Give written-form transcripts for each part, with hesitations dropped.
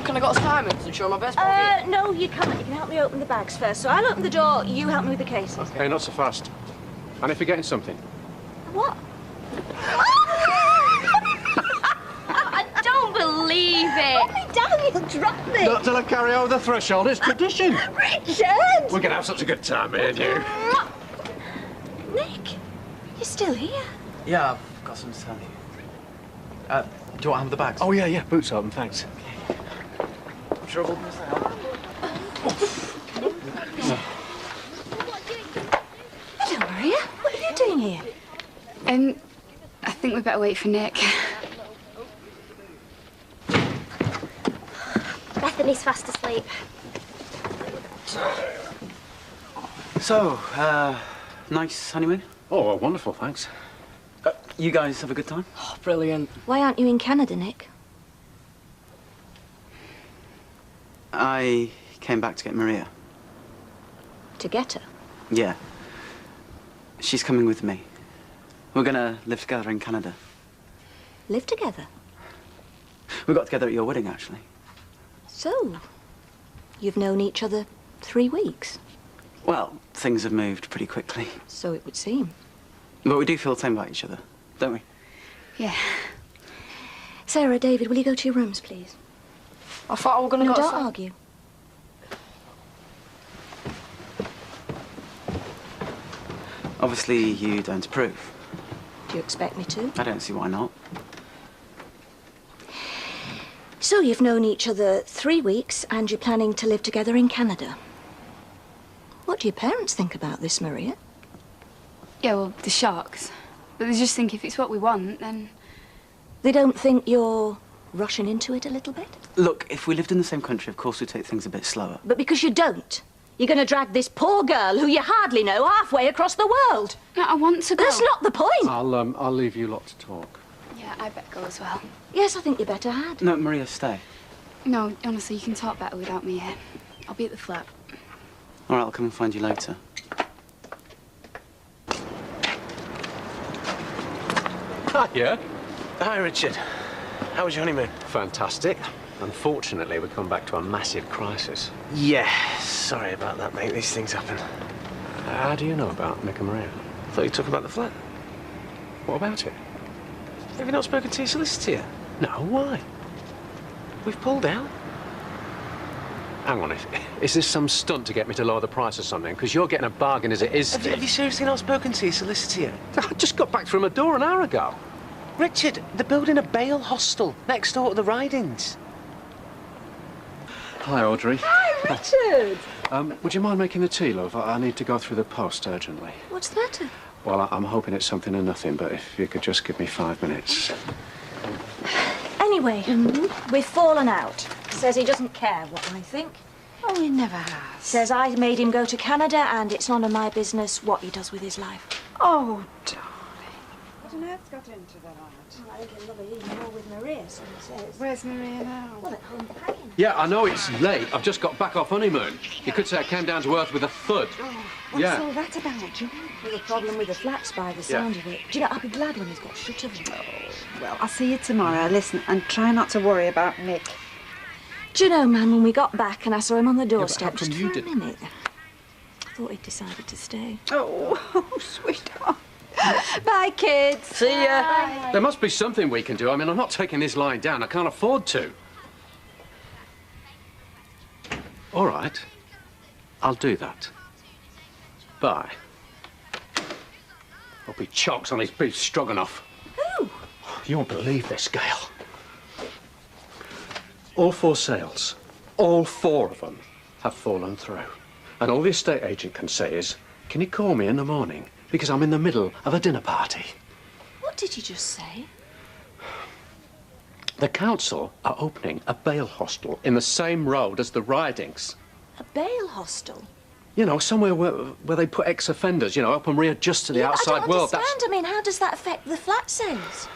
reckon I got assignments and show my best pocket? No, you can't. You can help me open the bags first. So I'll open the door, you help me with the cases. Okay, not so fast. And if you're getting something. What? I don't believe it. Put me down, you'll drop me. Not till I carry over the threshold, it's tradition. Richard! We're gonna have such a good time, me and you. Nick, you're still here? Yeah, I've got something to tell you. Do you want to have the bags? Oh, yeah, boots open, thanks. I'm sure I'll open this out. Hello, Maria. What are you doing here? I think we better wait for Nick. Bethany's fast asleep. So, nice honeymoon? Oh, well, wonderful, thanks. You guys have a good time? Oh, brilliant. Why aren't you in Canada, Nick? I came back to get Maria. To get her? Yeah. She's coming with me. We're gonna live together in Canada. Live together? We got together at your wedding, actually. So, you've known each other 3 weeks? Well, things have moved pretty quickly. So it would seem. But we do feel the same about each other, don't we? Yeah. Sarah, David, will you go to your rooms, please? I thought I were going to No, go... don't argue. Obviously, you don't approve. Do you expect me to? I don't see why not. So you've known each other 3 weeks and you're planning to live together in Canada. What do your parents think about this, Maria? Yeah, well, they're shocked. But they just think if it's what we want, then... They don't think you're rushing into it a little bit? Look, if we lived in the same country, of course we'd take things a bit slower. But because you don't, you're going to drag this poor girl who you hardly know halfway across the world. No, I want to go. That's not the point. I'll leave you lot to talk. Yeah, I better go as well. Yes, I think you better had. No, Maria, stay. No, honestly, you can talk better without me here. I'll be at the flat. All right, I'll come and find you later. Hiya. Hi, Richard. How was your honeymoon? Fantastic. Unfortunately, we come back to a massive crisis. Yeah, sorry about that, mate. These things happen. How do you know about Nick and Maria? I thought you talked about the flat. What about it? Have you not spoken to your solicitor yet? No, why? We've pulled out. Hang on, is this some stunt to get me to lower the price or something? Because you're getting a bargain as it is, Steve. Have you seriously not spoken to your solicitor yet? I just got back from a door an hour ago. Richard, they're building a bail hostel next door to the Ridings. Hi, Audrey. Hi, Richard. Would you mind making the tea, love? I need to go through the post urgently. What's the matter? Well, I'm hoping it's something or nothing, but if you could just give me 5 minutes. Anyway, we've fallen out. Says he doesn't care what I think. Oh, he never has. Says I made him go to Canada and it's none of my business what he does with his life. Oh, darling. What on earth's got into that, Aunt? Well, I think he'll love it even more with Maria, so he says. Where's Maria now? Well, at home packing. Yeah, I know it's late. I've just got back off honeymoon. You could say I came down to earth with a thud. What's Yeah. all that about, John? There's a problem with the flats by the sound of it. Do you know, I'll be glad when he's got shut of it. Well, I'll see you tomorrow. Listen, and try not to worry about Nick. Do you know, man, when we got back and I saw him on the doorstep, how come just you for a didn't? minute, I thought he'd decided to stay. Oh, sweetheart. Bye, kids. See ya. There must be something we can do. I mean, I'm not taking this lying down. I can't afford to. All right. I'll do that. Bye. Hope he chokes on his beef stroganoff. Who? You won't believe this, Gail. All 4 sales, all 4 of them, have fallen through. And all the estate agent can say is, can you call me in the morning? Because I'm in the middle of a dinner party. What did you just say? The council are opening a bail hostel in the same road as the Ridings. A bail hostel? You know, somewhere where they put ex-offenders, you know, help them readjust to the outside I don't world. understand. I mean, how does that affect the flat sales?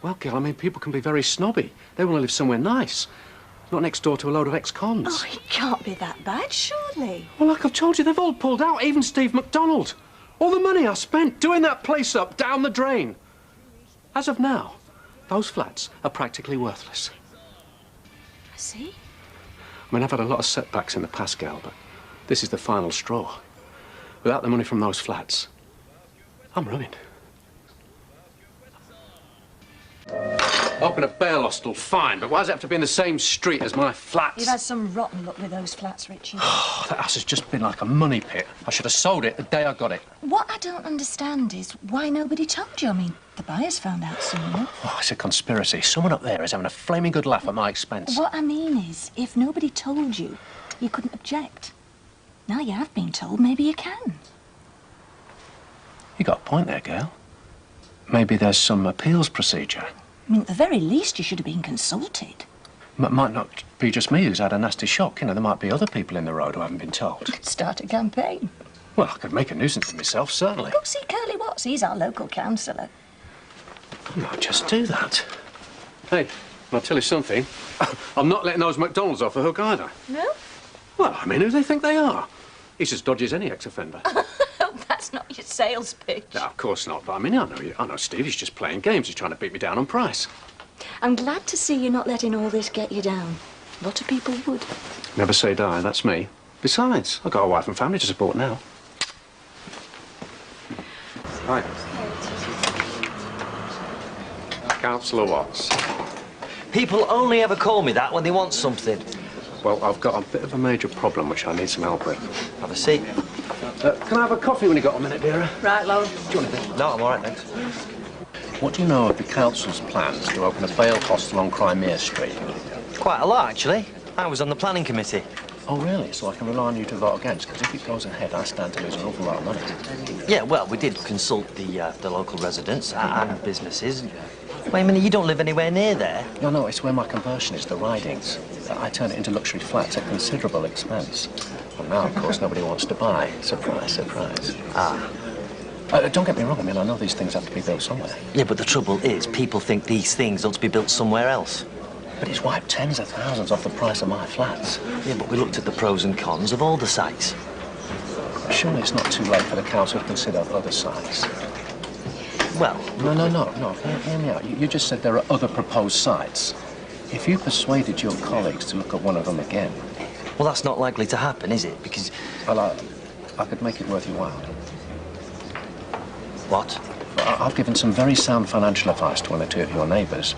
Well, Gil, I mean, people can be very snobby. They want to live somewhere nice. Not next door to a load of ex-cons. Oh, it can't be that bad, surely. Well, like I've told you, they've all pulled out, even Steve McDonald. All the money I spent doing that place up down the drain. As of now, those flats are practically worthless. I see. I mean, I've had a lot of setbacks in the past, Gail, but this is the final straw. Without the money from those flats, I'm ruined. Open a bail hostel, fine, but why does it have to be in the same street as my flats? You've had some rotten luck with those flats, Richard. Oh, that house has just been like a money pit. I should have sold it the day I got it. What I don't understand is why nobody told you. I mean, the buyers found out soon enough. Oh, it's a conspiracy. Someone up there is having a flaming good laugh at my expense. What I mean is, if nobody told you, you couldn't object. Now you have been told, maybe you can. You got a point there, Gail. Maybe there's some appeals procedure. I mean, at the very least, you should have been consulted. Might not be just me who's had a nasty shock. You know, there might be other people in the road who haven't been told. Start a campaign. Well, I could make a nuisance of myself, certainly. Go see Curly Watts. He's our local councillor. I might just do that. Hey, I'll tell you something. I'm not letting those McDonald's off the hook either. No? Well, I mean, who do they think they are? He's as dodgy as any ex-offender. That's not your sales pitch. No, of course not. But I mean, I know Steve. He's just playing games. He's trying to beat me down on price. I'm glad to see you're not letting all this get you down. A lot of people would. Never say die. That's me. Besides, I've got a wife and family to support now. Hi. Councillor Watts. People only ever call me that when they want something. Well, I've got a bit of a major problem which I need some help with. Have a seat. Can I have a coffee when you got a minute, dearer? Right, love. Do you want anything? No, I'm all right, thanks. What do you know of the council's plans to open a bail hostel on Crimea Street? Quite a lot, actually. I was on the planning committee. Oh, really? So I can rely on you to vote against? Because if it goes ahead, I stand to lose an awful lot of money. Yeah, well, we did consult the local residents and businesses. Wait a minute, you don't live anywhere near there? No, it's where my conversion is, the ridings. I turn it into luxury flats at considerable expense. And now, of course, nobody wants to buy. Surprise, surprise. Ah. Don't get me wrong, I mean, I know these things have to be built somewhere. Yeah, but the trouble is, people think these things ought to be built somewhere else. But it's wiped tens of thousands off the price of my flats. Yeah, but we looked at the pros and cons of all the sites. Surely it's not too late for the council to consider other sites. Well... No. Hear me out. You just said there are other proposed sites. If you persuaded your colleagues to look at one of them again... Well, that's not likely to happen, is it? Because... Well, I could make it worth your while. What? I've given some very sound financial advice to one or two of your neighbours.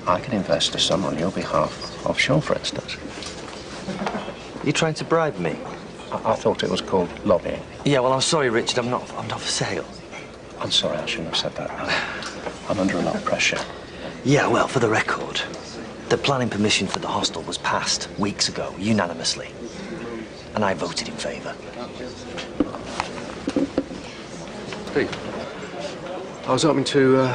I could invest a sum on your behalf, offshore, for instance. You're trying to bribe me? I thought it was called lobbying. Yeah, well, I'm sorry, Richard. I'm not for sale. I'm sorry, I shouldn't have said that. I'm under a lot of pressure. Yeah, well, for the record, the planning permission for the hostel was passed weeks ago, unanimously. And I voted in favour. Steve, I was hoping to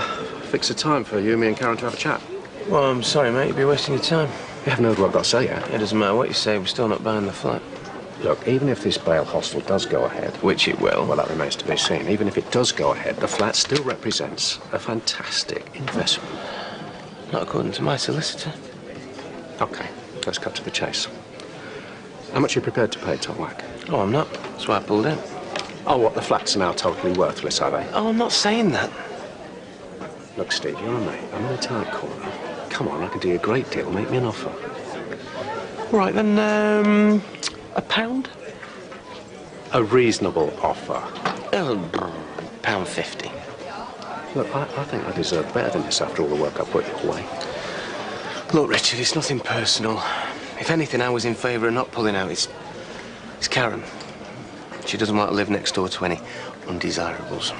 fix a time for you, me and Karen to have a chat. Well, I'm sorry, mate. You'd be wasting your time. You haven't heard what I've got to say yet. It doesn't matter what you say. We're still not buying the flat. Look, even if this bail hostel does go ahead... Which it will. Well, that remains to be seen. Even if it does go ahead, the flat still represents a fantastic investment. Not according to my solicitor. OK, let's cut to the chase. How much are you prepared to pay, Tom Wack? Oh, I'm not. That's why I pulled out. Oh, what, the flats are now totally worthless, are they? Oh, I'm not saying that. Look, Steve, you're a mate. I'm in a tight corner. Come on, I can do you a great deal. Make me an offer. All right, then, £1? A reasonable offer. £1.50. Look, I think I deserve better than this after all the work I put your way. Look, Richard, it's nothing personal. If anything, I was in favour of not pulling out. It's Karen. She doesn't want to live next door to any undesirables.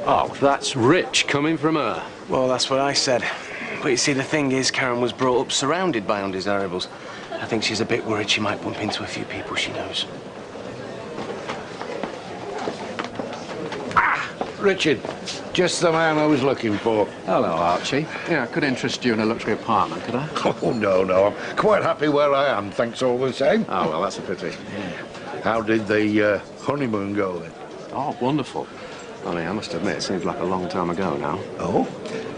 Oh, that's rich coming from her. Well, that's what I said. But you see, the thing is, Karen was brought up surrounded by undesirables. I think she's a bit worried she might bump into a few people she knows. Richard, just the man I was looking for. Hello, Archie. Yeah, I could interest you in a luxury apartment, could I? Oh, no, I'm quite happy where I am, thanks all the same. Oh, well, that's a pity. How did the honeymoon go, then? Oh, wonderful. I mean, I must admit, it seems like a long time ago now. Oh?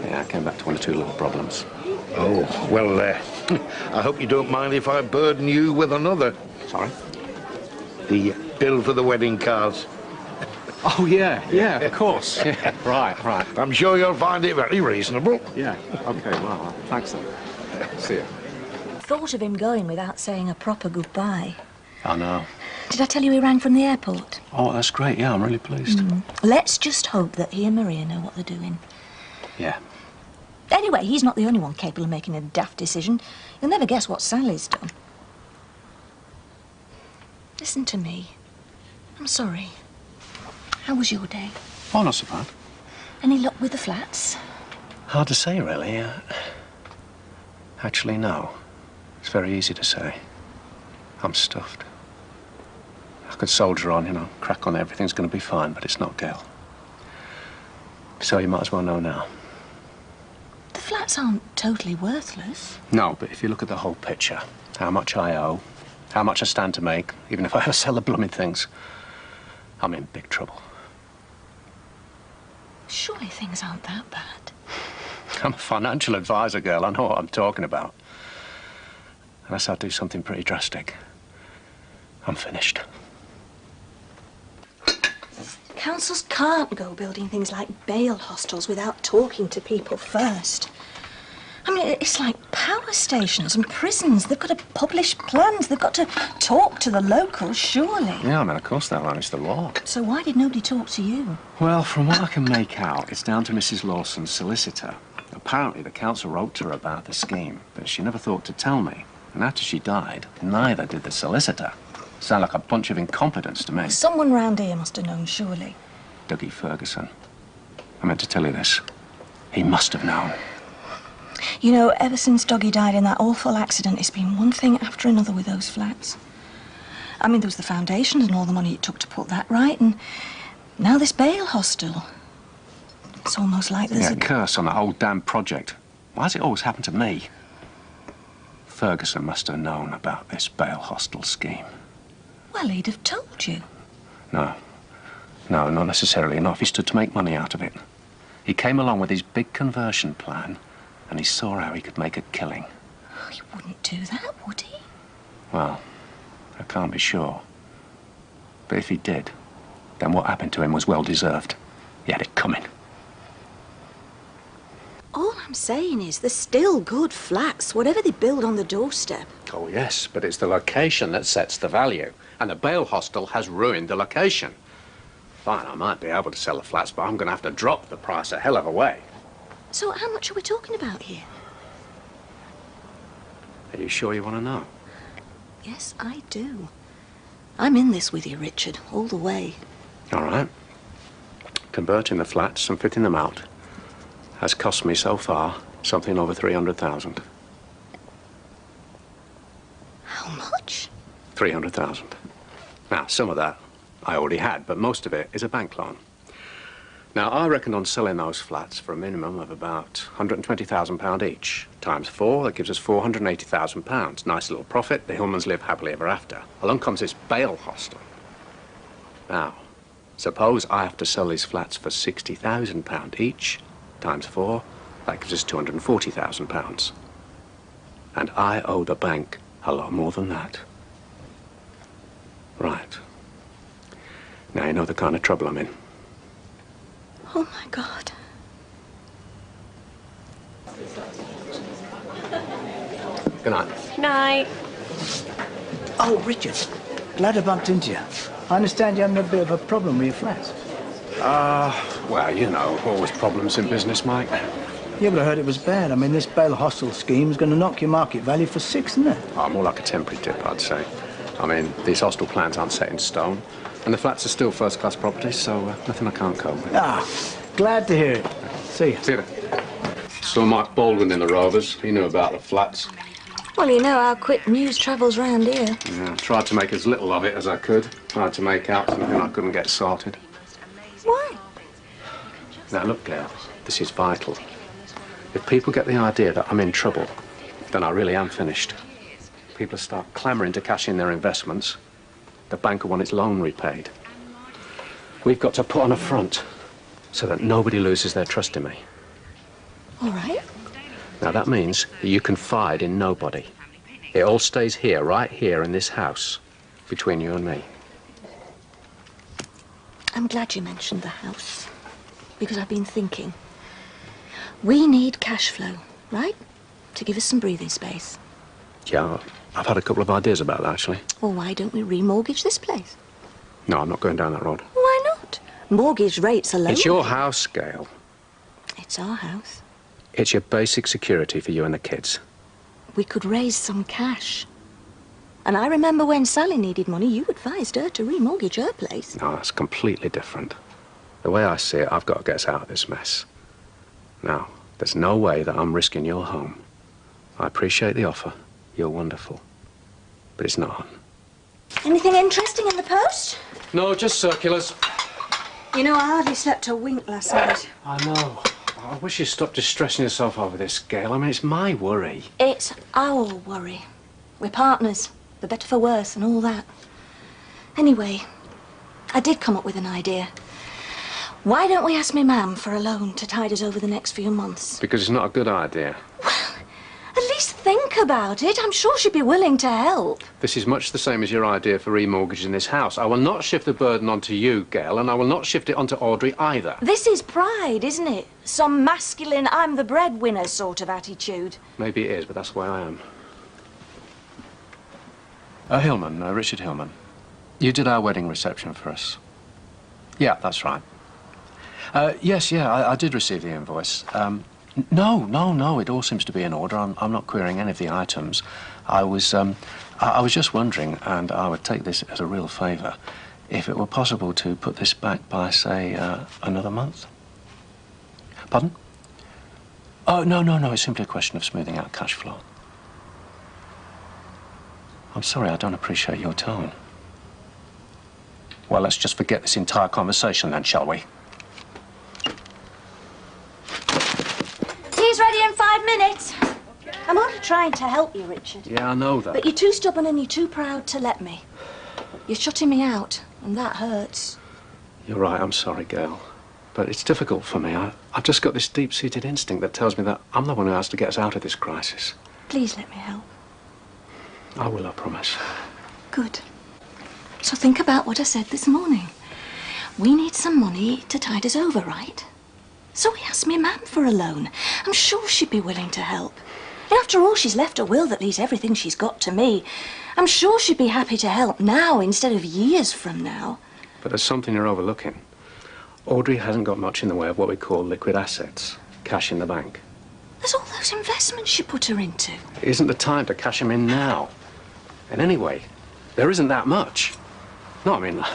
Yeah, I came back to one or two little problems. Oh, well, I hope you don't mind if I burden you with another. Sorry? The bill for the wedding cards. Oh, yeah, of course. Yeah, right. I'm sure you'll find it very reasonable. Yeah, OK, well, thanks then. See you. thought of him going without saying a proper goodbye. I know. Did I tell you he rang from the airport? Oh, that's great. Yeah, I'm really pleased. Let's just hope that he and Maria know what they're doing. Yeah. Anyway, he's not the only one capable of making a daft decision. You'll never guess what Sally's done. Listen to me. I'm sorry. How was your day? Oh, not so bad. Any luck with the flats? Hard to say, really. Actually, no. It's very easy to say. I'm stuffed. I could soldier on, you know, crack on, everything's going to be fine, but it's not Gail. So you might as well know now. The flats aren't totally worthless. No, but if you look at the whole picture, how much I owe, how much I stand to make, even if I ever sell the blooming things, I'm in big trouble. Surely things aren't that bad. I'm a financial advisor, girl. I know what I'm talking about. Unless I do something pretty drastic, I'm finished. Councils can't go building things like bail hostels without talking to people first. I mean, it's like power stations and prisons. They've got to publish plans. They've got to talk to the locals, surely. Yeah, I mean, of course they'll manage the law. So why did nobody talk to you? Well, from what I can make out, it's down to Mrs. Lawson's solicitor. Apparently, the council wrote to her about the scheme, but she never thought to tell me. And after she died, neither did the solicitor. Sound like a bunch of incompetence to me. Someone round here must have known, surely. Dougie Ferguson. I meant to tell you this. He must have known. You know, ever since Dougie died in that awful accident, it's been one thing after another with those flats. I mean, there was the foundations and all the money it took to put that right, and now this bail hostel. It's almost like there's a curse on the whole damn project. Why does it always happen to me? Ferguson must have known about this bail hostel scheme. Well, he'd have told you. No, not necessarily enough. He stood to make money out of it. He came along with his big conversion plan, and he saw how he could make a killing. Oh, he wouldn't do that, would he? Well, I can't be sure. But if he did, then what happened to him was well deserved. He had it coming. All I'm saying is there's still good flats, whatever they build on the doorstep. Oh, yes, but it's the location that sets the value. And the bail hostel has ruined the location. Fine, I might be able to sell the flats, but I'm going to have to drop the price a hell of a way. So how much are we talking about here? Are you sure you want to know? Yes, I do. I'm in this with you, Richard, all the way. All right. Converting the flats and fitting them out has cost me so far something over 300,000. How much? 300,000. Now, some of that I already had, but most of it is a bank loan. Now, I reckon on selling those flats for a minimum of about £120,000 each. Times 4, that gives us £480,000. Nice little profit. The Hillmans live happily ever after. Along comes this bail hostel. Now, suppose I have to sell these flats for £60,000 each. Times 4, that gives us £240,000. And I owe the bank a lot more than that. Right. Now you know the kind of trouble I'm in. Oh, my God. Good night. Night. Oh, Richard. Glad I bumped into you. I understand you're having a bit of a problem with your flats. Well, you know, always problems in business, Mike. Yeah, but I heard it was bad. I mean, this bail hostel scheme's going to knock your market value for 6, isn't it? Oh, more like a temporary dip, I'd say. I mean, these hostel plans aren't set in stone, and the flats are still first-class properties, so nothing I can't cope with. Ah, glad to hear it. See you. See you then. Saw Mike Baldwin in the Rovers. He knew about the flats. Well, you know how quick news travels round here. Yeah, tried to make as little of it as I could. Tried to make out something I couldn't get sorted. Why? Now, look, Gail, this is vital. If people get the idea that I'm in trouble, then I really am finished. People start clamouring to cash in their investments. The bank will want its loan repaid. We've got to put on a front so that nobody loses their trust in me. All right. Now, that means that you confide in nobody. It all stays here, right here in this house, between you and me. I'm glad you mentioned the house, because I've been thinking. We need cash flow, right? To give us some breathing space. Yeah, I've had a couple of ideas about that, actually. Well, why don't we remortgage this place? No, I'm not going down that road. Why not? Mortgage rates are low. It's your house, Gail. It's our house. It's your basic security for you and the kids. We could raise some cash. And I remember when Sally needed money, you advised her to remortgage her place. No, that's completely different. The way I see it, I've got to get us out of this mess. Now, there's no way that I'm risking your home. I appreciate the offer. You're wonderful. But it's not on. Anything interesting in the post? No, just circulars. You know, I hardly slept a wink last night. I know. I wish you'd stop distressing yourself over this, Gail. I mean, it's my worry. It's our worry. We're partners, for better for worse and all that. Anyway, I did come up with an idea. Why don't we ask me Mam for a loan to tide us over the next few months? Because it's not a good idea. At least think about it. I'm sure she'd be willing to help. This is much the same as your idea for remortgaging this house. I will not shift the burden onto you, Gail, and I will not shift it onto Audrey either. This is pride, isn't it? Some masculine, I'm the breadwinner sort of attitude. Maybe it is, but that's the way I am. Hillman, Richard Hillman. You did our wedding reception for us. Yeah, that's right. Yes, I did receive the invoice. No, it all seems to be in order. I'm not querying any of the items. I was just wondering, and I would take this as a real favour, if it were possible to put this back by, say, another month. Pardon? Oh, no, it's simply a question of smoothing out cash flow. I'm sorry, I don't appreciate your tone. Well, let's just forget this entire conversation then, shall we? Tea's ready in 5 minutes. I'm only trying to help you, Richard. Yeah, I know that. But you're too stubborn and you're too proud to let me. You're shutting me out, and that hurts. You're right, I'm sorry, Gail. But it's difficult for me. I've just got this deep-seated instinct that tells me that I'm the one who has to get us out of this crisis. Please let me help. I will, I promise. Good. So think about what I said this morning. We need some money to tide us over, right? So we asked me Mam for a loan. I'm sure she'd be willing to help. And after all, she's left a will that leaves everything she's got to me. I'm sure she'd be happy to help now instead of years from now. But there's something you're overlooking. Audrey hasn't got much in the way of what we call liquid assets, cash in the bank. There's all those investments you put her into. It isn't the time to cash them in now. And anyway, there isn't that much. No, I mean,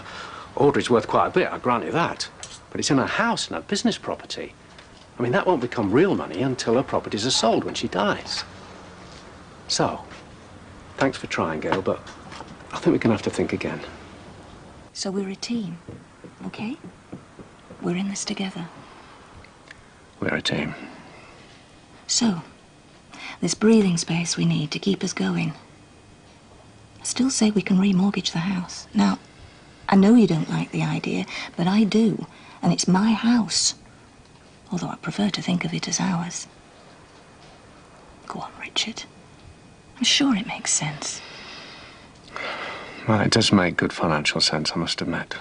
Audrey's worth quite a bit, I grant you that. But it's in her house and her business property. I mean, that won't become real money until her properties are sold when she dies. So, thanks for trying, Gail, but I think we're going to have to think again. So we're a team, okay? We're in this together. We're a team. So, this breathing space we need to keep us going. I still say we can remortgage the house. Now, I know you don't like the idea, but I do, and it's my house. Although I prefer to think of it as ours. Go on, Richard. I'm sure it makes sense. Well, it does make good financial sense, I must admit.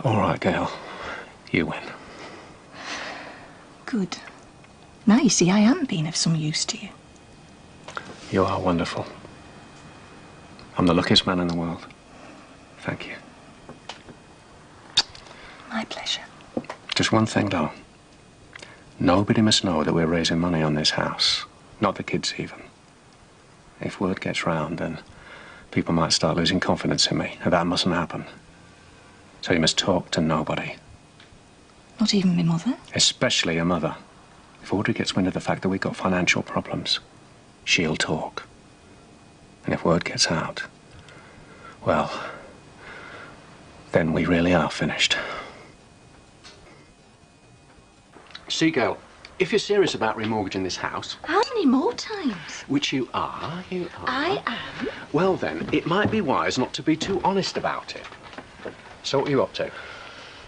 All right, Gail. You win. Good. Now you see I am being of some use to you. You are wonderful. I'm the luckiest man in the world. Thank you. My pleasure. Just one thing, though. Nobody must know that we're raising money on this house. Not the kids, even. If word gets round, then people might start losing confidence in me, and that mustn't happen. So you must talk to nobody. Not even my mother? Especially your mother. If Audrey gets wind of the fact that we've got financial problems, she'll talk. And if word gets out, well, then we really are finished. See, Gail, if you're serious about remortgaging this house... How many more times? Which you are. I am. Well, then, it might be wise not to be too honest about it. So what are you up to?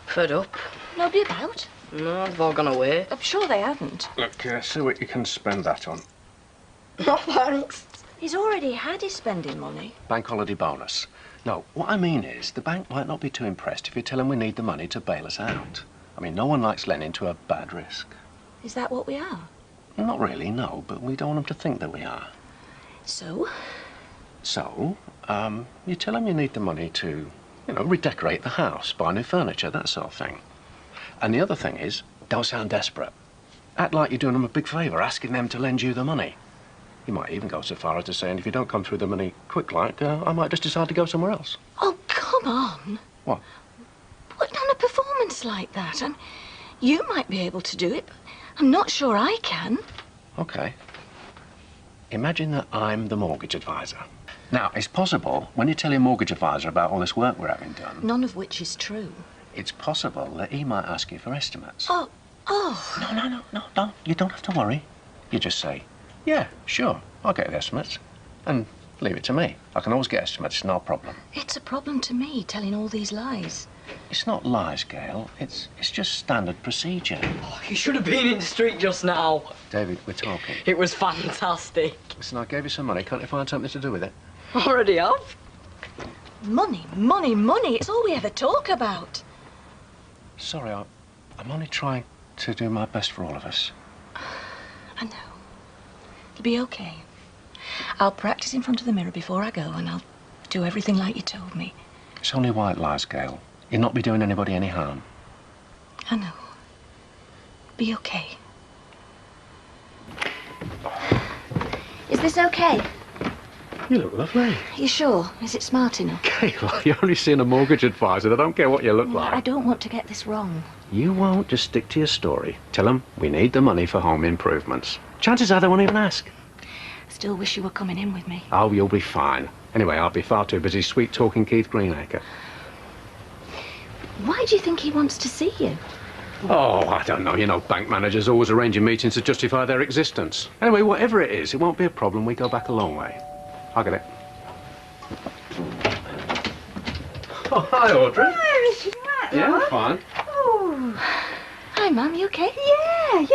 Fed up. Nobody about? No, they've all gone away. I'm sure they haven't. Look, see what you can spend that on. No, thanks. He's already had his spending money. Bank holiday bonus. No, what I mean is, the bank might not be too impressed if you tell them we need the money to bail us out. I mean, no one likes lending to a bad risk. Is that what we are? Not really, no, but we don't want them to think that we are. So? So, you tell them you need the money to, you know, redecorate the house, buy new furniture, that sort of thing. And the other thing is, don't sound desperate. Act like you're doing them a big favour, asking them to lend you the money. You might even go so far as to saying, if you don't come through the money quick like, I might just decide to go somewhere else. Oh, come on. What? Putting on a performance like that, you might be able to do it, but I'm not sure I can. OK. Imagine that I'm the mortgage advisor. Now, it's possible, when you tell your mortgage advisor about all this work we're having done... None of which is true. It's possible that he might ask you for estimates. Oh. No. You don't have to worry. You just say, yeah, sure, I'll get the estimates. And leave it to me. I can always get estimates, no problem. It's a problem to me, telling all these lies. It's not lies, Gail. It's just standard procedure. Oh, you should have been in the street just now. David, we're talking. It was fantastic. Listen, I gave you some money. Can't you find something to do with it? Already have. Money. It's all we ever talk about. Sorry, I'm only trying to do my best for all of us. I know. It'll be okay. I'll practice in front of the mirror before I go, and I'll do everything like you told me. It's only white lies, Gail. You'll not be doing anybody any harm. I know. Be okay. Is this okay? You look lovely. You sure? Is it smart enough? Gail, you're only seeing a mortgage advisor. They don't care what you look like. I don't want to get this wrong. You won't. Just stick to your story. Tell them we need the money for home improvements. Chances are they won't even ask. Still wish you were coming in with me. Oh, you'll be fine. Anyway, I'll be far too busy sweet-talking Keith Greenacre. Why do you think he wants to see you? Oh, I don't know. You know, bank managers always arranging meetings to justify their existence. Anyway, whatever it is, it won't be a problem. We go back a long way. I'll get it. Oh, hi, Audrey. Hi, Richard. Right, Yeah, Mum? fine. Oh. Hi, Mum. You okay? Yeah.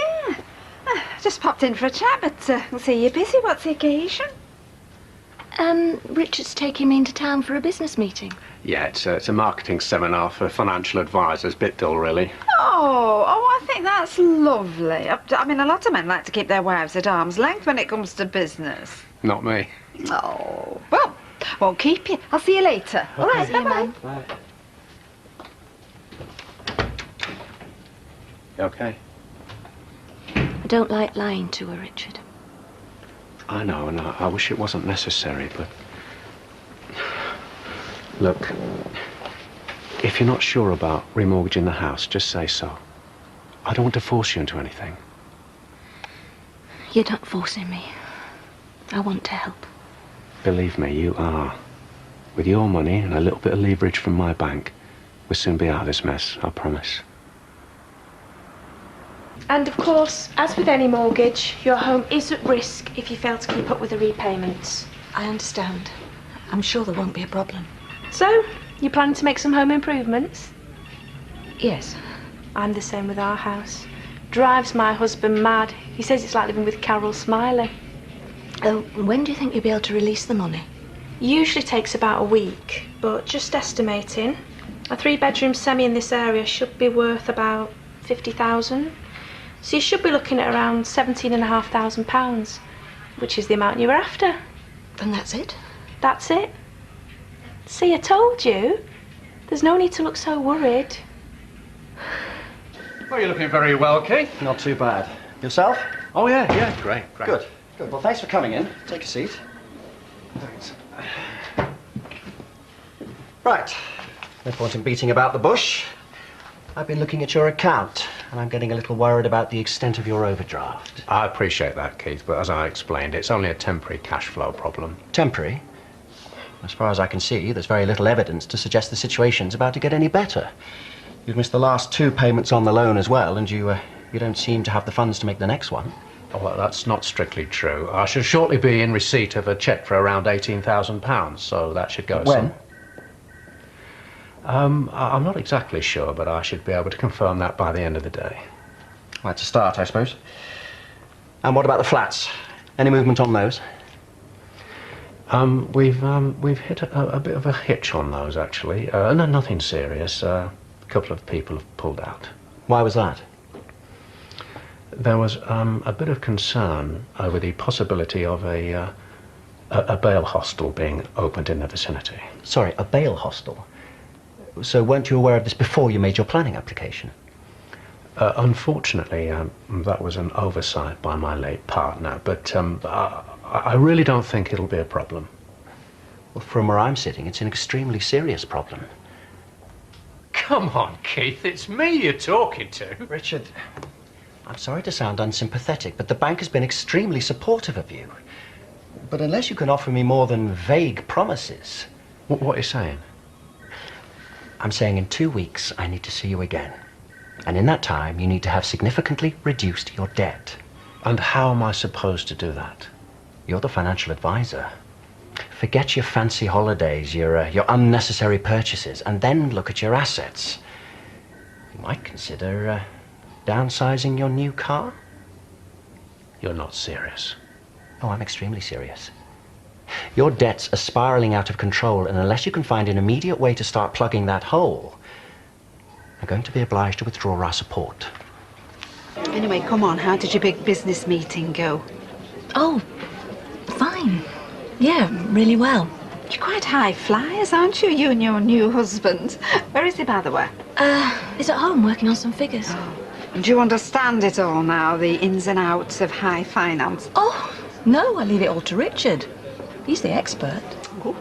Just popped in for a chat, but we'll see you're busy. What's the occasion? Richard's taking me into town for a business meeting. Yeah, it's a marketing seminar for financial advisors. Bit dull, really. Oh, I think that's lovely. I mean, a lot of men like to keep their wives at arm's length when it comes to business. Not me. Oh, well, won't keep you. I'll see you later. All right, See you, bye-bye. Mum. Bye. You okay? I don't like lying to her, Richard. I know, and I wish it wasn't necessary, but... Look, if you're not sure about remortgaging the house, just say so. I don't want to force you into anything. You're not forcing me. I want to help. Believe me, you are. With your money and a little bit of leverage from my bank, we'll soon be out of this mess, I promise. And of course, as with any mortgage, your home is at risk if you fail to keep up with the repayments. I understand. I'm sure there won't be a problem. So, you planning to make some home improvements? Yes. I'm the same with our house. Drives my husband mad. He says it's like living with Carol Smiley. When do you think you'll be able to release the money? Usually takes about a week, but just estimating, a 3-bedroom semi in this area should be worth about 50,000. So you should be looking at around £17,500, which is the amount you were after. And that's it? That's it. See, I told you. There's no need to look so worried. Well, you're looking very well, Keith. Not too bad. Yourself? Oh, yeah, great. Good. Well, thanks for coming in. Take a seat. Thanks. Right. No point in beating about the bush. I've been looking at your account, and I'm getting a little worried about the extent of your overdraft. I appreciate that, Keith, but as I explained, it's only a temporary cash flow problem. Temporary? As far as I can see, there's very little evidence to suggest the situation's about to get any better. You've missed the last 2 payments on the loan as well, and you don't seem to have the funds to make the next one. Oh, well, that's not strictly true. I shall shortly be in receipt of a cheque for around £18,000, so that should go When? I'm not exactly sure, but I should be able to confirm that by the end of the day. Well, that's a start, I suppose. And what about the flats? Any movement on those? We've hit a bit of a hitch on those, actually. No, nothing serious. A couple of people have pulled out. Why was that? There was a bit of concern over the possibility of a bail hostel being opened in the vicinity. Sorry, a bail hostel? So weren't you aware of this before you made your planning application? Unfortunately, that was an oversight by my late partner, but I really don't think it'll be a problem. Well, from where I'm sitting, it's an extremely serious problem. Come on, Keith, it's me you're talking to. Richard, I'm sorry to sound unsympathetic, but the bank has been extremely supportive of you. But unless you can offer me more than vague promises... What are you saying? I'm saying in 2 weeks, I need to see you again. And in that time, you need to have significantly reduced your debt. And how am I supposed to do that? You're the financial advisor. Forget your fancy holidays, your unnecessary purchases, and then look at your assets. You might consider downsizing your new car. You're not serious. Oh, I'm extremely serious. Your debts are spiraling out of control, and unless you can find an immediate way to start plugging that hole, I'm going to be obliged to withdraw our support. Anyway, come on, how did your big business meeting go? Oh, fine. Yeah, really well. You're quite high flyers, aren't you? You and your new husband. Where is he, by the way? He's at home working on some figures. Oh. Do you understand it all now, the ins and outs of high finance? Oh, no, I leave it all to Richard. He's the expert. Ooh.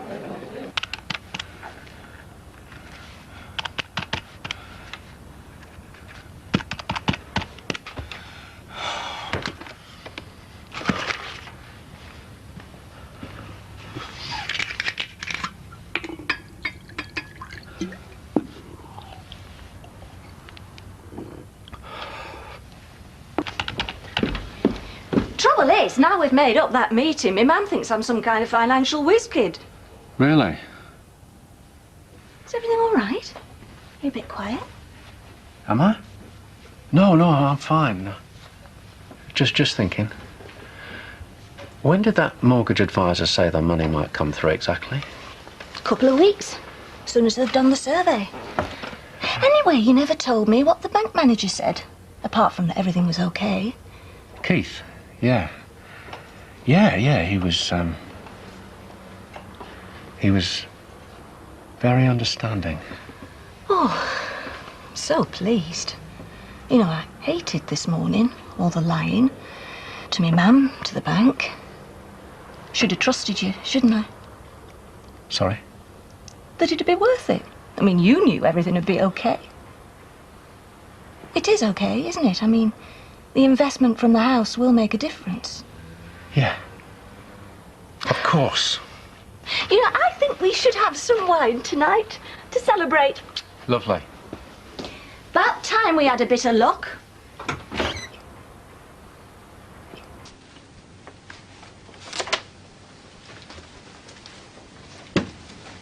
Trouble is, now we've made up that meeting, my mum thinks I'm some kind of financial whiz kid. Really? Is everything all right? You're a bit quiet. Am I? No, I'm fine. Just thinking. When did that mortgage advisor say the money might come through exactly? A couple of weeks, as soon as they've done the survey. Anyway, you never told me what the bank manager said, apart from that everything was okay. Keith? Yeah, he was very understanding. Oh, so pleased. You know, I hated this morning, all the lying. To me mum, to the bank. Should have trusted you, shouldn't I? Sorry? That it'd be worth it. I mean, you knew everything would be okay. It is okay, isn't it? I mean, the investment from the house will make a difference. Yeah. Of course. You know, I think we should have some wine tonight to celebrate. Lovely. About time we had a bit of luck.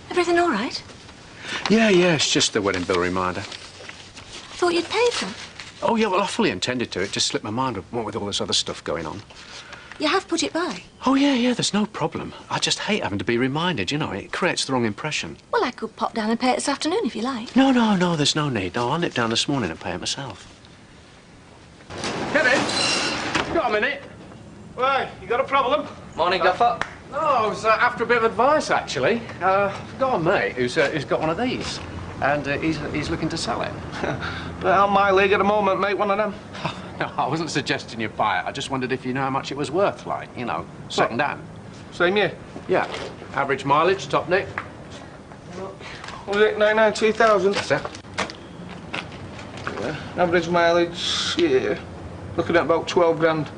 Everything all right? Yeah, it's just the wedding bill reminder. Thought you'd paid them. Oh, yeah, well, I fully intended to. It just slipped my mind with all this other stuff going on. You have put it by? Oh, yeah, there's no problem. I just hate having to be reminded, you know. It creates the wrong impression. Well, I could pop down and pay it this afternoon if you like. No, there's no need. No, I'll nip down this morning and pay it myself. Kevin, got a minute? Why, you got a problem? Morning, Gaffer. No, I was after a bit of advice, actually. I've got a mate who's got one of these, and he's looking to sell it. But out my league at the moment, mate, one of them. No, I wasn't suggesting you buy it. I just wondered if you know how much it was worth, like, you know, second hand. Same year? Yeah. Average mileage, top nick. Was it 99,000? That's it. Yeah. Average mileage, yeah. Looking at about 12 grand.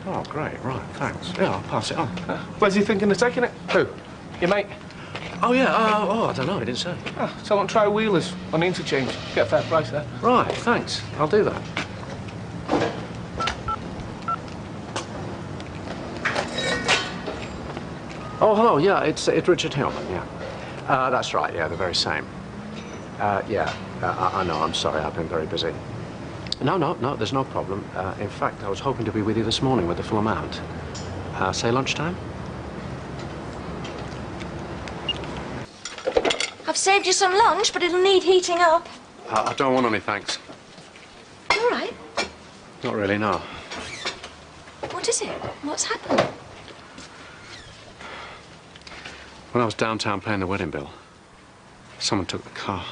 Oh, great, right, thanks. Yeah, I'll pass it on. Where's he thinking of taking it? Who? Your mate? Oh, yeah, I don't know, he didn't say. Tell him to try Wheelers on interchange. Get a fair price there. Right, thanks. I'll do that. Oh, hello, yeah, it's Richard Hillman, yeah. That's right, yeah, the very same. I know, I'm sorry, I've been very busy. No, there's no problem. In fact, I was hoping to be with you this morning with the full amount. Say lunchtime? I've saved you some lunch, but it'll need heating up. I don't want any, thanks. All right. Not really, no. What is it? What's happened? When I was downtown paying the wedding bill, someone took the car.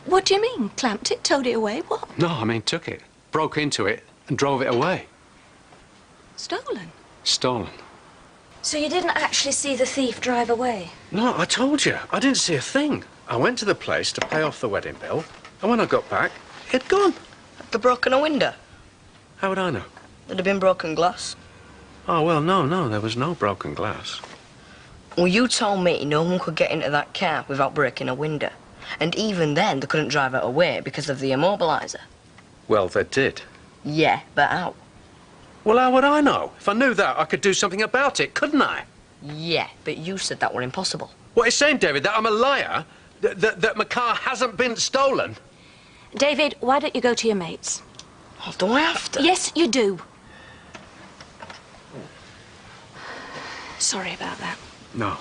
What do you mean? Clamped it, towed it away? What? No, I mean took it. Broke into it and drove it away. Stolen? Stolen. So you didn't actually see the thief drive away? No, I told you. I didn't see a thing. I went to the place to pay off the wedding bill, and when I got back, it'd gone. They'd broken a window. How would I know? There'd have been broken glass. Oh, well, no, there was no broken glass. Well, you told me no one could get into that car without breaking a window. And even then, they couldn't drive it away because of the immobiliser. Well, they did. Yeah, but how? Well, how would I know? If I knew that, I could do something about it, couldn't I? Yeah, but you said that were impossible. What you're saying, David, that I'm a liar? That my car hasn't been stolen? David, why don't you go to your mates? Oh, do I have to? Yes, you do. Sorry about that. No.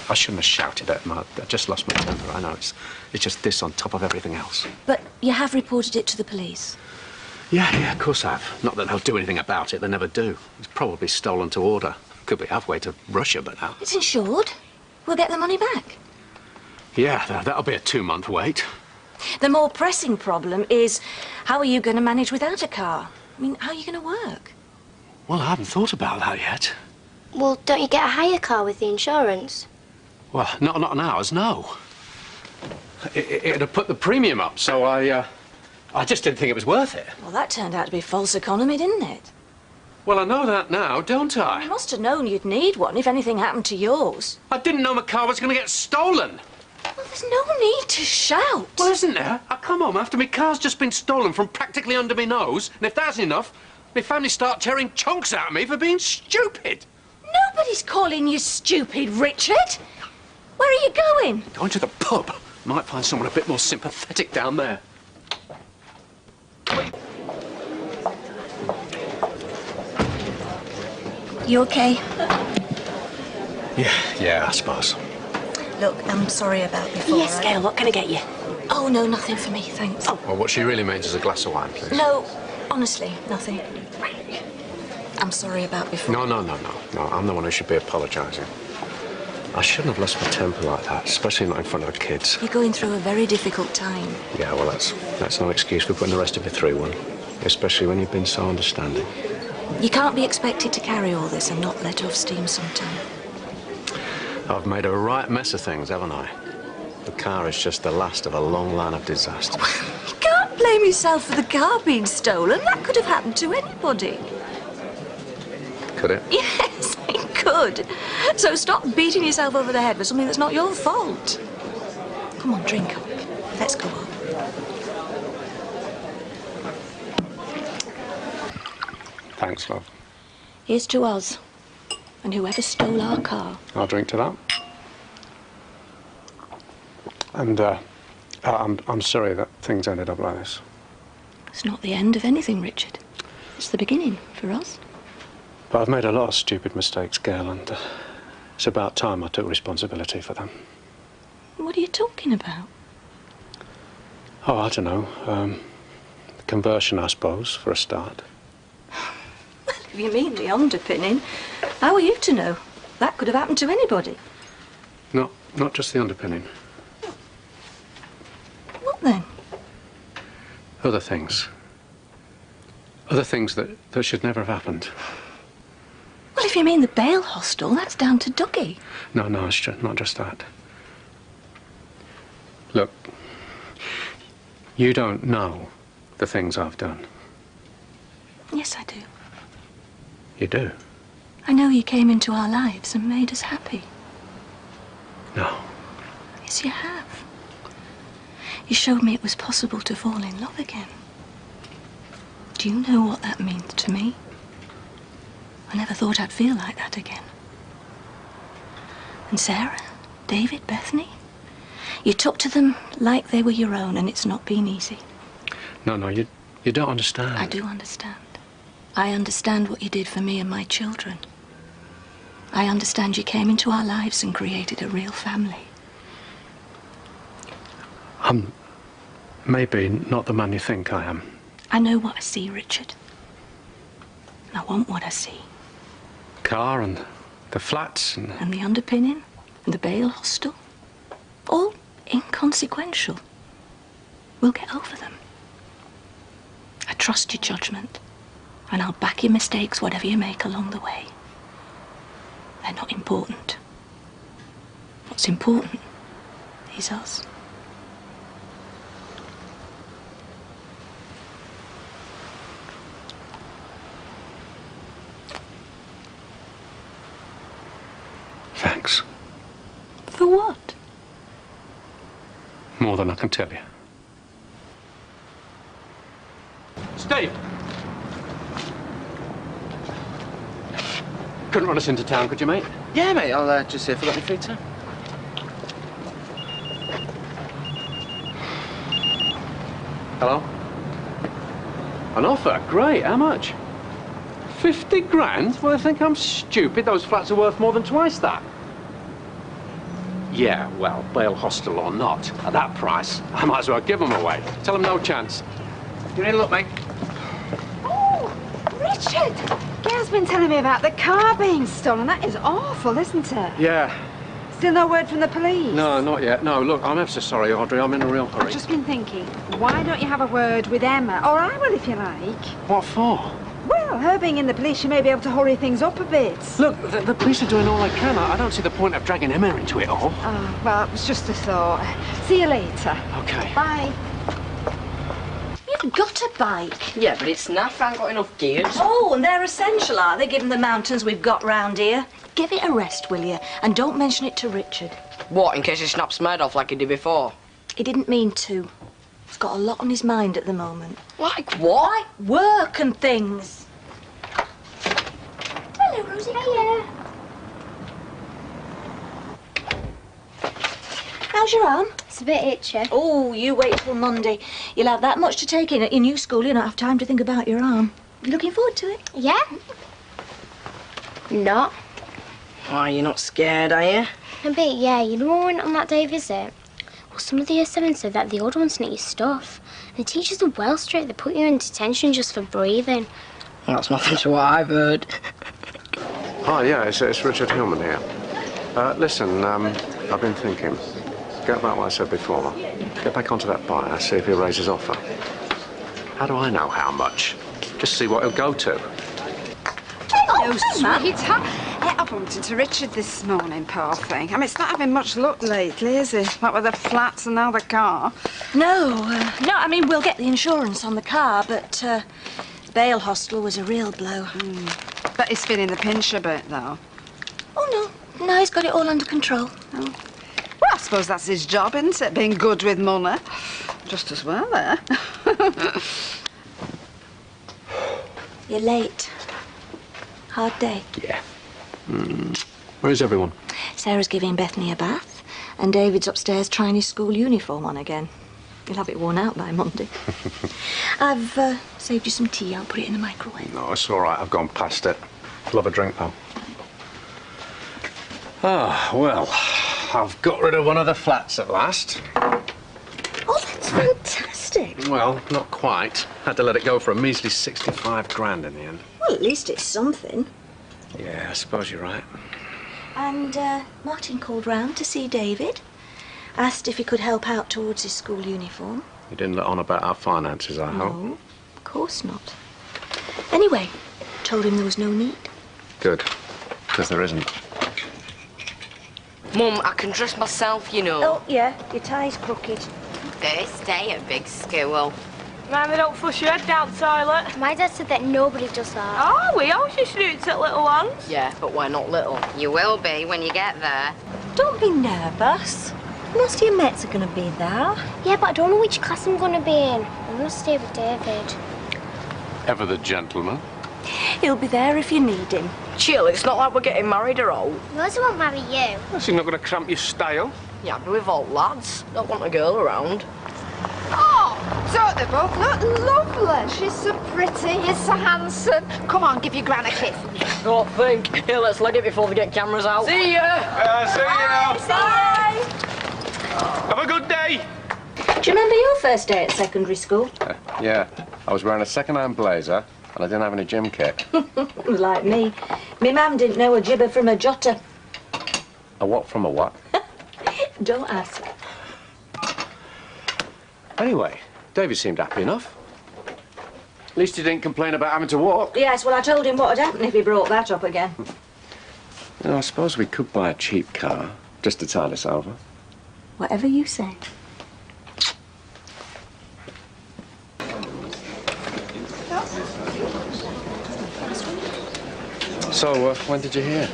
I shouldn't have shouted at him. I just lost my temper. I know it's just this on top of everything else. But you have reported it to the police? Yeah, of course I have. Not that they'll do anything about it. They never do. It's probably stolen to order. Could be halfway to Russia, but now. It's insured. We'll get the money back. Yeah, that'll be a 2-month wait. The more pressing problem is, how are you going to manage without a car? I mean, how are you going to work? Well, I haven't thought about that yet. Well, don't you get a hire car with the insurance? Well, not on ours, no. It'd have put the premium up, so I just didn't think it was worth it. Well, that turned out to be false economy, didn't it? Well, I know that now, don't I? You must have known you'd need one if anything happened to yours. I didn't know my car was going to get stolen. Well, there's no need to shout. Well, isn't there? I come home after my car's just been stolen from practically under my nose, and if that's enough, my family start tearing chunks out of me for being stupid. Nobody's calling you stupid, Richard. Where are you going? Going to the pub. Might find someone a bit more sympathetic down there. You okay? Yeah, I suppose. Look, I'm sorry about before. Yes, Gail, what can I get you? Oh, no, nothing for me, thanks. Well, what she really means is a glass of wine, please. No, honestly, nothing. I'm sorry about before. No, I'm the one who should be apologising. I shouldn't have lost my temper like that, especially not in front of the kids. You're going through a very difficult time. Yeah, well, that's no excuse for putting the rest of you through one, especially when you've been so understanding. You can't be expected to carry all this and not let off steam sometime. I've made a right mess of things, haven't I? The car is just the last of a long line of disasters. You can't blame yourself for the car being stolen. That could have happened to anybody. Could it? Yes, it could. So stop beating yourself over the head for something that's not your fault. Come on, drink up. Let's go on. Thanks, love. Here's to us. And whoever stole our car. I'll drink to that. And, I'm sorry that things ended up like this. It's not the end of anything, Richard. It's the beginning for us. But I've made a lot of stupid mistakes, Gail, and it's about time I took responsibility for them. What are you talking about? Oh, I don't know. Conversion, I suppose, for a start. Well, if you mean the underpinning, how are you to know? That could have happened to anybody. Not just the underpinning. What then? Other things. Other things that should never have happened. Well, if you mean the bail hostel, that's down to Dougie. No, it's not just that. Look, you don't know the things I've done. Yes, I do. You do? I know you came into our lives and made us happy. No. Yes, you have. You showed me it was possible to fall in love again. Do you know what that means to me? I never thought I'd feel like that again. And Sarah, David, Bethany, you took to them like they were your own, and it's not been easy. No, you don't understand. I do understand. I understand what you did for me and my children. I understand you came into our lives and created a real family. I'm maybe not the man you think I am. I know what I see, Richard. And I want what I see. Car and the flats and... And the underpinning, and the bail hostel. All inconsequential. We'll get over them. I trust your judgment, and I'll back your mistakes, whatever you make along the way. They're not important. What's important is us. Thanks. For what? More than I can tell you. Steve! Couldn't run us into town, could you, mate? Yeah, mate, I'll just see if I've got any free time. Hello? An offer? Great. How much? 50 grand? Well, they think I'm stupid. Those flats are worth more than twice that. Yeah, well, bail hostel or not, at that price, I might as well give them away. Tell them no chance. You're in luck, mate. Oh, Richard! Gail's been telling me about the car being stolen. That is awful, isn't it? Yeah. Still no word from the police? No, not yet. No, look, I'm ever so sorry, Audrey. I'm in a real hurry. I've just been thinking, why don't you have a word with Emma? Or I will, if you like. What for? Well, her being in the police, she may be able to hurry things up a bit. Look, the police are doing all they can. I don't see the point of dragging Emma into it all. Oh, well, it was just a thought. See you later. Okay. Bye. You've got a bike. Yeah, but it's naff. I ain't got enough gears. Oh, and they're essential, are they, given the mountains we've got round here? Give it a rest, will you? And don't mention it to Richard. What, in case he snaps my head off like he did before? He didn't mean to. He's got a lot on his mind at the moment. Like what? Like work and things. Hello, Rosie. Hiya. How's your arm? It's a bit itchy. Oh, you wait till Monday. You'll have that much to take in at your new school, you'll not have time to think about your arm. You looking forward to it? Yeah? Not. Why, you're not scared, are you? A bit, yeah. You know when we went on that day visit? Well, some of the year 7 said that the older ones need your stuff. And the teachers are well strict. They put you in detention just for breathing. Well, that's nothing to what I've heard. Oh, yeah, it's Richard Hillman here. Listen, I've been thinking. Get back what I said before. Get back onto that buyer, see if he'll raise his offer. How do I know how much? Just see what he'll go to. Oh, sweetheart. I bumped into Richard this morning, poor thing. I mean, it's not having much luck lately, is it? What with the flats and now the car. No, I mean, we'll get the insurance on the car, but bail hostel was a real blow. Bet he's feeling the pinch a bit, though. Oh, no, he's got it all under control. Oh. Well, I suppose that's his job, isn't it? Being good with money. Just as well, eh? You're late. Hard day. Yeah. Where's everyone? Sarah's giving Bethany a bath, and David's upstairs trying his school uniform on again. He'll have it worn out by Monday. I've saved you some tea. I'll put it in the microwave. No, it's all right. I've gone past it. Love a drink, though. Ah, well, I've got rid of one of the flats at last. Oh, that's fantastic. Well, not quite. Had to let it go for a measly 65 grand in the end. Well, at least it's something. Yeah, I suppose you're right. And Martin called round to see David. Asked if he could help out towards his school uniform. You didn't let on about our finances, I hope? No, of course not. Anyway, told him there was no need. Good, because there isn't. Mum, I can dress myself, you know. Oh, yeah, your tie's crooked. First day at big school. Mind they don't flush your head down the toilet. My dad said that nobody does that. Oh, we always used to do it to little ones. Yeah, but we're not little. You will be when you get there. Don't be nervous. Most of your mates are going to be there. Yeah, but I don't know which class I'm going to be in. I'm going to stay with David. Ever the gentleman. He'll be there if you need him. Chill, it's not like we're getting married or all. Yours won't marry you. Well, so you're not going to cramp your style? Yeah, but we're all lads. Don't want a girl around. Oh, don't they both look lovely? She's so pretty, he's so handsome. Come on, give your gran a kiss. Don't think. Here, let's leg it before they get cameras out. See ya! See you now. Bye. Have a good day. Do you remember your first day at secondary school? Yeah, I was wearing a second-hand blazer, And I didn't have any gym kit. Like me. Me mum didn't know a gibber from a jotter. A what from a what? Don't ask. Anyway, David seemed happy enough. At least he didn't complain about having to walk. Yes, well, I told him what would happen if he brought that up again. You know, I suppose we could buy a cheap car, just to tide us over. Whatever you say. So, when did you hear?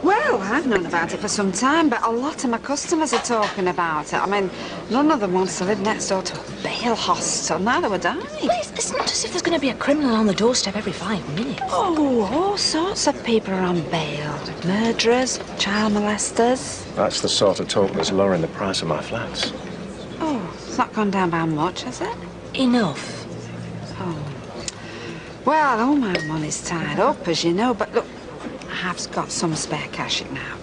Well, I've known about it for some time, but a lot of my customers are talking about it. I mean, none of them wants to live next door to a bail hostel. Neither would I. Well, it's not as if there's going to be a criminal on the doorstep every 5 minutes. Oh, all sorts of people are on bail. Murderers, child molesters. That's the sort of talk that's lowering the price of my flats. Oh, it's not gone down by much, has it? Enough. Oh. Well, all my money's tied up, as you know, but look, I have got some spare cash now.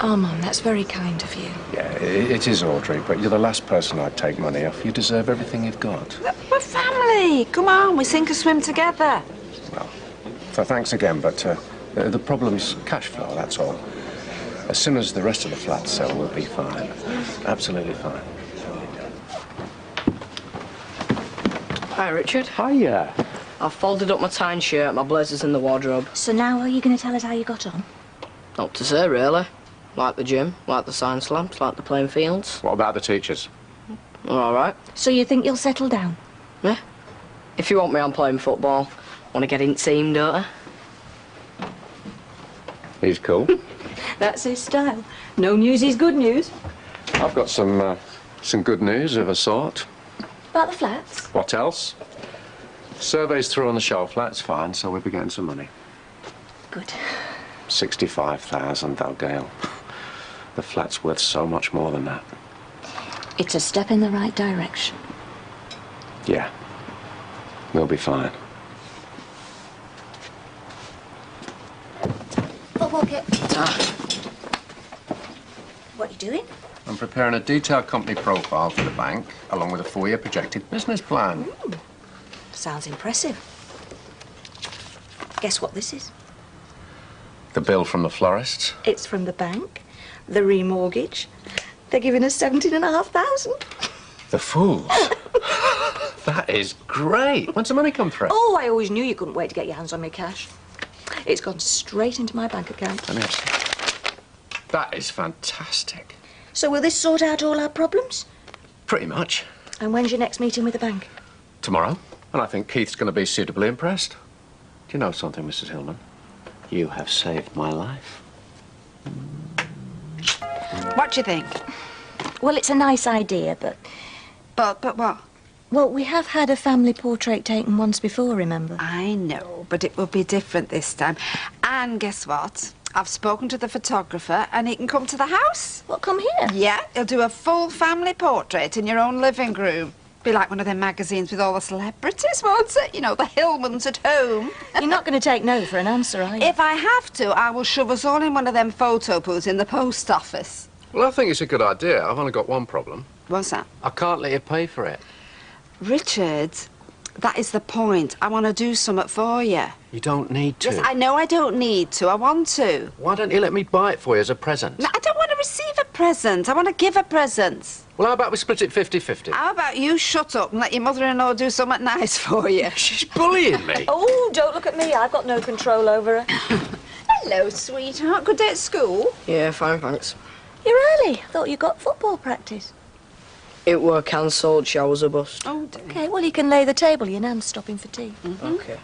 Oh, Mum, that's very kind of you. Yeah, it is, Audrey, but you're the last person I'd take money off. You deserve everything you've got. Look, we're family. Come on, we sink or swim together. Well, so thanks again, but the problem's cash flow, that's all. As soon as the rest of the flats sell, we'll be fine. Absolutely fine. Hi, Richard. Hiya. I've folded up my tie and shirt, my blazer's in the wardrobe. So now are you going to tell us how you got on? Not to say, really. Like the gym, like the science labs, like the playing fields. What about the teachers? They're all right. So you think you'll settle down? Yeah. If you want me, I'm playing football. Want to get in team, don't I? He's cool. That's his style. No news is good news. I've got some good news of a sort. About the flats? What else? Survey's through on the show flat's fine, so we'll be getting some money. Good. 65,000, thou Gale. The flat's worth so much more than that. It's a step in the right direction. Yeah. We'll be fine. Oh, Walker. What are you doing? I'm preparing a detailed company profile for the bank, along with a 4-year projected business plan. Ooh. Sounds impressive. Guess what this is? The bill from the florists. It's from the bank, the remortgage. They're giving us 17,500. The fools. That is great. When's the money come through? Oh, I always knew you couldn't wait to get your hands on my cash. It's gone straight into my bank account. Let me have some. That is fantastic. So will this sort out all our problems? Pretty much. And when's your next meeting with the bank? Tomorrow. And I think Keith's going to be suitably impressed. Do you know something, Mrs. Hillman? You have saved my life. What do you think? Well, it's a nice idea, but... But what? Well, we have had a family portrait taken once before, remember? I know, but it will be different this time. And guess what? I've spoken to the photographer and he can come to the house. What, come here? Yeah, he'll do a full family portrait in your own living room. Be like one of them magazines with all the celebrities, won't it? You know, the Hillmans at home. You're not going to take no for an answer, are you? If I have to, I will shove us all in one of them photo booths in the post office. Well, I think it's a good idea. I've only got one problem. What's that? I can't let you pay for it. Richard, that is the point. I want to do something for you. You don't need to. Yes, I know I don't need to. I want to. Why don't you let me buy it for you as a present? No, I don't want to receive a present. I want to give a present. Well, how about we split it 50-50? How about you shut up and let your mother-in-law do something nice for you? She's bullying me. Oh, don't look at me. I've got no control over her. Hello, sweetheart. Good day at school? Yeah, fine, thanks. You're early. Thought you got football practice. It were cancelled, showers are bust. Oh, dear. OK, well, you can lay the table. Your nan's stopping for tea. OK.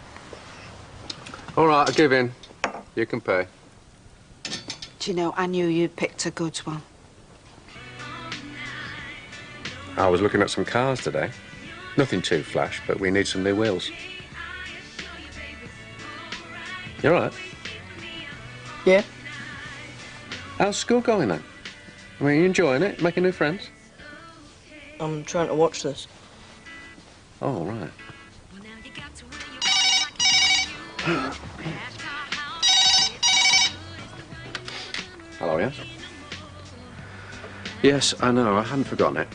All right, I'll give in. You can pay. Do you know, I knew you'd picked a good one. I was looking at some cars today. Nothing too flash, but we need some new wheels. You all right? Yeah. How's school going then? I mean, you enjoying it? Making new friends? I'm trying to watch this. Oh, right. Hello, yes? Yes, I know. I hadn't forgotten it.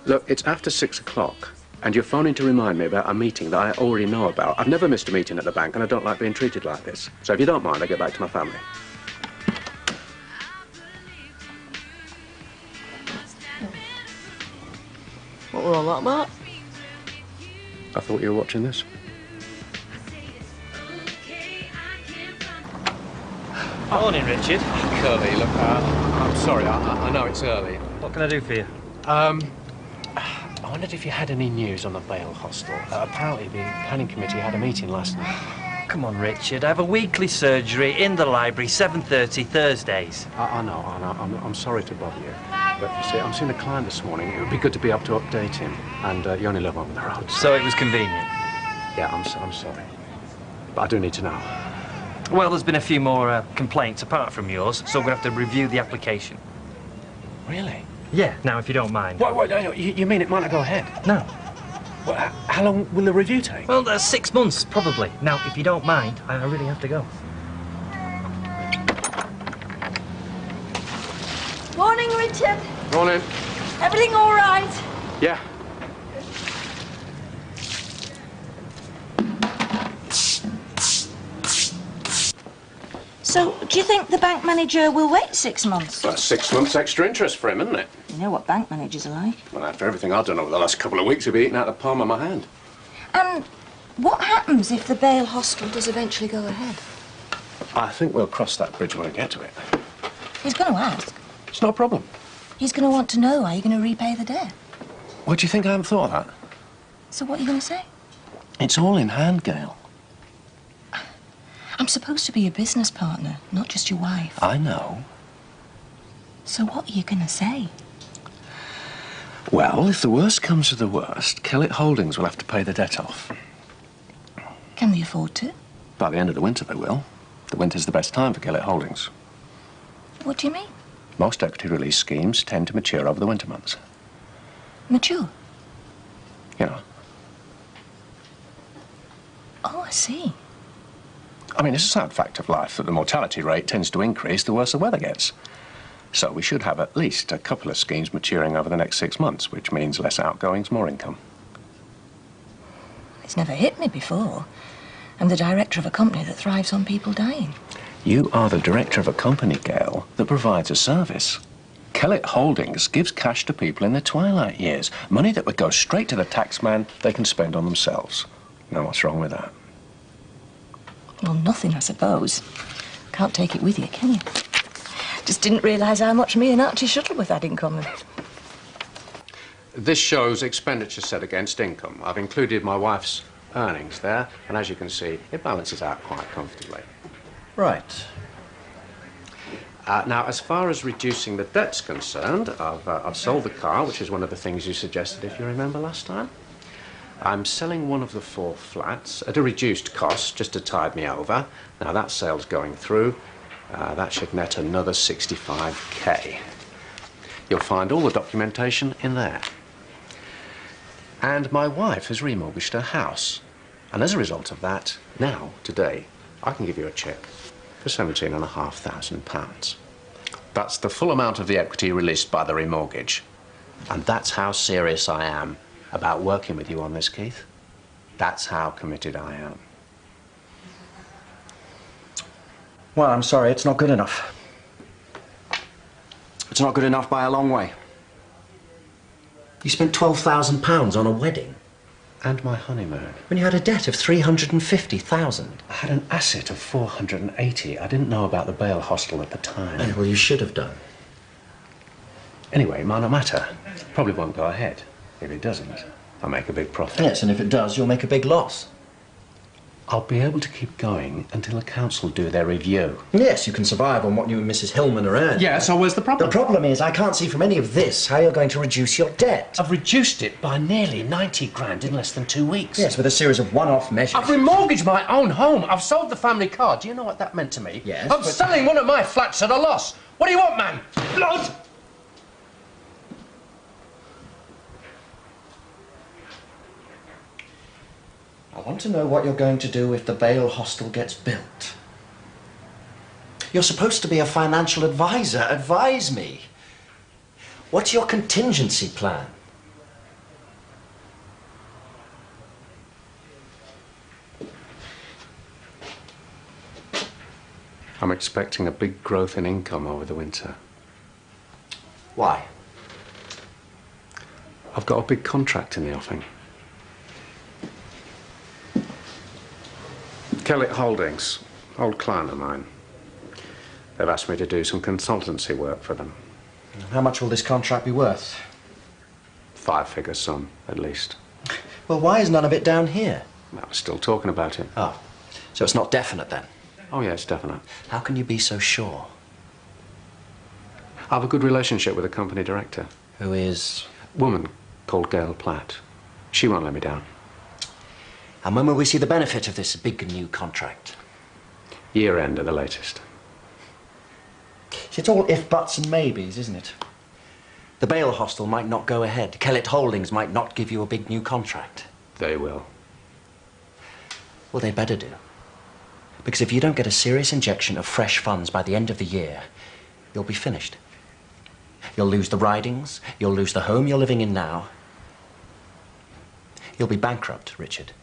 Look, it's after 6 o'clock. And you're phoning to remind me about a meeting that I already know about. I've never missed a meeting at the bank, and I don't like being treated like this. So if you don't mind, I'll get back to my family. What were all that about? I thought you were watching this. Morning, Richard. Curly, look, I'm sorry, I know it's early. What can I do for you? I wondered if you had any news on the Bale Hostel. Apparently the planning committee had a meeting last night. Come on, Richard. I have a weekly surgery in the library, 7:30 Thursdays. I know. I'm sorry to bother you. But you see, I'm seeing a client this morning. It would be good to be able to update him. And you only live over the road. So it was convenient? Yeah, I'm sorry. But I do need to know. Well, there's been a few more complaints apart from yours, so we're going to have to review the application. Really? Yeah, now, if you don't mind. What, you mean it might not go ahead? No. Well, how long will the review take? Well, 6 months, probably. Now, if you don't mind, I really have to go. Morning, Richard. Morning. Everything all right? Yeah. So, do you think the bank manager will wait 6 months? Well, 6 months extra interest for him, isn't it? You know what bank managers are like. Well, after everything I've done over the last couple of weeks, he'll be eating out the palm of my hand. And what happens if the Bale Hostel does eventually go ahead? I think we'll cross that bridge when we get to it. He's going to ask. It's no problem. He's going to want to know how you're going to repay the debt. What do you think I haven't thought of that? So what are you going to say? It's all in hand, Gail. I'm supposed to be your business partner, not just your wife. I know. So what are you going to say? Well, if the worst comes to the worst, Kellett Holdings will have to pay the debt off. Can they afford to? By the end of the winter, they will. The winter's the best time for Kellett Holdings. What do you mean? Most equity release schemes tend to mature over the winter months. Mature? You know. Oh, I see. I mean, it's a sad fact of life that the mortality rate tends to increase the worse the weather gets. So we should have at least a couple of schemes maturing over the next 6 months, which means less outgoings, more income. It's never hit me before. I'm the director of a company that thrives on people dying. You are the director of a company, Gail, that provides a service. Kellett Holdings gives cash to people in their twilight years. Money that would go straight to the taxman they can spend on themselves. Now, what's wrong with that? Well, nothing, I suppose. Can't take it with you, can you? Just didn't realise how much me and Archie Shuttleworth had in common. This shows expenditure set against income. I've included my wife's earnings there, and as you can see, it balances out quite comfortably. Right. Now, as far as reducing the debt's concerned, I've sold the car, which is one of the things you suggested, if you remember last time. I'm selling one of the 4 flats at a reduced cost, just to tide me over. Now, that sale's going through. That should net another 65k. You'll find all the documentation in there. And my wife has remortgaged her house. And as a result of that, now, today, I can give you a cheque for £17,500. That's the full amount of the equity released by the remortgage. And that's how serious I am about working with you on this, Keith. That's how committed I am. Well, I'm sorry, it's not good enough. It's not good enough by a long way. You spent £12,000 on a wedding. And my honeymoon. When you had a debt of £350,000. I had an asset of 480. I didn't know about the Bale Hostel at the time. Well, you should have done. Anyway, it might not matter. Probably won't go ahead. If it doesn't, I'll make a big profit. Yes, and if it does, you'll make a big loss. I'll be able to keep going until the council do their review. Yes, you can survive on what you and Mrs. Hillman are earning. Yeah, so where's the problem? The problem is I can't see from any of this how you're going to reduce your debt. I've reduced it by nearly 90 grand in less than 2 weeks. Yes, with a series of one-off measures. I've remortgaged my own home. I've sold the family car. Do you know what that meant to me? Yes. I'm selling one of my flats at a loss. What do you want, man? Blood? I want to know what you're going to do if the Bale Hostel gets built. You're supposed to be a financial advisor. Advise me. What's your contingency plan? expecting a big growth in income over the winter. Why? I've got a big contract in the offing. Kellett Holdings, old client of mine. They've asked me to do some consultancy work for them. How much will this contract be worth? 5-figure sum, at least. Well, why is none of it down here? Well, we're still talking about it. Oh, so it's not definite then? Oh, yeah, it's definite. How can you be so sure? I have a good relationship with the company director. Who is? A woman called Gail Platt. She won't let me down. And when will we see the benefit of this big new contract? Year end at the latest. It's all if, buts and maybes, isn't it? The bail hostel might not go ahead. Kellett Holdings might not give you a big new contract. They will. Well, they'd better do. Because if you don't get a serious injection of fresh funds by the end of the year, you'll be finished. You'll lose the ridings, you'll lose the home you're living in now. You'll be bankrupt, Richard.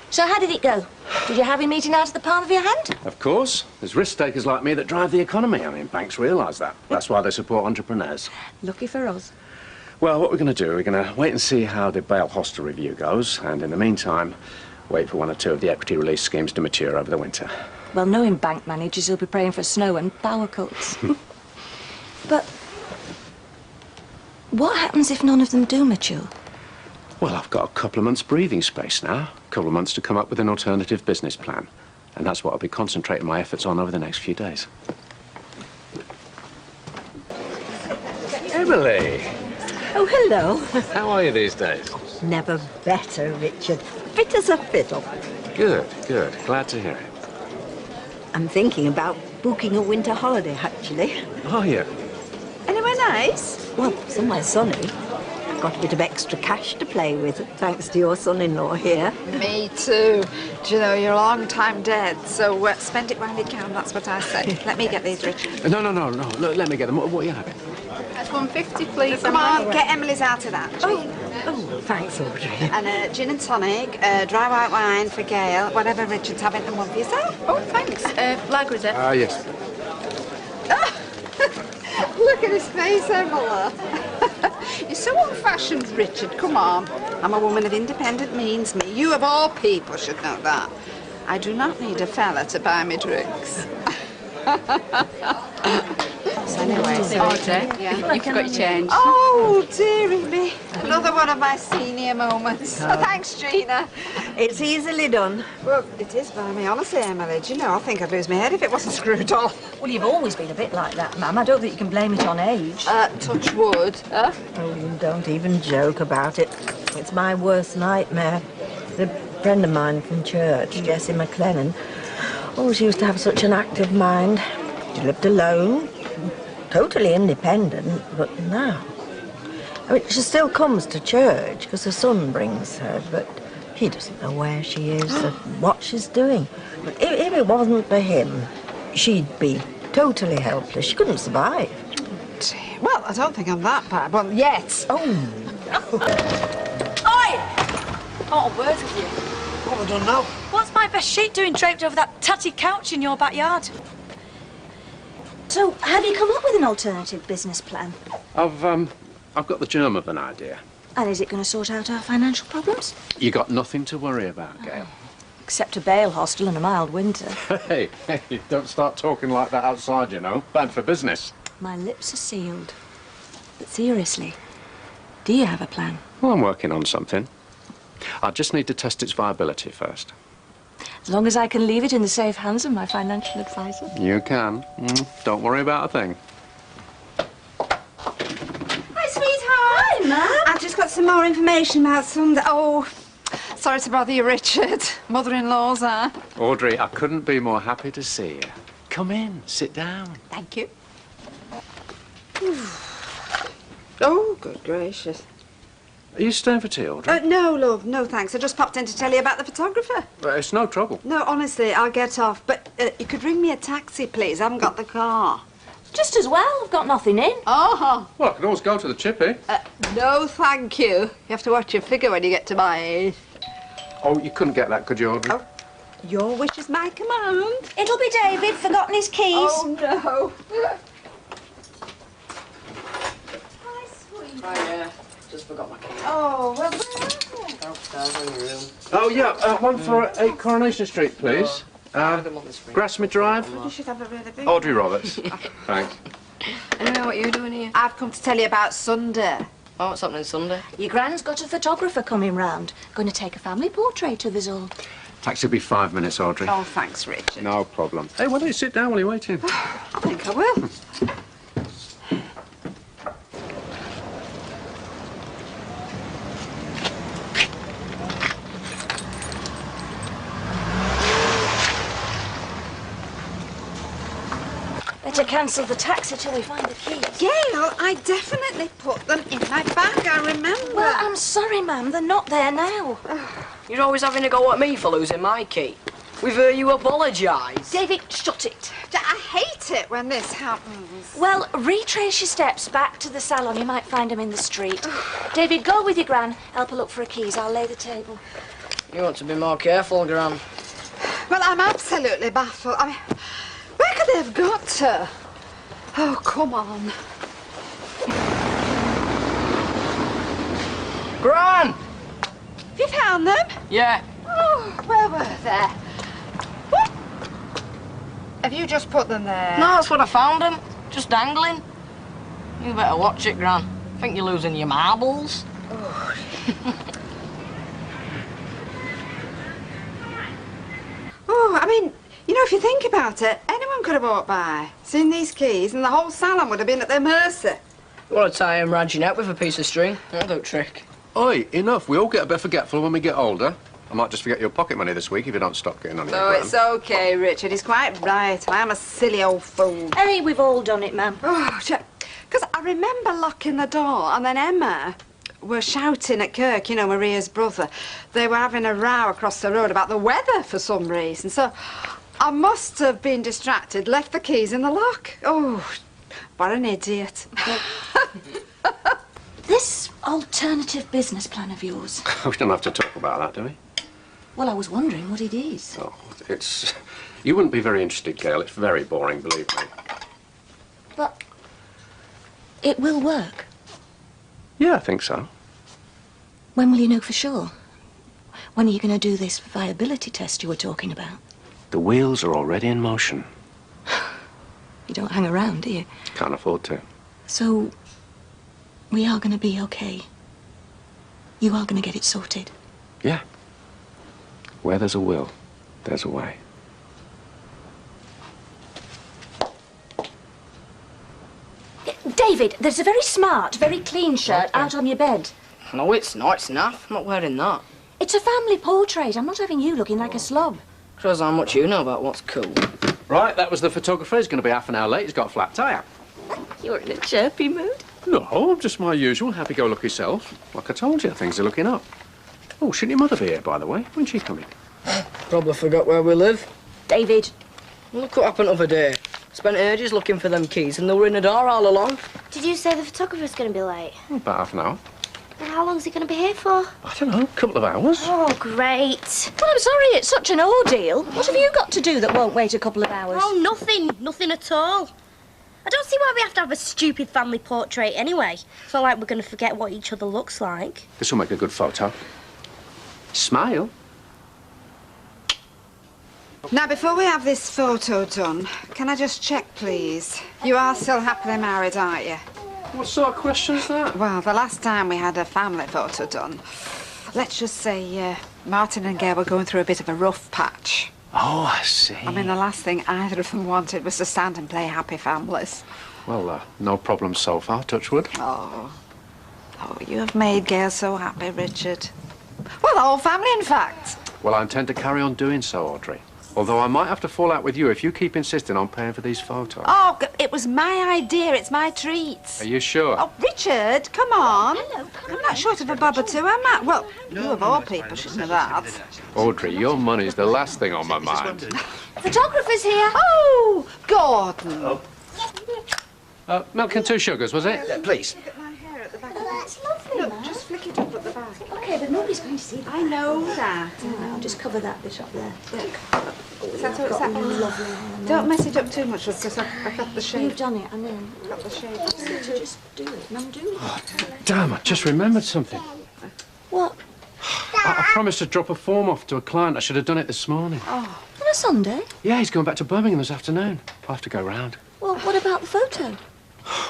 So how did it go? Did you have him eating out of the palm of your hand? Of course. There's risk takers like me that drive the economy. I mean, banks realise that. That's why they support entrepreneurs. Lucky for us. Well, what we're going to do, we're going to wait and see how the bail hostel review goes, and in the meantime, wait for 1 or 2 of the equity release schemes to mature over the winter. Well, knowing bank managers, he'll be praying for snow and power cuts. But what happens if none of them do mature? Well, I've got a couple of months' breathing space now. A couple of months to come up with an alternative business plan. And that's what I'll be concentrating my efforts on over the next few days. Emily! Oh, hello. How are you these days? Never better, Richard. Fit as a fiddle. Good, good. Glad to hear it. I'm thinking about booking a winter holiday, actually. Oh, yeah. Anywhere nice? Well, somewhere sunny. I've got a bit of extra cash to play with, thanks to your son-in-law here. Me too. Do you know, you're a long time dead, so spend it while you can, that's what I say. Let me get these, Richard. No. Look, let me get them. What are you having? That's 150, please. Come on, get Emily's out of that. Oh, thanks, Audrey. And a gin and tonic, dry white wine for Gail, whatever Richard's having, and one for yourself. Oh, thanks. Lager, is it? Yes. Look at his face, Emma. You're so old-fashioned, Richard. Come on. I'm a woman of independent means, me. You, of all people, should know that. I do not need a fella to buy me drinks. So anyway, you forgot your change. Oh, dearie me. Another one of my senior moments. Oh, thanks, Gina. It's easily done. Well, it is by me, honestly, Emily. Do you know, I think I'd lose my head if it wasn't screwed on. Well, you've always been a bit like that, Ma'am. I don't think you can blame it on age. Touch wood, huh? Oh, you don't even joke about it. It's my worst nightmare. A friend of mine from church, Jessie McLennan, always used to have such an active mind. She lived alone, totally independent, but now... I mean, she still comes to church because her son brings her, but he doesn't know where she is or what she's doing. But if it wasn't for him, she'd be totally helpless. She couldn't survive. Well, I don't think I'm that bad. Well, yet. Oh. Oi! Oh, words with you. What have I done now? What's my best sheet doing draped over that tatty couch in your backyard? So, have you come up with an alternative business plan? I've got the germ of an idea. And is it going to sort out our financial problems? You got nothing to worry about, Gail. Except a bail hostel and a mild winter. Hey, don't start talking like that outside, you know. Bad for business. My lips are sealed. But seriously, do you have a plan? Well, I'm working on something. I just need to test its viability first. As long as I can leave it in the safe hands of my financial advisor. You can. Don't worry about a thing. Hi, sweetheart. Hi, Mum. I've just got some more information about Sunday. Oh, sorry to bother you, Richard. Mother-in-law's, Audrey, I couldn't be more happy to see you. Come in, sit down. Thank you. Oh, good gracious. Are you staying for tea, Audrey? No, love, no thanks. I just popped in to tell you about the photographer. It's no trouble. No, honestly, I'll get off. But you could ring me a taxi, please. I haven't got the car. Just as well. I've got nothing in. Oh. Well, I could always go to the chippy. No, thank you. You have to watch your figure when you get to my age. Oh, you couldn't get that, could you, Audrey? Oh. Your wish is my command. It'll be David, forgotten his keys. Oh, no. Hi, yeah. Just forgot my keys. Oh, well, Downstairs in your room. Oh, yeah, one for 8 Coronation Street, please. Grassmere Drive. you should have a really big Audrey Roberts. Thanks. Anyway, what are you doing here? I've come to tell you about Sunday. Oh, what's happening Sunday? Your gran's got a photographer coming round. Going to take a family portrait of us all. Taxi will be 5 minutes, Audrey. Oh, thanks, Richard. No problem. Hey, why don't you sit down while you're waiting? I think I will. Better cancel the taxi till we find the keys. Gail, I definitely put them in my bag, I remember. Well, I'm sorry, ma'am. They're not there now. You're always having a go at me for losing my key. We've heard you apologise. David, shut it. I hate it when this happens. Well, retrace your steps back to the salon. You might find them in the street. David, go with your gran. Help her look for her keys. I'll lay the table. You want to be more careful, Gran. Well, I'm absolutely baffled. I mean, where could they have got to? Oh, come on. Gran! Have you found them? Yeah. Oh, where were they? What? Have you just put them there? No, that's what I found them. Just dangling. You better watch it, Gran. Think you're losing your marbles? Oh. Oh, I mean, you know, if you think about it, anyone could have walked by, seen these keys, and the whole salon would have been at their mercy. You want to tie him round your neck with a piece of string? That'll do a trick. Oi, enough. We all get a bit forgetful when we get older. I might just forget your pocket money this week if you don't stop getting on your Oh, gram. it's okay, Richard. He's quite right. I am a silly old fool. Hey, we've all done it, ma'am. Oh, because I remember locking the door, and then Emma were shouting at Kirk, you know, Maria's brother. They were having a row across the road about the weather for some reason. So I must have been distracted, left the keys in the lock. Oh, what an idiot. This alternative business plan of yours. We don't have to talk about that, do we? Well, I was wondering what it is. Oh, it's... You wouldn't be very interested, Gail. It's very boring, believe me. But it will work. Yeah, I think so. When will you know for sure? When are you going to do this viability test you were talking about? The wheels are already in motion. You don't hang around, do you? Can't afford to. So, we are going to be okay. You are going to get it sorted. Yeah. Where there's a will, there's a way. David, there's a very smart, very clean shirt out on your bed. No, it's not. It's naff. I'm not wearing that. It's a family portrait. I'm not having you looking like a slob. Shows how much you know about what's cool. Right, that was the photographer. He's going to be half an hour late. He's got a flat tyre. You're in a chirpy mood. No, I'm just my usual happy-go-lucky self. Like I told you, things are looking up. Oh, shouldn't your mother be here, by the way? When's she coming? Probably forgot where we live. David. Look what happened the other day. Spent ages looking for them keys and they were in the door all along. Did you say the photographer's going to be late? About half an hour. And how long's he going to be here for? I don't know, a couple of hours. Oh, great. Well, I'm sorry, it's such an ordeal. What have you got to do that won't wait a couple of hours? Oh, nothing. Nothing at all. I don't see why we have to have a stupid family portrait anyway. It's not like we're going to forget what each other looks like. This will make a good photo. Smile. Now, before we have this photo done, can I just check, please? You are still happily married, aren't you? What sort of question is that? Well, the last time we had a family photo done, let's just say Martin and Gail were going through a bit of a rough patch. Oh, I see. I mean, the last thing either of them wanted was to stand and play happy families. Well, no problem so far, touch wood. Oh, you have made Gail so happy, Richard. Well, the whole family, in fact. Well, I intend to carry on doing so, Audrey. Although I might have to fall out with you if you keep insisting on paying for these photos. Oh, it was my idea. It's my treat. Are you sure? Oh, Richard, come on. Hello, I'm not short of a bob or two, am I? Well, you of all people should know that. Audrey, your money's the last thing on my mind. Photographer's here. Oh, Gordon. Oh. Milk and 2 sugars, was it? Please. Look at my hair at the back of That's lovely, Look, just flick it up at the back. OK, But nobody's going to see that. I know that. I'll just cover that bit up there. Is that what it's that? Don't mess it up too much, because I've got the shape. You've done it, I know. I've got the shape. Just do it, and I'm doing it. Damn, I just remembered something. What? I promised to drop a form off to a client. I should have done it this morning. Oh. On a Sunday? Yeah, he's going back to Birmingham this afternoon. I'll have to go round. Well, what about the photo?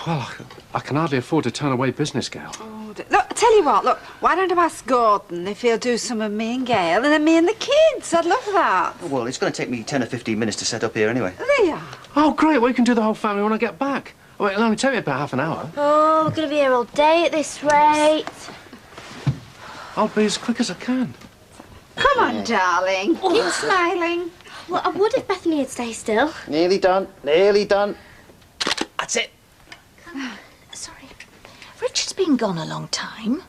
Well, I can hardly afford to turn away business, Gail. Oh, look, I tell you what, look, why don't I ask Gordon if he'll do some of me and Gail, and then me and the kids? I'd love that. Well, it's going to take me 10 or 15 minutes to set up here anyway. There you are. Oh, great. Well, you can do the whole family when I get back. Well, it'll only take me about half an hour. Oh, we're going to be here all day at this rate. I'll be as quick as I can. Come on, darling. Keep smiling. Well, I would if Bethany had stayed still. Nearly done. Nearly done. That's it. Sorry. Richard's been gone a long time.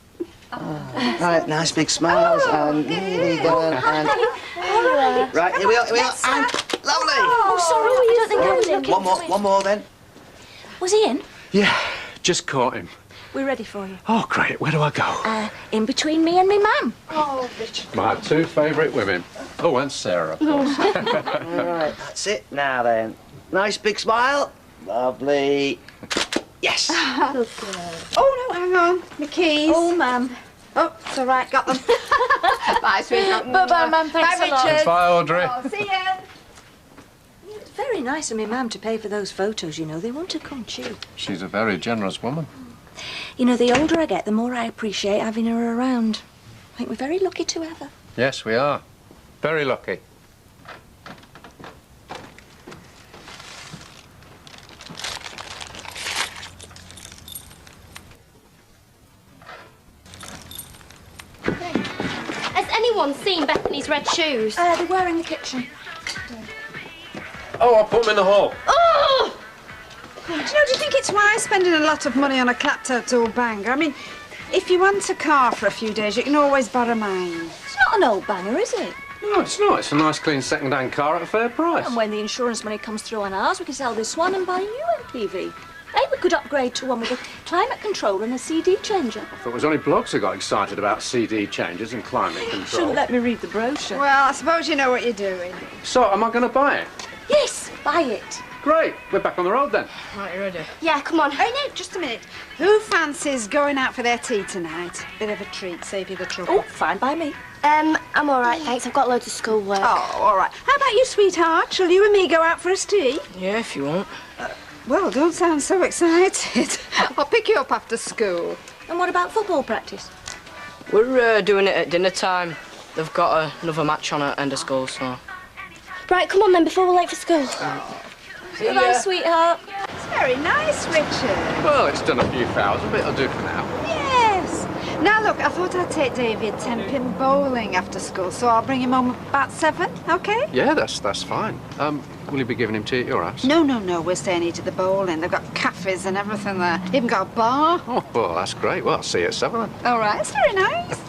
Right, nice big smiles and nearly done. And... Right, here we are, here we are. And lovely. Oh, sorry, I don't think I was looking. One more then. Was he in? Yeah, just caught him. We're ready for you. Oh, great. Where do I go? In between me and me mum. Oh, Richard. My two favourite women. Oh, and Sarah, of course. All right, that's it. Now then. Nice big smile. Lovely. Yes. Oh, no, hang on. My keys. Oh, ma'am. Oh, it's all right. Got them. Bye, sweetheart. Bye-bye, ma'am. Thanks Bye, a lot. Richard. Bye, Audrey. Oh, see ya. It's very nice of me ma'am to pay for those photos, you know. They won't have come cheap. She's a very generous woman. You know, the older I get, the more I appreciate having her around. I think we're very lucky to have her. Yes, we are. Very lucky. Has anyone seen Bethany's red shoes? They were in the kitchen. Oh, I'll put them in the hall. Oh! Do you think it's wise spending a lot of money on a clapped-out old banger? I mean, if you want a car for a few days, you can always borrow mine. It's not an old banger, is it? No, it's not. It's a nice, clean, second-hand car at a fair price. And when the insurance money comes through on ours, we can sell this one and buy a new MPV. Hey, we could upgrade to one with a climate control and a CD changer. I thought it was only blokes who got excited about CD changes and climate control. Shouldn't let me read the brochure. Well, I suppose you know what you're doing. So, am I going to buy it? Yes, buy it. Great. We're back on the road then. Right, you ready? Yeah, come on. Oh, no, just a minute. Who fancies going out for their tea tonight? Bit of a treat, save you the trouble. Oh, fine by me. I'm all right, thanks. I've got loads of schoolwork. Oh, all right. How about you, sweetheart? Shall you and me go out for a tea? Yeah, if you want. Well, don't sound so excited. I'll pick you up after school. And what about football practice? We're doing it at dinner time. They've got another match on at end of school, so... Right, come on then, before we're late for school. Goodbye, sweetheart. It's very nice, Richard. Well, it's done a few thousand, but it'll do for now. Yes. Now, look, I thought I'd take David 10-pin bowling after school, so I'll bring him home about 7, OK? Yeah, that's fine. Will you be giving him tea at your house? No, we're staying here to the bowling. They've got cafes and everything there. Even got a bar. Oh, well, that's great. Well, I'll see you at 7 then. All right, it's very nice.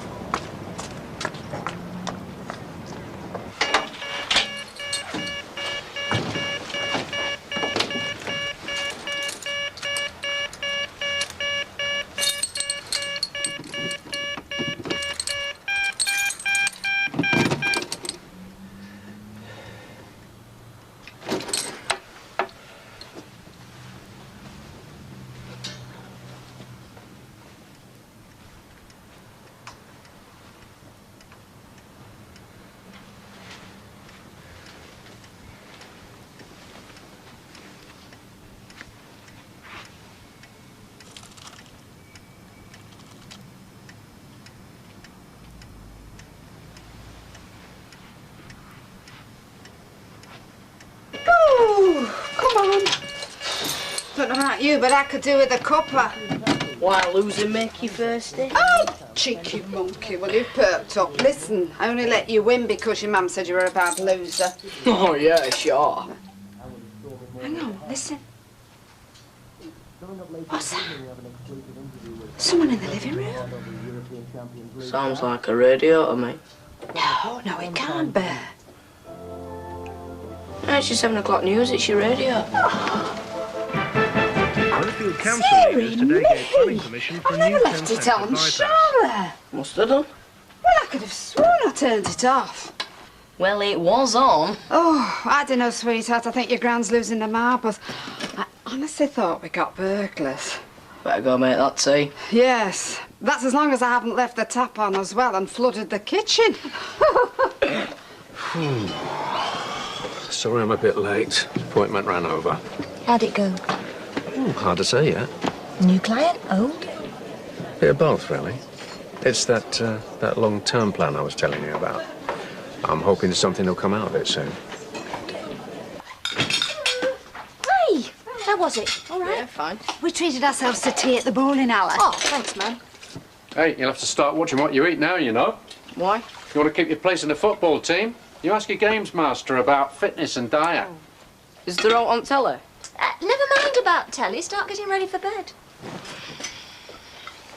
Don't know about you, but I could do with a cuppa. Why, losing make you thirsty? Oh, cheeky monkey. Well, you perked up. Listen, I only let you win because your mum said you were a bad loser. Oh, yeah, sure. Hang on, listen. What's that? Someone in the living room? Sounds like a radiator, mate. No, it can't be. No, it's your 7 o'clock news, it's your radio. Burnfield Council leaders today gave planning permission for I've a new never left it on, shall I? Must have done. Well, I could have sworn I turned it off. Well, it was on. Oh, I don't know, sweetheart. I think your grand's losing her marbles. I honestly thought we got burglars. Better go make that tea. Yes. That's as long as I haven't left the tap on as well and flooded the kitchen. Sorry I'm a bit late. Appointment ran over. How'd it go? Hard to say yet. New client? Old? Bit of both, really. It's that long-term plan I was telling you about. I'm hoping something will come out of it soon. Hey! How was it? All right? Yeah, fine. We treated ourselves to tea at the bowling alley. Oh, thanks, man. Hey, you'll have to start watching what you eat now, you know. Why? If you want to keep your place in the football team, you ask your games master about fitness and diet. Is there out on telly? Never mind about telly. Start getting ready for bed.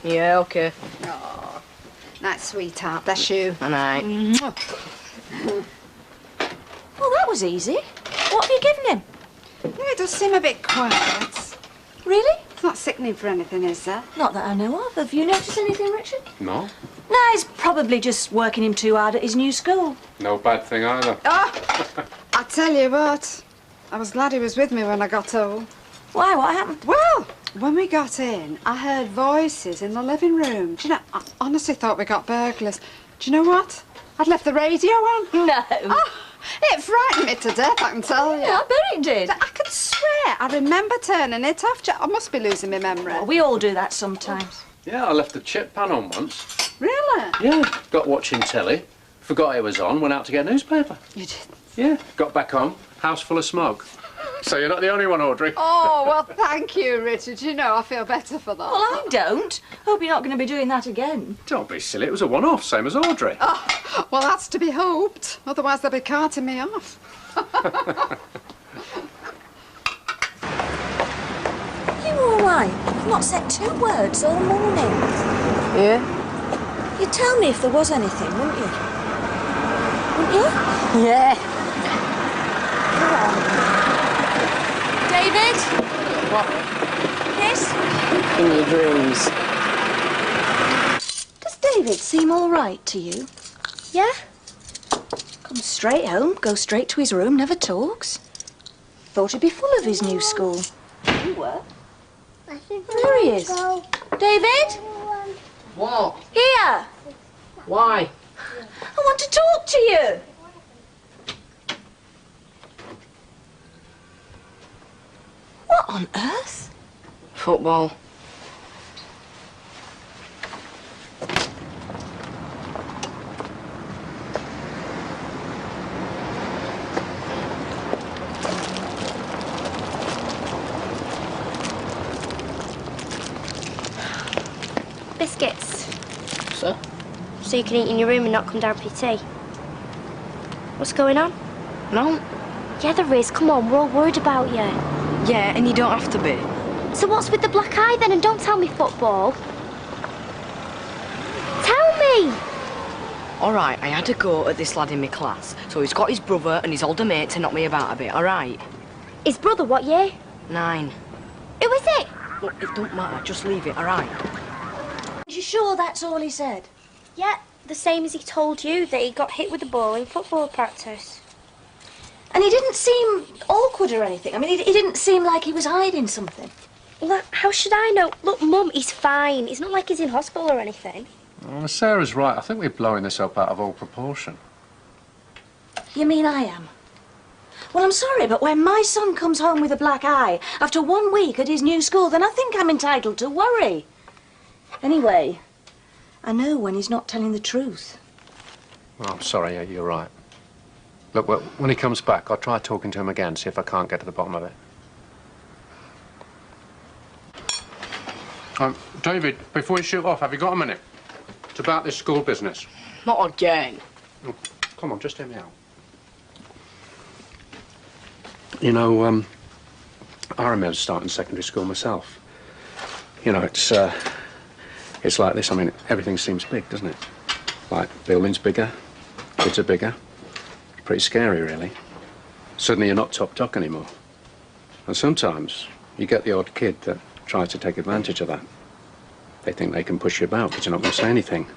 Yeah, OK. Oh, nice sweetheart. Bless you. Good night. Well, that was easy. What have you given him? Yeah, it does seem a bit quiet. Really? It's not sickening for anything, is there? Not that I know of. Have you noticed anything, Richard? No? No, he's probably just working him too hard at his new school. No bad thing either. Oh, I tell you what. I was glad he was with me when I got home. Why? What happened? Well, when we got in, I heard voices in the living room. Do you know, I honestly thought we got burglars. Do you know what? I'd left the radio on. No. Oh, it frightened me to death, I can tell you. Yeah, I bet it did. I could swear I remember turning it off. I must be losing my memory. Oh, we all do that sometimes. Yeah, I left the chip pan on once. Really? Yeah, got watching telly, forgot it was on, went out to get a newspaper. You did? Yeah, got back home, house full of smoke. So you're not the only one, Audrey. Oh, well, thank you, Richard. You know, I feel better for that. Well, I don't. Hope you're not going to be doing that again. Don't be silly, it was a one-off, same as Audrey. Oh, well, that's to be hoped. Otherwise, they'll be carting me off. You all right? You've not said 2 words all morning. Yeah? You'd tell me if there was anything, wouldn't you? Wouldn't you? Yeah. David? What? Yes? In your dreams. Does David seem all right to you? Yeah? Comes straight home, goes straight to his room, never talks. Thought he'd be full of his new school. You were? There he is. David? What? Here! Why? I want to talk to you. What on earth? Football. Biscuits. So? So you can eat in your room and not come down for your tea. What's going on? No. Yeah, there is. Come on, we're all worried about you. Yeah, and you don't have to be. So what's with the black eye then? And don't tell me football. Tell me! All right, I had to go at this lad in my class. So he's got his brother and his older mate to knock me about a bit, all right? His brother, what year? 9. Who is it? Look, it don't matter. Just leave it, all right? You sure that's all he said? Yeah, the same as he told you that he got hit with the ball in football practice. And he didn't seem awkward or anything. I mean, he didn't seem like he was hiding something. Well, how should I know? Look, Mum, he's fine. It's not like he's in hospital or anything. Well, Sarah's right. I think we're blowing this up out of all proportion. You mean I am? Well, I'm sorry, but when my son comes home with a black eye after 1 week at his new school, then I think I'm entitled to worry. Anyway, I know when he's not telling the truth. Well, I'm sorry, yeah, you're right. Look, well, when he comes back, I'll try talking to him again, see if I can't get to the bottom of it. David, before you shoot off, have you got a minute? It's about this school business. Not again. Oh, come on, just hear me out. You know, I remember starting secondary school myself. You know, it's like this. I mean, everything seems big, doesn't it? Like, buildings bigger, kids are bigger. Pretty scary, really. Suddenly you're not top doc anymore. And sometimes you get the odd kid that tries to take advantage of that. They think they can push you about, but you're not going to say anything.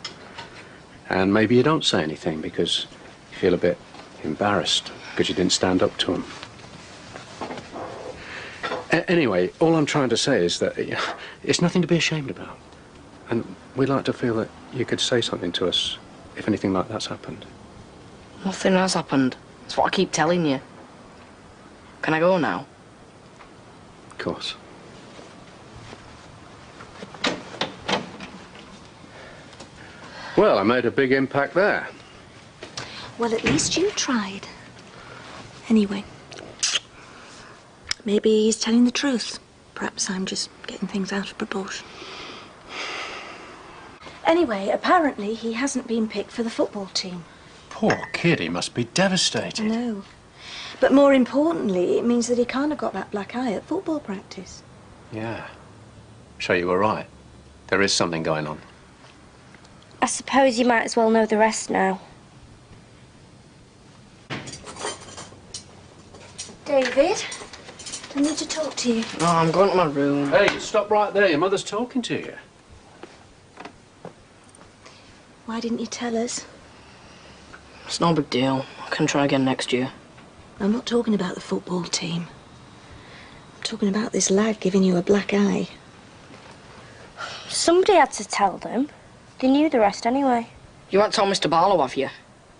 And maybe you don't say anything because you feel a bit embarrassed because you didn't stand up to him. Anyway, all I'm trying to say is that it's nothing to be ashamed about. And we'd like to feel that you could say something to us if anything like that's happened. Nothing has happened. That's what I keep telling you. Can I go now? Of course. Well, I made a big impact there. Well, at least you tried. Anyway, maybe he's telling the truth. Perhaps I'm just getting things out of proportion. Anyway, apparently he hasn't been picked for the football team. Poor kid, he must be devastated. I know. But more importantly, it means that he can't have got that black eye at football practice. Yeah. So you were right. There is something going on. I suppose you might as well know the rest now. David, I need to talk to you. No, I'm going to my room. Hey, stop right there. Your mother's talking to you. Why didn't you tell us? It's no big deal. I can try again next year. I'm not talking about the football team. I'm talking about this lad giving you a black eye. Somebody had to tell them. They knew the rest anyway. You haven't told Mr. Barlow, have you?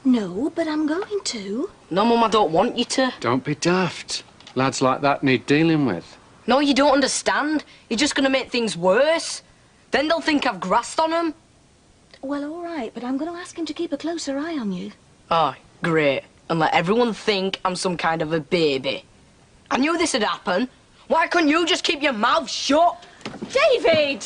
No, but I'm going to. No, Mum, I don't want you to. Don't be daft. Lads like that need dealing with. No, you don't understand. You're just going to make things worse. Then they'll think I've grassed on them. Well, all right, but I'm going to ask him to keep a closer eye on you. Oh, great. And let everyone think I'm some kind of a baby. I knew this would happen. Why couldn't you just keep your mouth shut? David!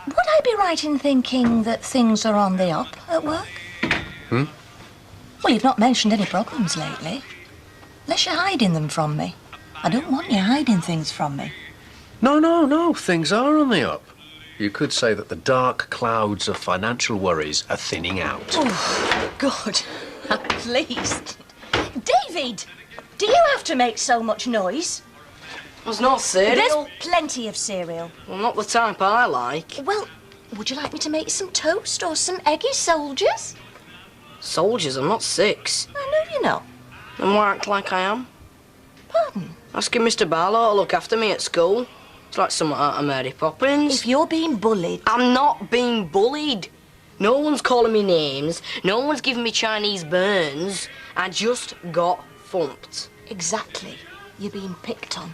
Would I be right in thinking that things are on the up at work? Hmm? Well, you've not mentioned any problems lately. Unless you're hiding them from me. I don't want you hiding things from me. No. Things are on the up. You could say that the dark clouds of financial worries are thinning out. Oh, good. At least. David! Do you have to make so much noise? There's no cereal. There's plenty of cereal. Well, not the type I like. Well, would you like me to make you some toast or some eggy soldiers? Soldiers, I'm not 6. I know you're not. Then why act like I am? Pardon? Asking Mr. Barlow to look after me at school. It's like something out of Mary Poppins. If you're being bullied... I'm not being bullied. No one's calling me names. No one's giving me Chinese burns. I just got thumped. Exactly. You're being picked on.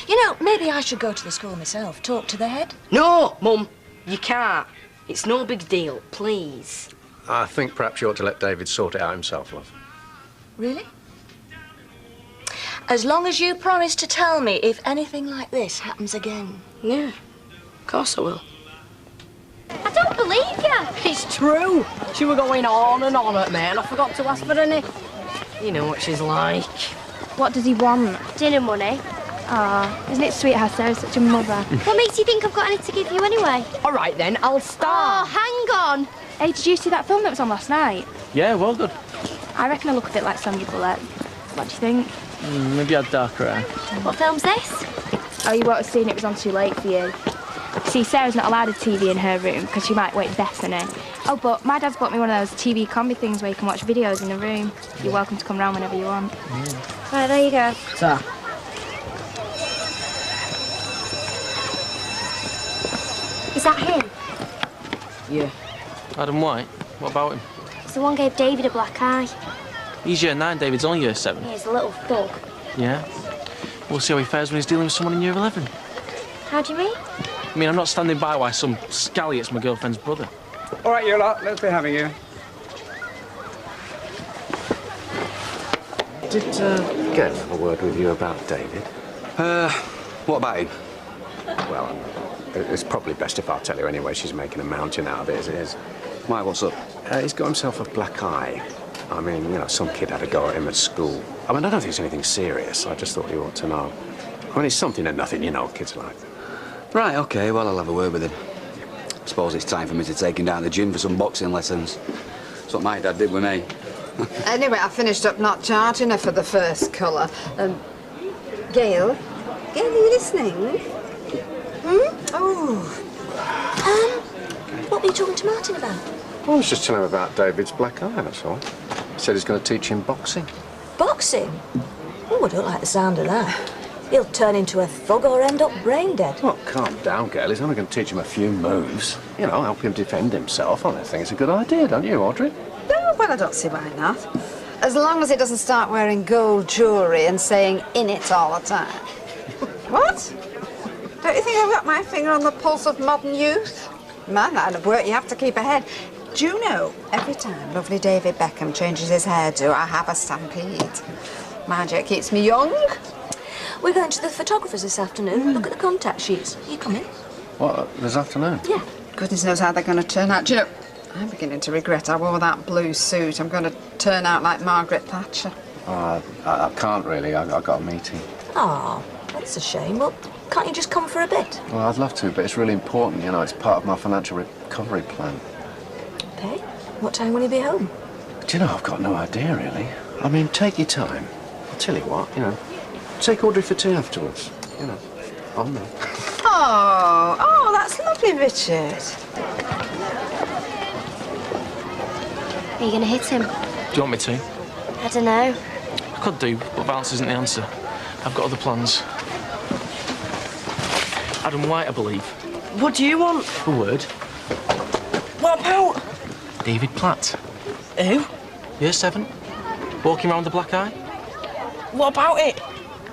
You know, maybe I should go to the school myself, talk to the head. No, Mum, you can't. It's no big deal, please. I think perhaps you ought to let David sort it out himself, love. Really? As long as you promise to tell me if anything like this happens again. Yeah, of course I will. I don't believe you. It's true. She were going on and on at me and I forgot to ask for any. You know what she's like. What does he want? Dinner money. Ah, isn't it sweet how Sarah's such a mother? What makes you think I've got any to give you anyway? All right then, I'll start. Oh, hang on. Hey, did you see that film that was on last night? Yeah, well good. I reckon I look a bit like Sandra Bullock. What do you think? Maybe I had darker eye. What film's this? Oh, you won't have seen it was on too late for you. See, Sarah's not allowed a TV in her room because she might wake Bethany. Oh, but my dad's bought me one of those TV combi things where you can watch videos in the room. You're welcome to come round whenever you want. Right, there you go. Ta. Is that him? Yeah. Adam White? What about him? It's the one gave David a black eye. He's year 9, David's only year 7. He's a little thug. Yeah? We'll see how he fares when he's dealing with someone in year 11. How do you mean? I mean, I'm not standing by while some scalliot's my girlfriend's brother. All right, you lot, let's be having you. Did Gail have a word with you about David? What about him? Well, it's probably best if I tell you anyway. She's making a mountain out of it as it is. Why, what's up? He's got himself a black eye. I mean, you know, some kid had a go at him at school. I mean, I don't think it's anything serious. I just thought you ought to know. I mean, it's something and nothing, you know, kids like. Right, OK, well, I'll have a word with him. Suppose it's time for me to take him down to the gym for some boxing lessons. That's what my dad did with me. Anyway, I finished up not charging her for the first colour. Gail? Gail, are you listening? Oh. What were you talking to Martin about? I was just telling him about David's black eye, that's all. He said he's going to teach him boxing. Boxing? Oh, I don't like the sound of that. He'll turn into a thug or end up brain dead. Well, calm down, girl. He's only going to teach him a few moves. You know, help him defend himself. I think it's a good idea, don't you, Audrey? No, well, I don't see why not. As long as he doesn't start wearing gold jewellery and saying "in it" all the time. What? Don't you think I've got my finger on the pulse of modern youth? Man, that kind of work you have to keep ahead. Do you know, every time lovely David Beckham changes his hairdo, I have a stampede. Mind you, it keeps me young. We're going to the photographer's this afternoon. Look at the contact sheets. Are you coming? What, this afternoon? Yeah. Goodness knows how they're going to turn out. Do you know, I'm beginning to regret I wore that blue suit. I'm going to turn out like Margaret Thatcher. I can't really. I've got a meeting. Oh, that's a shame. Well, can't you just come for a bit? Well, I'd love to, but it's really important, you know. It's part of my financial recovery plan. Okay. What time will you be home? Do you know, I've got no idea, really. I mean, take your time. I'll tell you what, you know, take Audrey for tea afterwards. You know, on me. Oh, that's lovely, Richard. Are you going to hit him? Do you want me to? I don't know. I could do, but violence isn't the answer. I've got other plans. Adam White, I believe. What do you want? A word. What about? David Platt. Who? Year 7. Walking around with the black eye. What about it?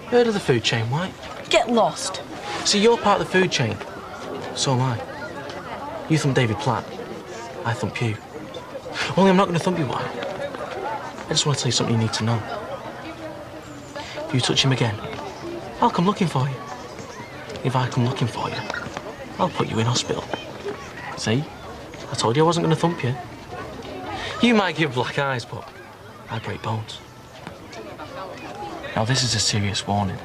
Heard of the food chain, White? Get lost. See, you're part of the food chain. So am I. You thump David Platt. I thump you. Only I'm not going to thump you, White. I just want to tell you something you need to know. If you touch him again, I'll come looking for you. If I come looking for you, I'll put you in hospital. See? I told you I wasn't going to thump you. You might give black eyes, but I break bones. Now, this is a serious warning.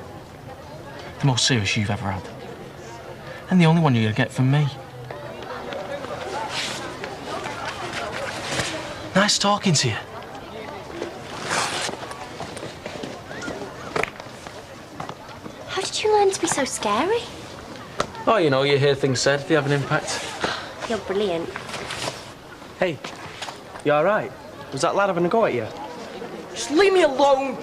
The most serious you've ever had. And the only one you're going to get from me. Nice talking to you. How did you learn to be so scary? Oh, you know, you hear things said, they have an impact. You're brilliant. Hey, you all right? Was that lad having a go at you? Just leave me alone.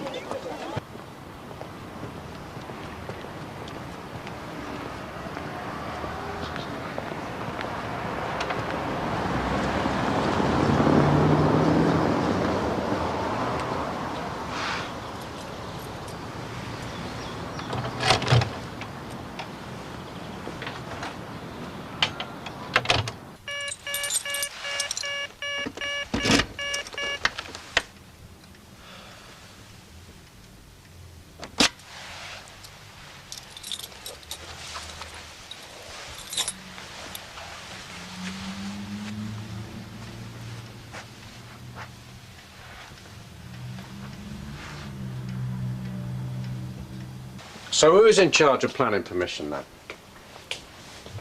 So who is in charge of planning permission, then?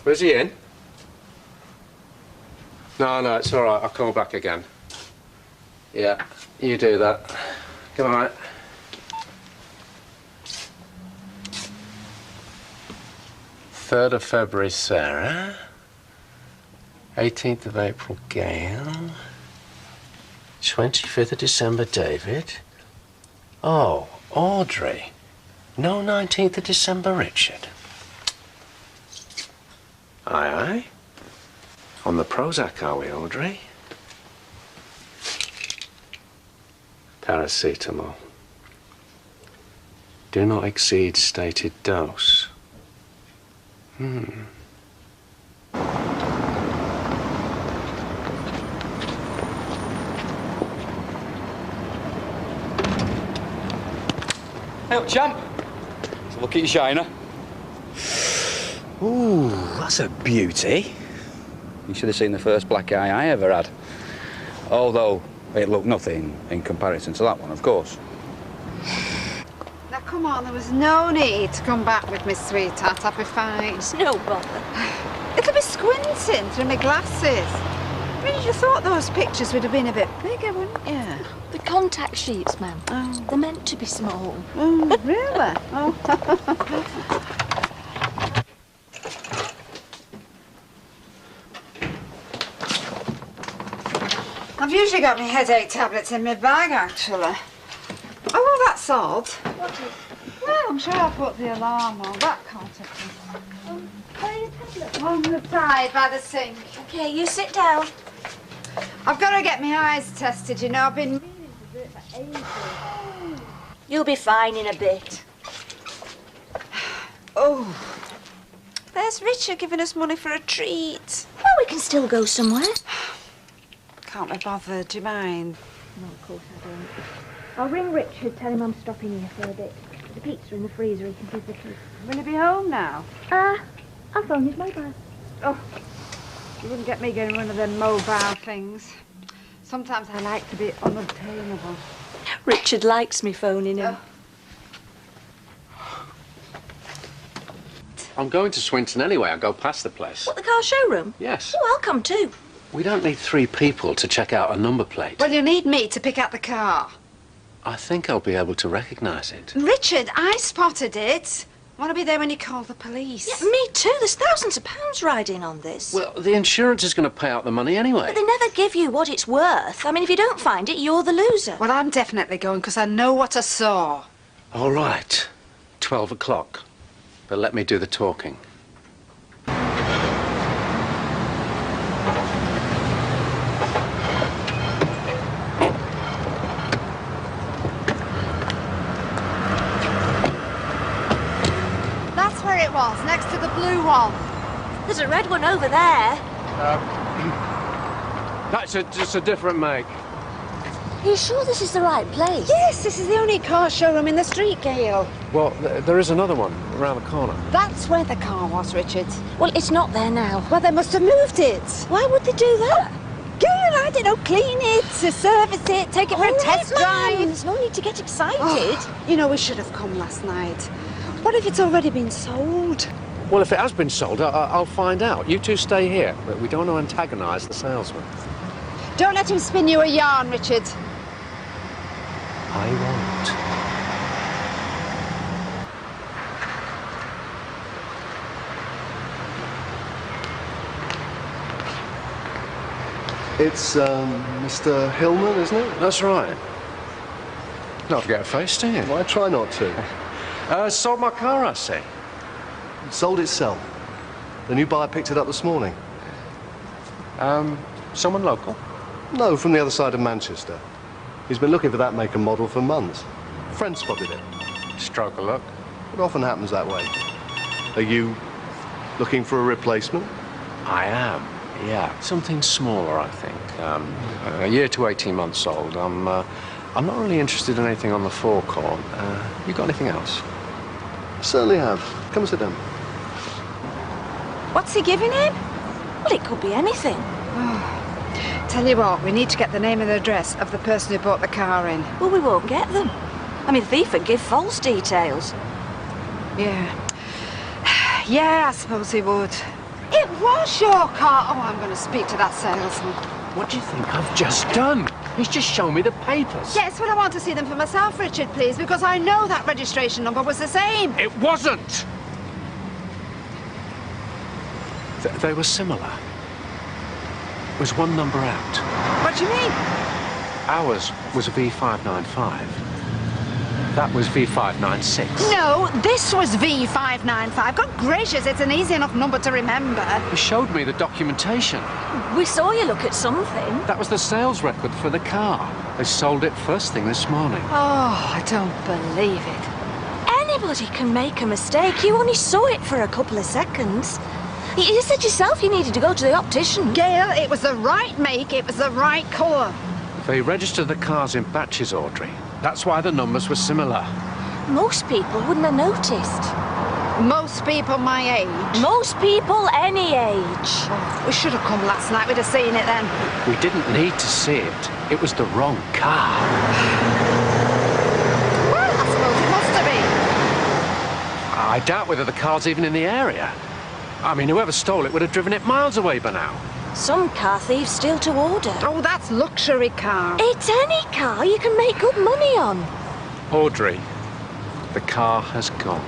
Where's he in? No, it's all right. I'll call back again. Yeah, you do that. Come on, mate. Third of February, Sarah. 18th of April, Gail. 25th of December, David. Oh, Audrey. No 19th of December, Richard. Aye. On the Prozac, are we, Audrey? Paracetamol. Do not exceed stated dose. Hey up, champ. So look at your shiner. Ooh, that's a beauty. You should have seen the first black eye I ever had. Although it looked nothing in comparison to that one, of course. Now, come on, there was no need to come back with me, sweetheart. I'll be fine. It's no bother. It'll be squinting through my glasses. I mean, you thought those pictures would have been a bit bigger, wouldn't you? The contact sheets, ma'am. Oh. They're meant to be small. Oh, really? Oh. usually got my headache tablets in my bag, actually. Oh, well, that's odd. What is? Well, I'm sure I put the alarm on. That can't have been. On the side by the sink. Okay, you sit down. I've got to get my eyes tested, you know. I've been meaning to do it for ages. You'll be fine in a bit. Oh. There's Richard giving us money for a treat. Well, we can still go somewhere. Can't be bothered, do you mind? No, of course I don't. I'll ring Richard, tell him I'm stopping here for a bit. The pizza in the freezer, he can give the keys. Will he be home now? I'll phone his mobile. Oh, you wouldn't get me getting one of them mobile things. Sometimes I like to be unobtainable. Richard likes me phoning him. I'm going to Swinton anyway. I'll go past the place. What, the car showroom? Yes. Oh, I'll come too. We don't need 3 people to check out a number plate. Well, you need me to pick out the car. I think I'll be able to recognise it. Richard, I spotted it. Want to be there when you call the police. Yeah, me too. There's thousands of pounds riding on this. Well, the insurance is going to pay out the money anyway. But they never give you what it's worth. I mean, if you don't find it, you're the loser. Well, I'm definitely going because I know what I saw. All right. 12 o'clock. But let me do the talking. That's where it was, next to the blue one. There's a red one over there. That's just a different make. Are you sure this is the right place? Yes, this is the only car showroom in the street, Gail. Well, there is another one around the corner. That's where the car was, Richard. Well, it's not there now. Well, they must have moved it. Why would they do that? Gail, I don't know, clean it, service it, take it for a test drive. There's no need to get excited. Oh, you know, we should have come last night. What if it's already been sold? Well, if it has been sold, I'll find out. You two stay here. But we don't want to antagonise the salesman. Don't let him spin you a yarn, Richard. I won't. It's, Mr. Hillman, isn't it? That's right. Not forget a face, do you? Well, I try not to. Sold my car, I see. It sold itself. The new buyer picked it up this morning. Someone local? No, from the other side of Manchester. He's been looking for that make and model for months. A friend spotted it. Stroke of luck. It often happens that way. Are you looking for a replacement? I am, yeah. Something smaller, I think. A year to 18 months old. I'm not really interested in anything on the forecourt. You got anything else? Certainly have. Come and sit down. What's he giving him? Well, it could be anything. Tell you what, we need to get the name and address of the person who bought the car in. Well, we won't get them. I mean, the thief would give false details. Yeah. Yeah, I suppose he would. It was your car. Oh, I'm going to speak to that salesman. What do you think I've just done? He's just shown me the papers. Yes, well, I want to see them for myself, Richard, please, because I know that registration number was the same. It wasn't! They were similar. It was one number out. What do you mean? Ours was V595. That was V596. No, this was V595. God gracious, it's an easy enough number to remember. He showed me the documentation. We saw you look at something. That was the sales record for the car. They sold it first thing this morning. Oh, I don't believe it. Anybody can make a mistake. You only saw it for a couple of seconds. You said yourself you needed to go to the optician. Gail, it was the right make, it was the right colour. They registered the cars in batches, Audrey. That's why the numbers were similar. Most people wouldn't have noticed. Most people my age? Most people any age. Oh, we should have come last night, we'd have seen it then. We didn't need to see it. It was the wrong car. Well, I suppose it must have been. I doubt whether the car's even in the area. I mean, whoever stole it would have driven it miles away by now. Some car thieves steal to order. Oh, that's luxury car. It's any car you can make good money on. Audrey, the car has gone.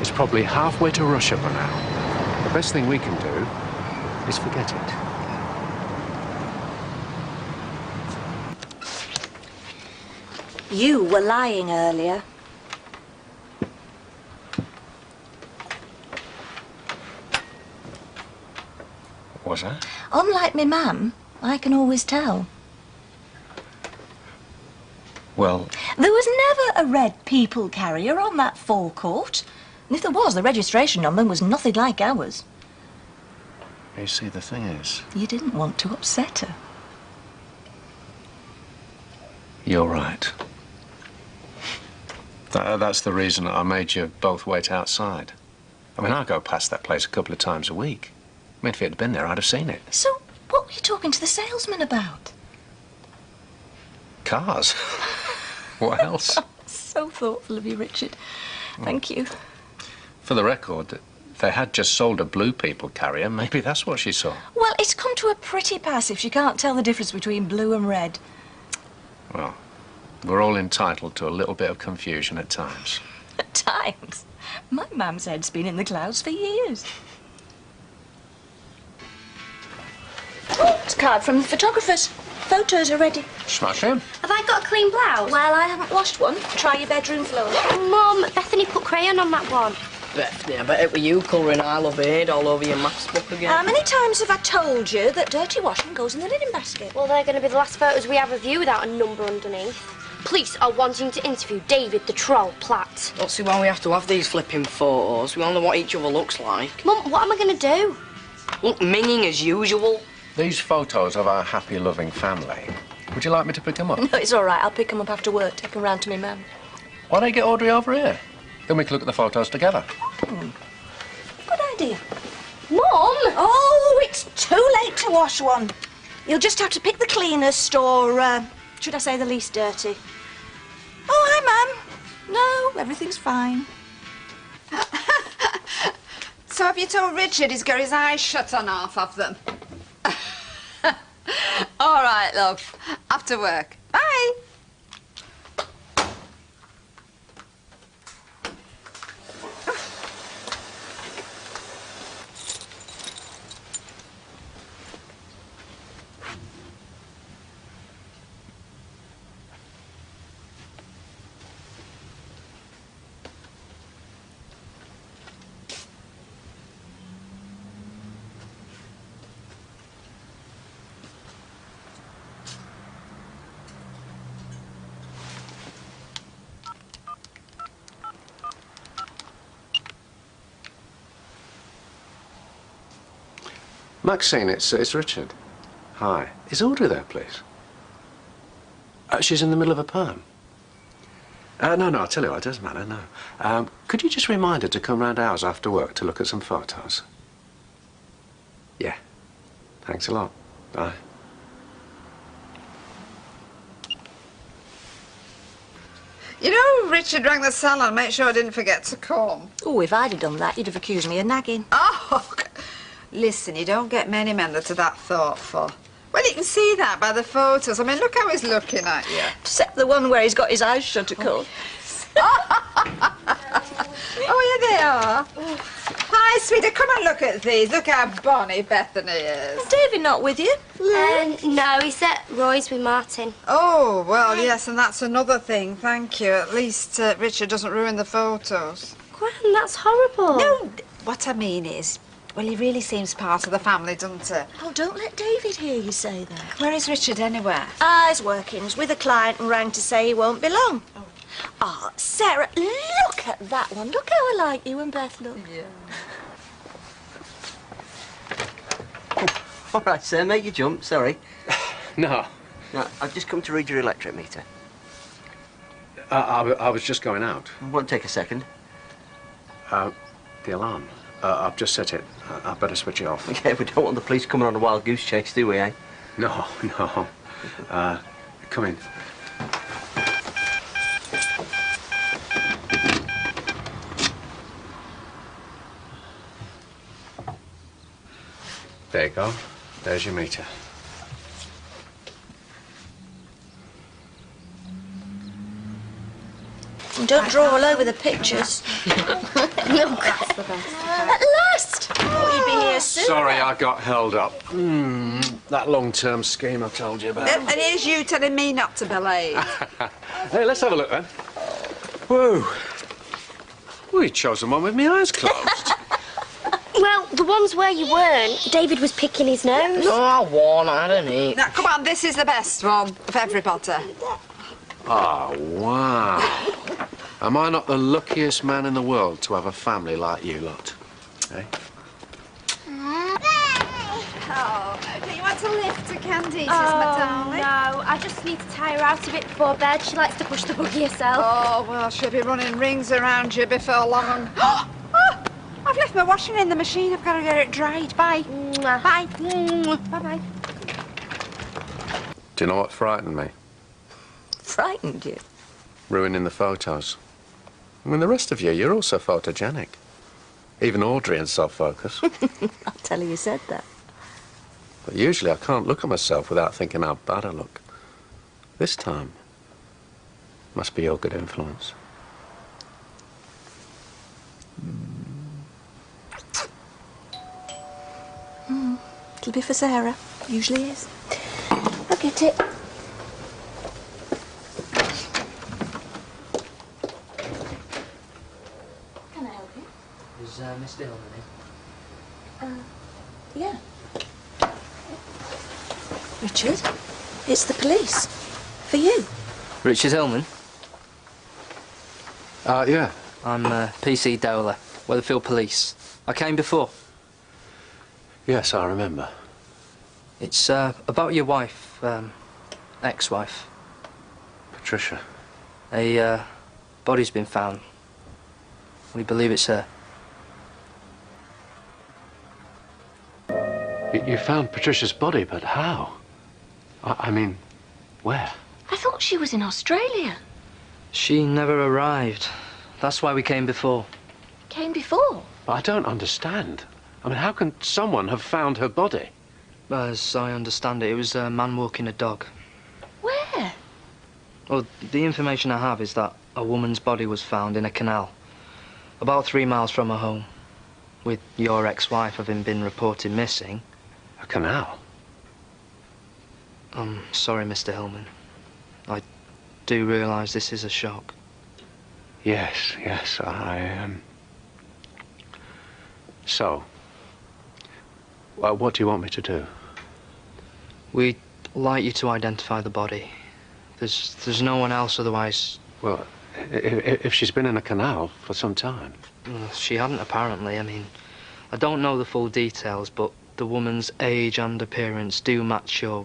It's probably halfway to Russia by now. The best thing we can do is forget it. You were lying earlier. Was I? Unlike me mum, I can always tell. Well, There was never a red people carrier on that forecourt. And if there was, the registration number was nothing like ours. you see, the thing is... You didn't want to upset her. You're right. That's the reason I made you both wait outside. I mean, I go past that place a couple of times a week. I mean, if it had been there, I'd have seen it. So, what were you talking to the salesman about? Cars. What else? So thoughtful of you, Richard. Thank you. For the record, they had just sold a blue people carrier. Maybe that's what she saw. Well, it's come to a pretty pass if she can't tell the difference between blue and red. Well, we're all entitled to a little bit of confusion at times. At times. My mum's head's been in the clouds for years. Oh, it's a card from the photographers. Photos are ready. Smash him. Have I got a clean blouse? Well, I haven't washed one. Try your bedroom floor. Mum, Bethany put crayon on that one. Bethany, I bet it were you colouring I Love Aid all over your maths book again. How many times have I told you that dirty washing goes in the linen basket? Well, they're going to be the last photos we have of you without a number underneath. Police are wanting to interview David the Troll Platt. Don't see why we have to have these flipping photos. We all know what each other looks like. Mum, what am I going to do? Look minging as usual. These photos of our happy, loving family. Would you like me to pick them up? No, it's all right. I'll pick them up after work. Take them round to me, mum. Why don't you get Audrey over here? Then we can look at the photos together. Good idea. Mum! Oh, it's too late to wash one. You'll just have to pick the cleanest or, should I say the least dirty. Oh, hi, Mum. No, everything's fine. So have you told Richard he's got his eyes shut on half of them? All right, love. After work. Bye. Maxine, it's Richard. Hi. Is Audrey there, please? She's in the middle of a poem. No, I'll tell you what, it doesn't matter, no. Could you just remind her to come round ours after work to look at some photos? Yeah. Thanks a lot. Bye. You know, Richard rang the salon, make sure I didn't forget to come. Oh, if I'd have done that, you'd have accused me of nagging. Oh, listen, you don't get many men that are that thoughtful. Well, you can see that by the photos. I mean, look how he's looking at you. Except the one where he's got his eyes shut, of course. Oh, yeah, they are. Hi, sweetie, come and look at these. Look how bonny Bethany is. Is David not with you? No, he's at Roy's with Martin. Oh, well, yes, and that's another thing, thank you. At least Richard doesn't ruin the photos. Gran, that's horrible. No, what I mean is, well, he really seems part of the family, doesn't he? Oh, don't let David hear you say that. Where is Richard, anyway? He's working. He's with a client and rang to say he won't be long. Oh, Sarah, look at that one. Look how I like you and Beth look. Yeah. All right, sir, make you jump, sorry. No. No, I've just come to read your electric meter. I was just going out. It won't take a second. The alarm. I've just set it. I'd better switch it off. Yeah, we don't want the police coming on a wild goose chase, do we, eh? No. Come in. There you go. There's your meter. And don't draw all over the pictures. No, that's the best. At last! I thought you'd be here soon. sorry I got held up. That long-term scheme I told you about. And here's you telling me not to be late. Hey, let's have a look then. Whoa. Well, you chose the one with my eyes closed. Well, the ones where you weren't, David was picking his nose. No, I won. I don't eat. Now, come on, this is the best one of everybody. Oh, wow. Am I not the luckiest man in the world to have a family like you lot? Eh? Oh, do you want to lift a candy, Oh, my darling? no, I just need to tie her out a bit before bed. She likes to push the buggy herself. Oh, well, she'll be running rings around you before long. Oh, I've left my washing in the machine. I've got to get it dried. Bye. Mwah. Bye. Bye-bye. Do you know what frightened me? Frightened you? Ruining the photos. I mean, the rest of you, you're also photogenic. Even Audrey in self-focus. I'll tell her you said that. But usually I can't look at myself without thinking how bad I look. This time, must be your good influence. It'll be for Sarah. Usually is. I'll get it. Can I help you? Is Mr. Hillman in? Yeah. Richard, it's the police. For you. Richard Hillman? Yeah. I'm PC Dowler, Weatherfield Police. I came before. Yes, I remember. It's about your wife, ex-wife. Patricia. A body's been found. We believe it's her. You found Patricia's body, but how? I mean, where? I thought she was in Australia. She never arrived. That's why we came before. Came before. But I don't understand. I mean, how can someone have found her body? As I understand it, it was a man walking a dog. Where? Well, the information I have is that a woman's body was found in a canal, about 3 miles from her home, with your ex-wife having been reported missing. A canal? I'm sorry, Mr. Hillman. I do realise this is a shock. Yes, So, what do you want me to do? We'd like you to identify the body. There's no one else otherwise. Well, if she's been in a canal for some time. Well, she hadn't, apparently. I mean, I don't know the full details, but the woman's age and appearance do match your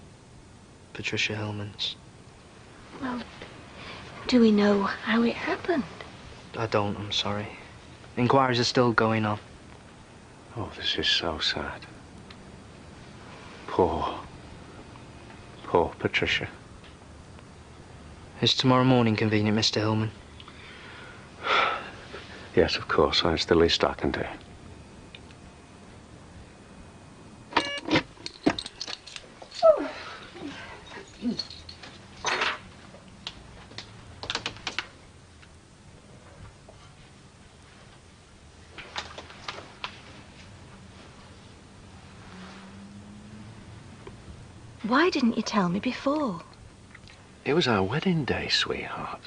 Patricia Hillman's. Well, do we know how it happened? I don't, I'm sorry. Inquiries are still going on. Oh, this is so sad. Poor Patricia. Is tomorrow morning convenient, Mr. Hillman? Yes, of course. It's the least I can do. Why didn't you tell me before? It was our wedding day, sweetheart.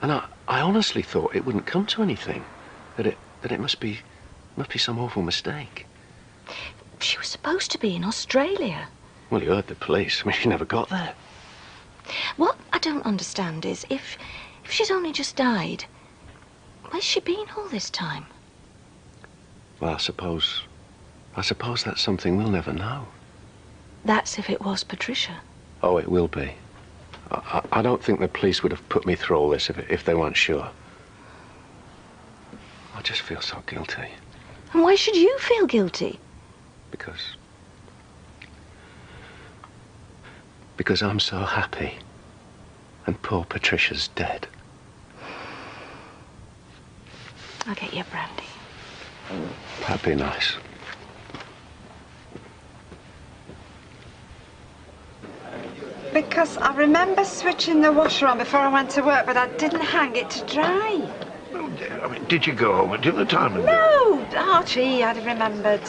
And I honestly thought it wouldn't come to anything. That it must be some awful mistake. She was supposed to be in Australia. Well, you heard the police. I mean, she never got there. What I don't understand is, if she's only just died, where's she been all this time? Well, I suppose that's something we'll never know. That's if it was Patricia. Oh, it will be. I don't think the police would have put me through all this if they weren't sure. I just feel so guilty. And why should you feel guilty? Because I'm so happy. And poor Patricia's dead. I'll get you a brandy. That'd be nice. Because I remember switching the washer on before I went to work, but I didn't hang it to dry. I mean, did you go home at dinner time? No, Archie, I'd have remembered.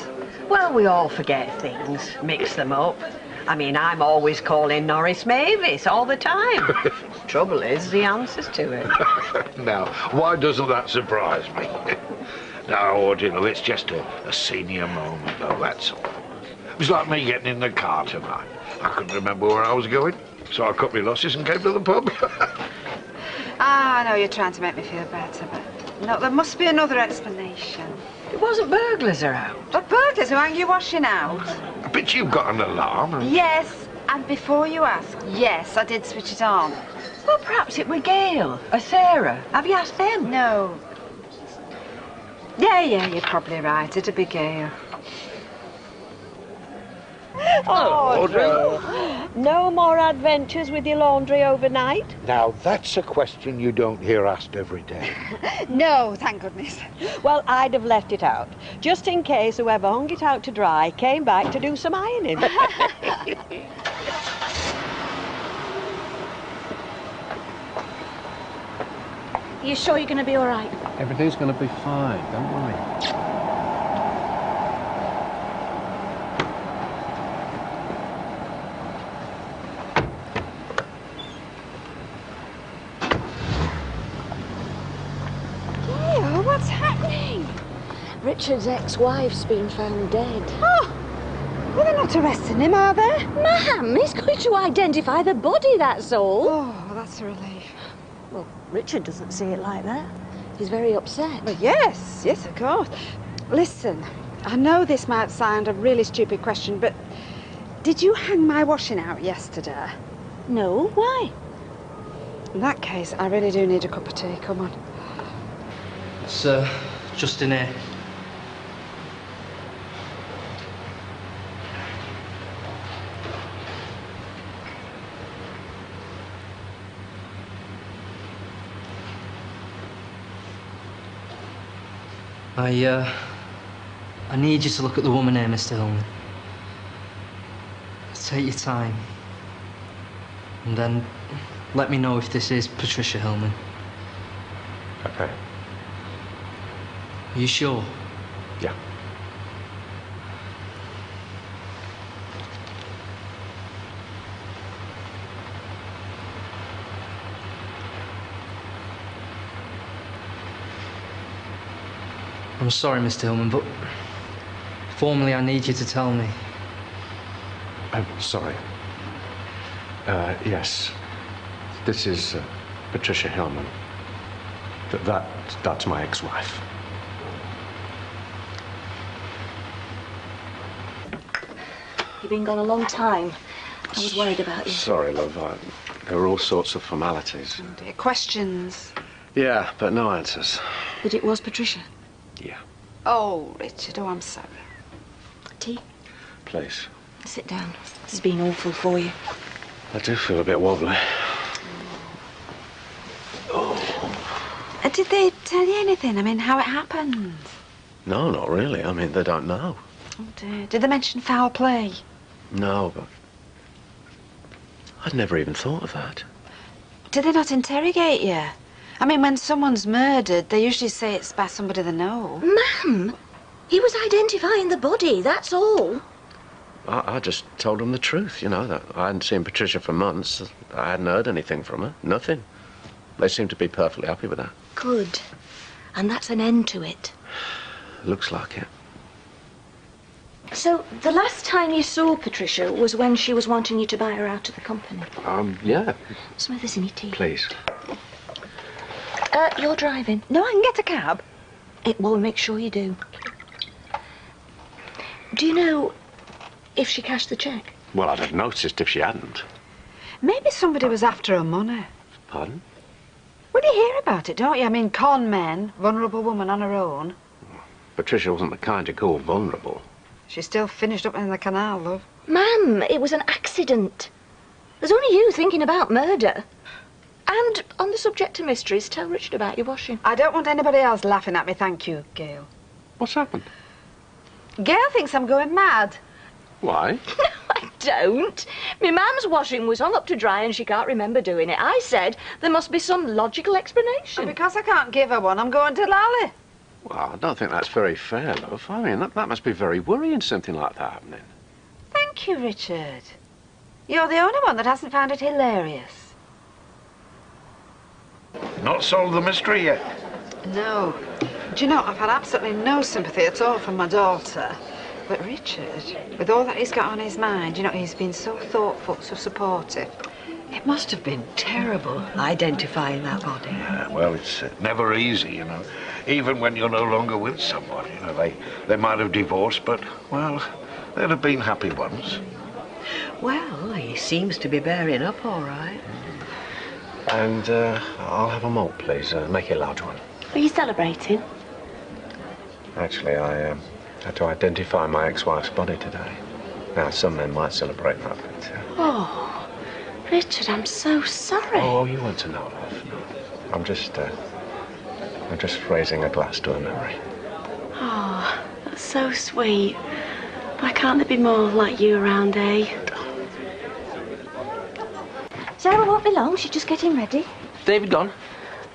Well, we all forget things, mix them up. I mean, I'm always calling Norris Mavis all the time. Trouble is, the answers to it. Now, why doesn't that surprise me? No, you know, it's just a senior moment, though, that's all. It was like me getting in the car tonight. I couldn't remember where I was going, so I cut my losses and came to the pub. I know you're trying to make me feel better, but no, there must be another explanation. It wasn't burglars are out. But burglars who hang your washing out? But you've got an alarm. Yes, and before you ask, yes, I did switch it on. Well, perhaps it were Gail or Sarah. Have you asked them? No. Yeah, you're probably right. It'd be Gail. Audrey. No more adventures with your laundry overnight? Now, that's a question you don't hear asked every day. No, thank goodness. Well, I'd have left it out, just in case whoever hung it out to dry came back to do some ironing. You sure you're going to be all right? Everything's going to be fine, don't worry. What's happening? Richard's ex-wife's been found dead. Oh! Well, they're not arresting him, are they? Ma'am, he's going to identify the body, that's all. Oh, well, that's a relief. Well, Richard doesn't see it like that. He's very upset. Well, yes, of course. Listen, I know this might sound a really stupid question, but did you hang my washing out yesterday? No, why? In that case, I really do need a cup of tea. Come on. It's just in here. I need you to look at the woman here, Mr. Hillman. Take your time. And then let me know if this is Patricia Hillman. Okay. Are you sure? Yeah. I'm sorry, Mr. Hillman, but formally I need you to tell me. I'm sorry. Yes. This is Patricia Hillman. That's my ex-wife. You've been gone a long time. I was worried about you. Sorry, love. There were all sorts of formalities. Oh dear. Questions? Yeah, but no answers. But it was Patricia? Yeah. Oh, Richard, oh, I'm sorry. Tea? Please. Sit down. This has been awful for you. I do feel a bit wobbly. Did they tell you anything? I mean, how it happened? No, not really. I mean, they don't know. Oh, dear. Did they mention foul play? No, but I'd never even thought of that. Did they not interrogate you? I mean, when someone's murdered, they usually say it's by somebody they know. Ma'am, he was identifying the body, that's all. I just told them the truth, you know, that I hadn't seen Patricia for months. I hadn't heard anything from her. Nothing. They seemed to be perfectly happy with that. Good. And that's an end to it. Looks like it. So, the last time you saw Patricia was when she was wanting you to buy her out of the company? Yeah. Some of this in your tea. Please. You're driving. No, I can get a cab. Well, make sure you do. Do you know if she cashed the cheque? Well, I'd have noticed if she hadn't. Maybe somebody was after her money. Pardon? Well, you hear about it, don't you? I mean, con men, vulnerable woman on her own. Patricia wasn't the kind to call vulnerable. She's still finished up in the canal, love. Ma'am, it was an accident. There's only you thinking about murder. And on the subject of mysteries, tell Richard about your washing. I don't want anybody else laughing at me, thank you, Gail. What's happened? Gail thinks I'm going mad. Why? No, I don't. My mum's washing was hung up to dry and she can't remember doing it. I said there must be some logical explanation. And because I can't give her one, I'm going to Lally. Well, I don't think that's very fair, love. I mean, that must be very worrying, something like that happening. Thank you, Richard. You're the only one that hasn't found it hilarious. Not solved the mystery yet? No. Do you know, I've had absolutely no sympathy at all from my daughter. But Richard, with all that he's got on his mind, you know, he's been so thoughtful, so supportive. It must have been terrible identifying that body. Yeah, well, it's never easy, you know. Even when you're no longer with someone, you know, they might have divorced, but, well, they'd have been happy ones. Well, he seems to be bearing up all right. And I'll have a malt, please. Make it a large one. Are you celebrating? Actually, I had to identify my ex-wife's body today. Now, some men might celebrate that, but... Oh, Richard, I'm so sorry. Oh, you want to know, love. I'm just raising a glass to a memory. Oh, that's so sweet. Why can't there be more like you around, eh? Sarah won't be long. She's just getting ready. David gone?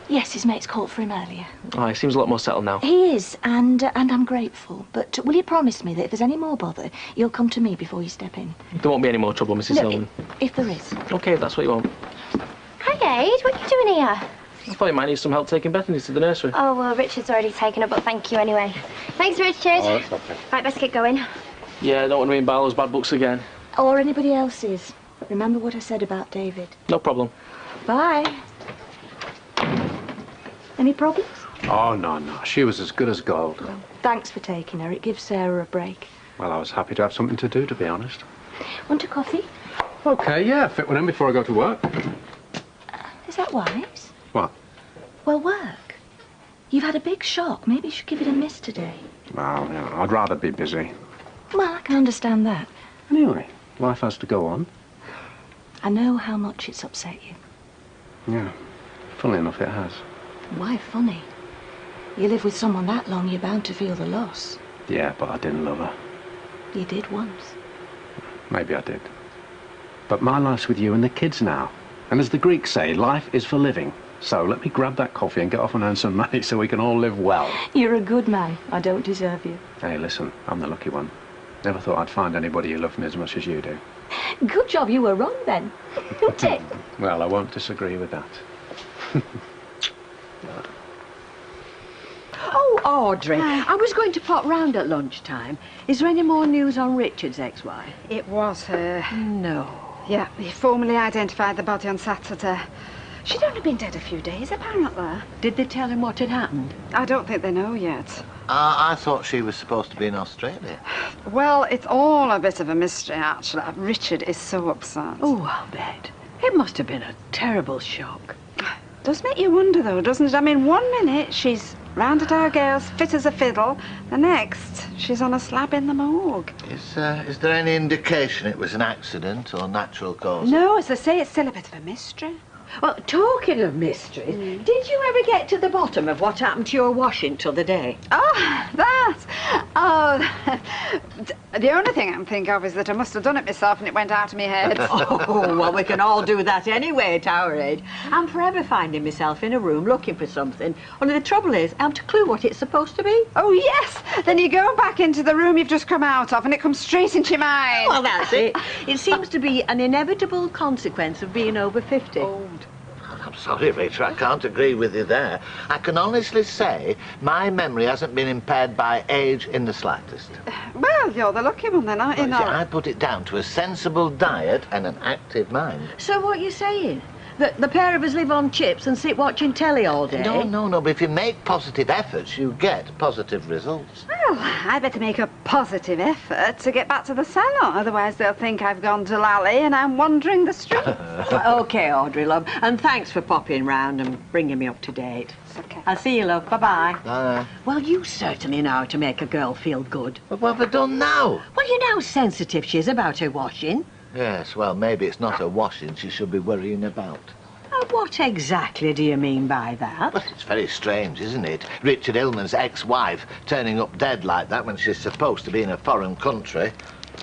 Yes, his mates called for him earlier. Oh, he seems a lot more settled now. He is, and I'm grateful. But will you promise me that if there's any more bother, you'll come to me before you step in? There won't be any more trouble, Mrs. Hillman. If there is. OK, if that's what you want. Hi, Aid. What are you doing here? I thought you might need some help taking Bethany to the nursery. Oh, well, Richard's already taken her, but thank you anyway. Thanks, Richard. Oh, that's okay. Right, let's get going. Yeah, I don't want to be in Barlow's bad books again. Or anybody else's. Remember what I said about David. No problem. Bye. Any problems? Oh, no. She was as good as gold. Well, thanks for taking her. It gives Sarah a break. Well, I was happy to have something to do, to be honest. Want a coffee? OK, yeah, fit one in before I go to work. Is that wise? What? Well, work. You've had a big shock. Maybe you should give it a miss today. Well, yeah, I'd rather be busy. Well, I can understand that. Anyway, life has to go on. I know how much it's upset you. Yeah, funnily enough, it has. Why funny? You live with someone that long, you're bound to feel the loss. Yeah, but I didn't love her. You did once. Maybe I did. But my life's with you and the kids now. And as the Greeks say, life is for living. So let me grab that coffee and get off and earn some money so we can all live well. You're a good man. I don't deserve you. Hey, listen, I'm the lucky one. Never thought I'd find anybody who loved me as much as you do. Good job you were wrong then. Isn't it? Well, I won't disagree with that. Oh, Audrey, I was going to pop round at lunchtime. Is there any more news on Richard's ex-wife? It was her. No. Yeah, he formally identified the body on Saturday. She'd only been dead a few days, apparently. Did they tell him what had happened? I don't think they know yet. I thought she was supposed to be in Australia. Well, it's all a bit of a mystery, actually. Richard is so upset. Oh, I'll bet. It must have been a terrible shock. Does make you wonder, though, doesn't it? I mean, 1 minute she's round at our girls, fit as a fiddle. The next, she's on a slab in the morgue. Is there any indication it was an accident or natural cause? No, as I say, it's still a bit of a mystery. Well, talking of mysteries, did you ever get to the bottom of what happened to your washing t'other day? Oh, that! Oh, the only thing I can think of is that I must have done it myself and it went out of my head. Oh, well, we can all do that anyway at our age. I'm forever finding myself in a room looking for something, only the trouble is, I haven't a clue what it's supposed to be. Oh, yes! Then you go back into the room you've just come out of and it comes straight into your mind. Well, that's it. It seems to be an inevitable consequence of being over 50. Oh. I'm sorry, Rachel, I can't agree with you there. I can honestly say my memory hasn't been impaired by age in the slightest. Well, you're the lucky one then, aren't you? Well, I put it down to a sensible diet and an active mind. So what are you saying? That the pair of us live on chips and sit watching telly all day? No, but if you make positive efforts, you get positive results. Well, I better make a positive effort to get back to the salon, otherwise they'll think I've gone to Lally and I'm wandering the streets. OK, Audrey, love, and thanks for popping round and bringing me up to date. It's OK. I'll see you, love. Bye-bye. Bye. Well, you certainly know how to make a girl feel good. But what have I done now? Well, you know how sensitive she is about her washing. Yes, well, maybe it's not her washing she should be worrying about. What exactly do you mean by that? Well, it's very strange, isn't it? Richard Hillman's ex-wife turning up dead like that when she's supposed to be in a foreign country.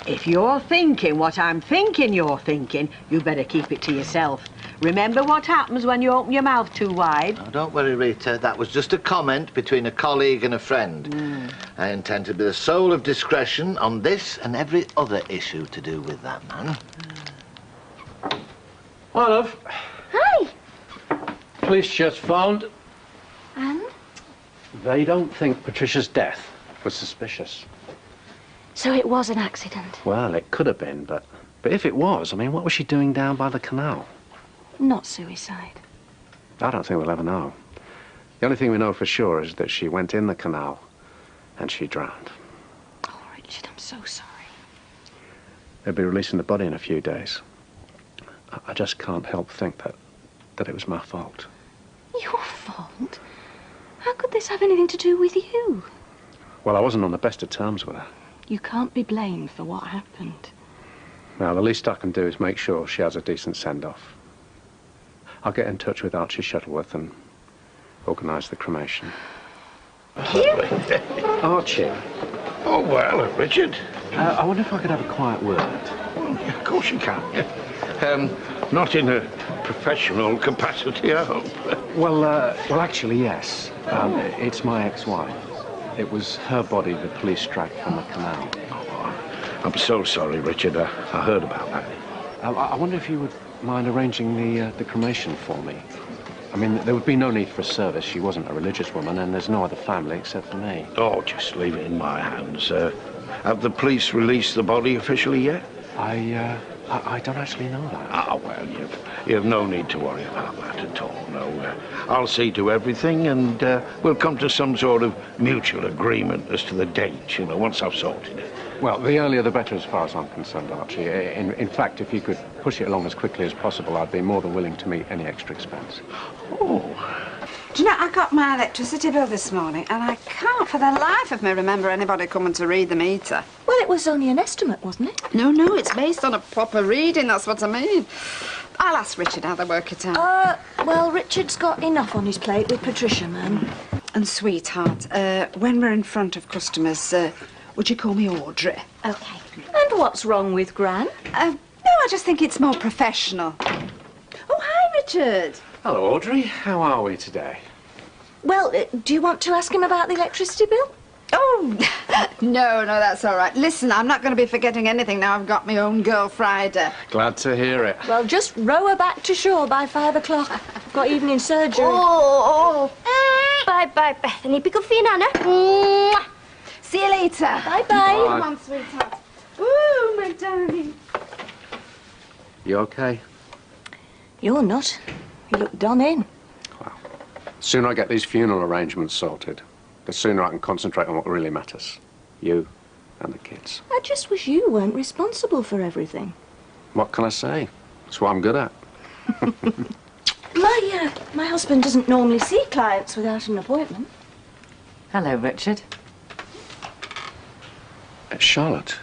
If you're thinking what I'm thinking you're thinking, you better keep it to yourself. Remember what happens when you open your mouth too wide? Oh, don't worry, Rita. That was just a comment between a colleague and a friend. I intend to be the soul of discretion on this and every other issue to do with that man. Hi, love. Hi. Police just phoned. And? They don't think Patricia's death was suspicious. So it was an accident? Well, it could have been, but if it was, I mean, what was she doing down by the canal? Not suicide. I don't think we'll ever know. The only thing we know for sure is that she went in the canal and she drowned. Oh, Richard, I'm so sorry. They'll be releasing the body in a few days. I just can't help think that it was my fault. Your fault? How could this have anything to do with you? Well, I wasn't on the best of terms with her. You can't be blamed for what happened. Now, the least I can do is make sure she has a decent send-off. I'll get in touch with Archie Shuttleworth and organise the cremation. Archie. Oh, well, Richard. I wonder if I could have a quiet word. Well, yeah, of course you can. Not in a professional capacity, I hope. Well, actually, yes. It's my ex-wife. It was her body the police dragged from the canal. Oh, I'm so sorry, Richard. I heard about that. I wonder if you would mind arranging the cremation for me. I mean, there would be no need for a service. She wasn't a religious woman, and there's no other family except for me. Oh, just leave it in my hands. Have the police released the body officially yet? I don't actually know that. Ah, well, you've no need to worry about that at all. No, I'll see to everything, and we'll come to some sort of mutual agreement as to the date, once I've sorted it. Well, the earlier the better as far as I'm concerned, Archie. In fact, if you could push it along as quickly as possible, I'd be more than willing to meet any extra expense. Oh. Do you know, I got my electricity bill this morning, and I can't for the life of me remember anybody coming to read the meter. Well, it was only an estimate, wasn't it? No, it's based on a proper reading, that's what I mean. I'll ask Richard how they work it out. Well, Richard's got enough on his plate with Patricia, ma'am. And, sweetheart, when we're in front of customers, would you call me Audrey? OK. And what's wrong with Gran? No, I just think it's more professional. Oh, hi, Richard. Hello, Audrey. How are we today? Well, do you want to ask him about the electricity bill? Oh, no, that's all right. Listen, I'm not going to be forgetting anything now I've got my own girl Friday. Glad to hear it. Well, just row her back to shore by 5 o'clock. I've got evening surgery. Oh. Bye, Bethany. Be good for you, Nana. Mwah. See you later. Bye. Come on, sweetheart. Ooh, my darling. You okay? You're not. You look done in. Well, the sooner I get these funeral arrangements sorted, the sooner I can concentrate on what really matters. You and the kids. I just wish you weren't responsible for everything. What can I say? It's what I'm good at. My husband doesn't normally see clients without an appointment. Hello, Richard. Charlotte.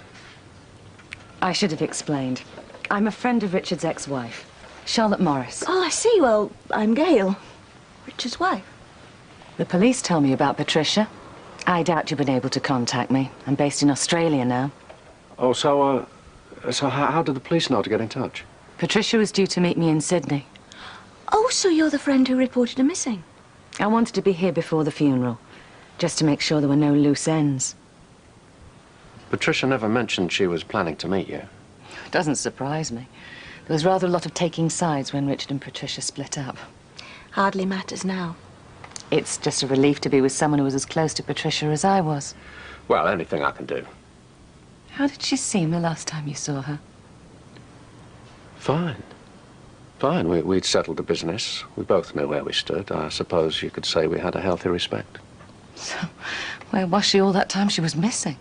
I should have explained. I'm a friend of Richard's ex-wife, Charlotte Morris. Oh, I see. Well, I'm Gail, Richard's wife. The police tell me about Patricia. I doubt you've been able to contact me. I'm based in Australia now. Oh, so how did the police know to get in touch? Patricia was due to meet me in Sydney. Oh, so you're the friend who reported her missing? I wanted to be here before the funeral, just to make sure there were no loose ends. Patricia never mentioned she was planning to meet you. It doesn't surprise me. There was rather a lot of taking sides when Richard and Patricia split up. Hardly matters now. It's just a relief to be with someone who was as close to Patricia as I was. Well, anything I can do. How did she seem the last time you saw her? Fine. We'd settled the business. We both knew where we stood. I suppose you could say we had a healthy respect. So, where was she all that time she was missing?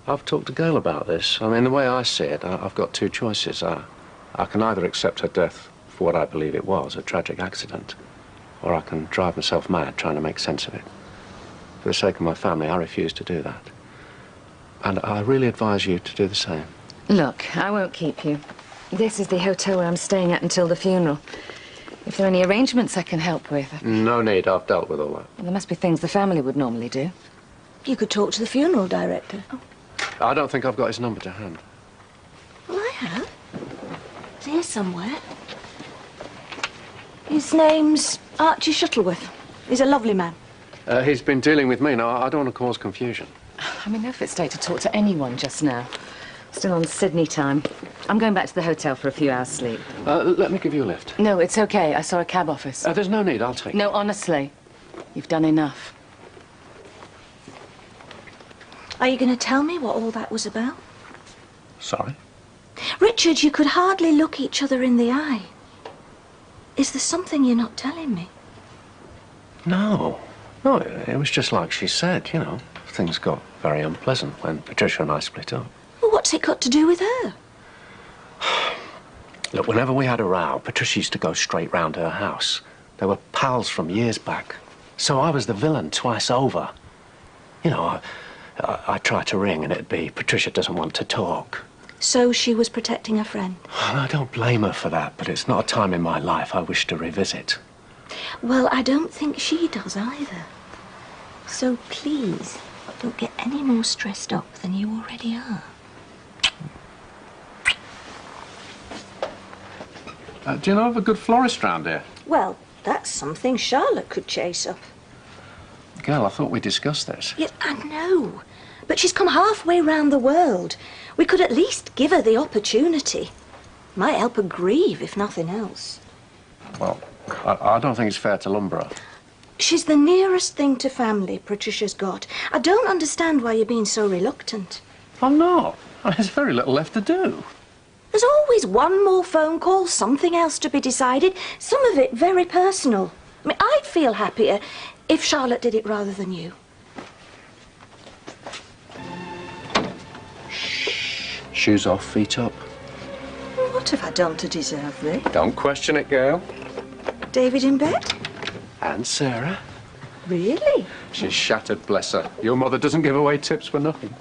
I've talked to Gail about this. I mean, the way I see it, I've got two choices. I can either accept her death for what I believe it was, a tragic accident, or I can drive myself mad trying to make sense of it. For the sake of my family, I refuse to do that. And I really advise you to do the same. Look, I won't keep you. This is the hotel where I'm staying at until the funeral. If there are any arrangements I can help with... No need, I've dealt with all that. Well, there must be things the family would normally do. You could talk to the funeral director. Oh. I don't think I've got his number to hand. Well, I have. It's here somewhere. His name's Archie Shuttleworth. He's a lovely man. He's been dealing with me. Now, I don't want to cause confusion. I'm in no fit state to talk to anyone just now. Still on Sydney time. I'm going back to the hotel for a few hours' sleep. Let me give you a lift. No, it's okay. I saw a cab office. There's no need. I'll take it. No, honestly. You've done enough. Are you going to tell me what all that was about? Sorry? Richard, you could hardly look each other in the eye. Is there something you're not telling me? No. No, it was just like she said, you know. Things got very unpleasant when Patricia and I split up. Well, what's it got to do with her? Look, whenever we had a row, Patricia used to go straight round her house. They were pals from years back. So I was the villain twice over. You know, I tried to ring and it'd be, Patricia doesn't want to talk. So she was protecting her friend? I don't blame her for that, but it's not a time in my life I wish to revisit. Well, I don't think she does either. So please, don't get any more stressed up than you already are. Do you know of a good florist round here? Well, that's something Charlotte could chase up. Girl, I thought we discussed this. Yes, I know. But she's come halfway round the world. We could at least give her the opportunity. Might help her grieve, if nothing else. Well, I don't think it's fair to lumber her. She's the nearest thing to family Patricia's got. I don't understand why you're being so reluctant. I'm not. There's very little left to do. There's always one more phone call, something else to be decided, some of it very personal. I mean, I'd feel happier if Charlotte did it rather than you. Shoes off, feet up. What have I done to deserve this? Don't question it, girl. David in bed? And Sarah. Really? She's shattered, bless her. Your mother doesn't give away tips for nothing.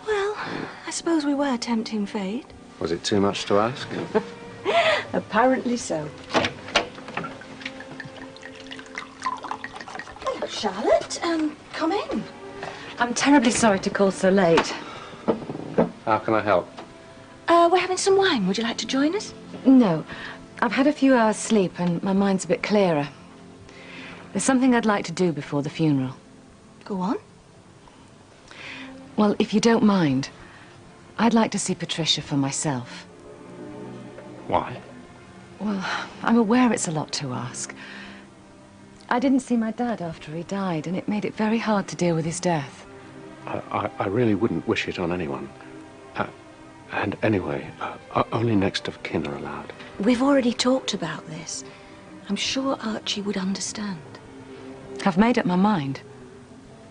Well, I suppose we were tempting fate. Was it too much to ask? Apparently so. Hello, Charlotte. Come in. I'm terribly sorry to call so late. How can I help? We're having some wine. Would you like to join us? No. I've had a few hours' sleep and my mind's a bit clearer. There's something I'd like to do before the funeral. Go on. Well, if you don't mind, I'd like to see Patricia for myself. Why? Well, I'm aware it's a lot to ask. I didn't see my dad after he died, and it made it very hard to deal with his death. I really wouldn't wish it on anyone. And anyway, only next of kin are allowed. We've already talked about this. I'm sure Archie would understand. I've made up my mind.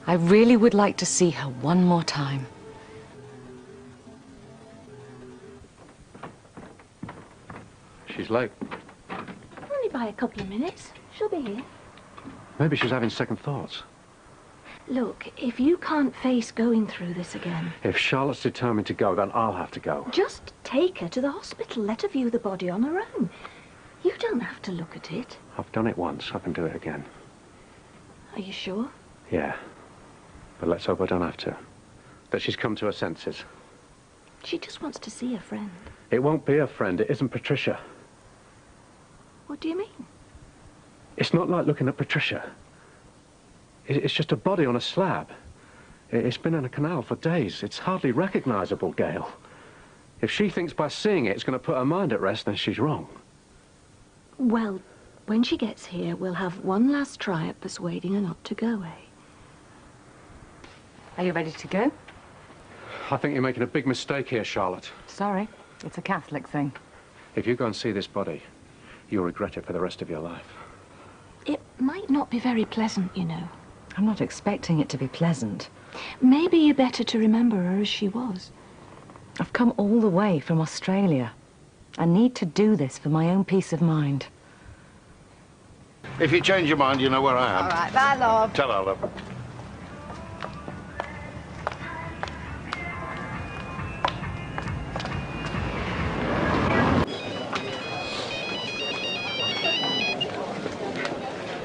I really would like to see her one more time. She's late. Only by a couple of minutes. She'll be here. Maybe she's having second thoughts. Look, if you can't face going through this again... If Charlotte's determined to go, then I'll have to go. Just take her to the hospital. Let her view the body on her own. You don't have to look at it. I've done it once. I can do it again. Are you sure? Yeah. But let's hope I don't have to. That she's come to her senses. She just wants to see her friend. It won't be her friend. It isn't Patricia. What do you mean? It's not like looking at Patricia. It's just a body on a slab. It's been in a canal for days. It's hardly recognisable, Gail. If she thinks by seeing it it's going to put her mind at rest, then she's wrong. Well, when she gets here, we'll have one last try at persuading her not to go, eh? Are you ready to go? I think you're making a big mistake here, Charlotte. Sorry, it's a Catholic thing. If you go and see this body, you'll regret it for the rest of your life. It might not be very pleasant, you know. I'm not expecting it to be pleasant. Maybe you're better to remember her as she was. I've come all the way from Australia. I need to do this for my own peace of mind. If you change your mind, you know where I am. All right, bye, love. Tell her, love.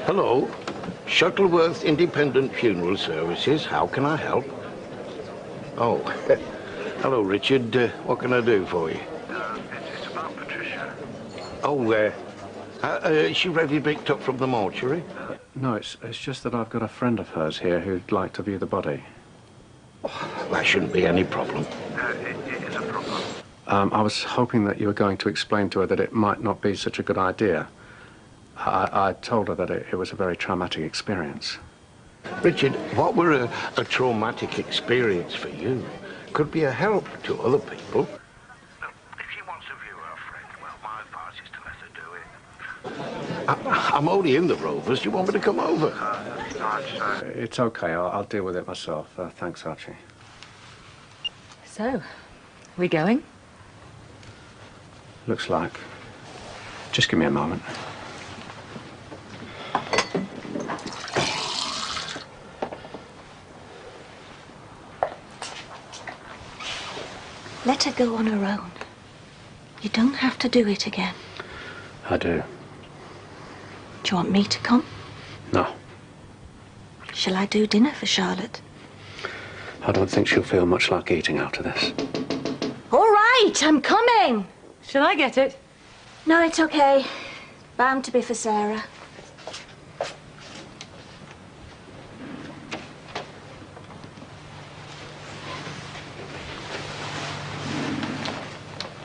Hello. Shuttleworth Independent Funeral Services. How can I help? Oh, hello, Richard. What can I do for you? It's about Patricia. Oh, Is she ready to be picked up from the mortuary? No, it's just that I've got a friend of hers here who'd like to view the body. That shouldn't be any problem. It is a problem. I was hoping that you were going to explain to her that it might not be such a good idea. I told her that it was a very traumatic experience. Richard, what were a traumatic experience for you could be a help to other people. If she wants to view her friend, well, my advice is to let her do it. I'm only in the Rovers. Do you want me to come over? It's okay. I'll deal with it myself. Thanks, Archie. So, we going? Looks like. Just give me a moment. Let her go on her own. You don't have to do it again. I do. Do you want me to come? No. Shall I do dinner for Charlotte? I don't think she'll feel much like eating after this. All right, I'm coming. Shall I get it? No, it's okay. Bound to be for Sarah.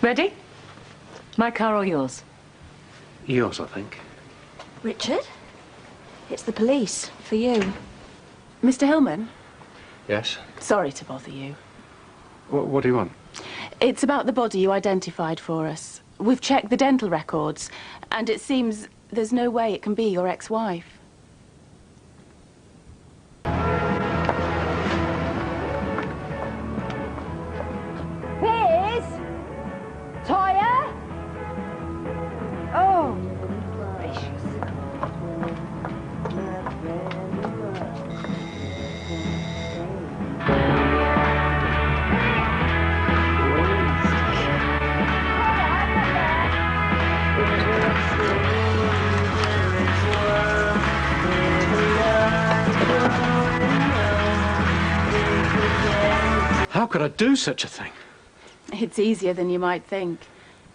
Ready? My car or yours? Yours, I think. Richard? It's the police, for you. Mr. Hillman? Yes? Sorry to bother you. What do you want? It's about the body you identified for us. We've checked the dental records, and it seems there's no way it can be your ex-wife. Piers? Toya? Oh, gracious. How could I do such a thing? It's easier than you might think.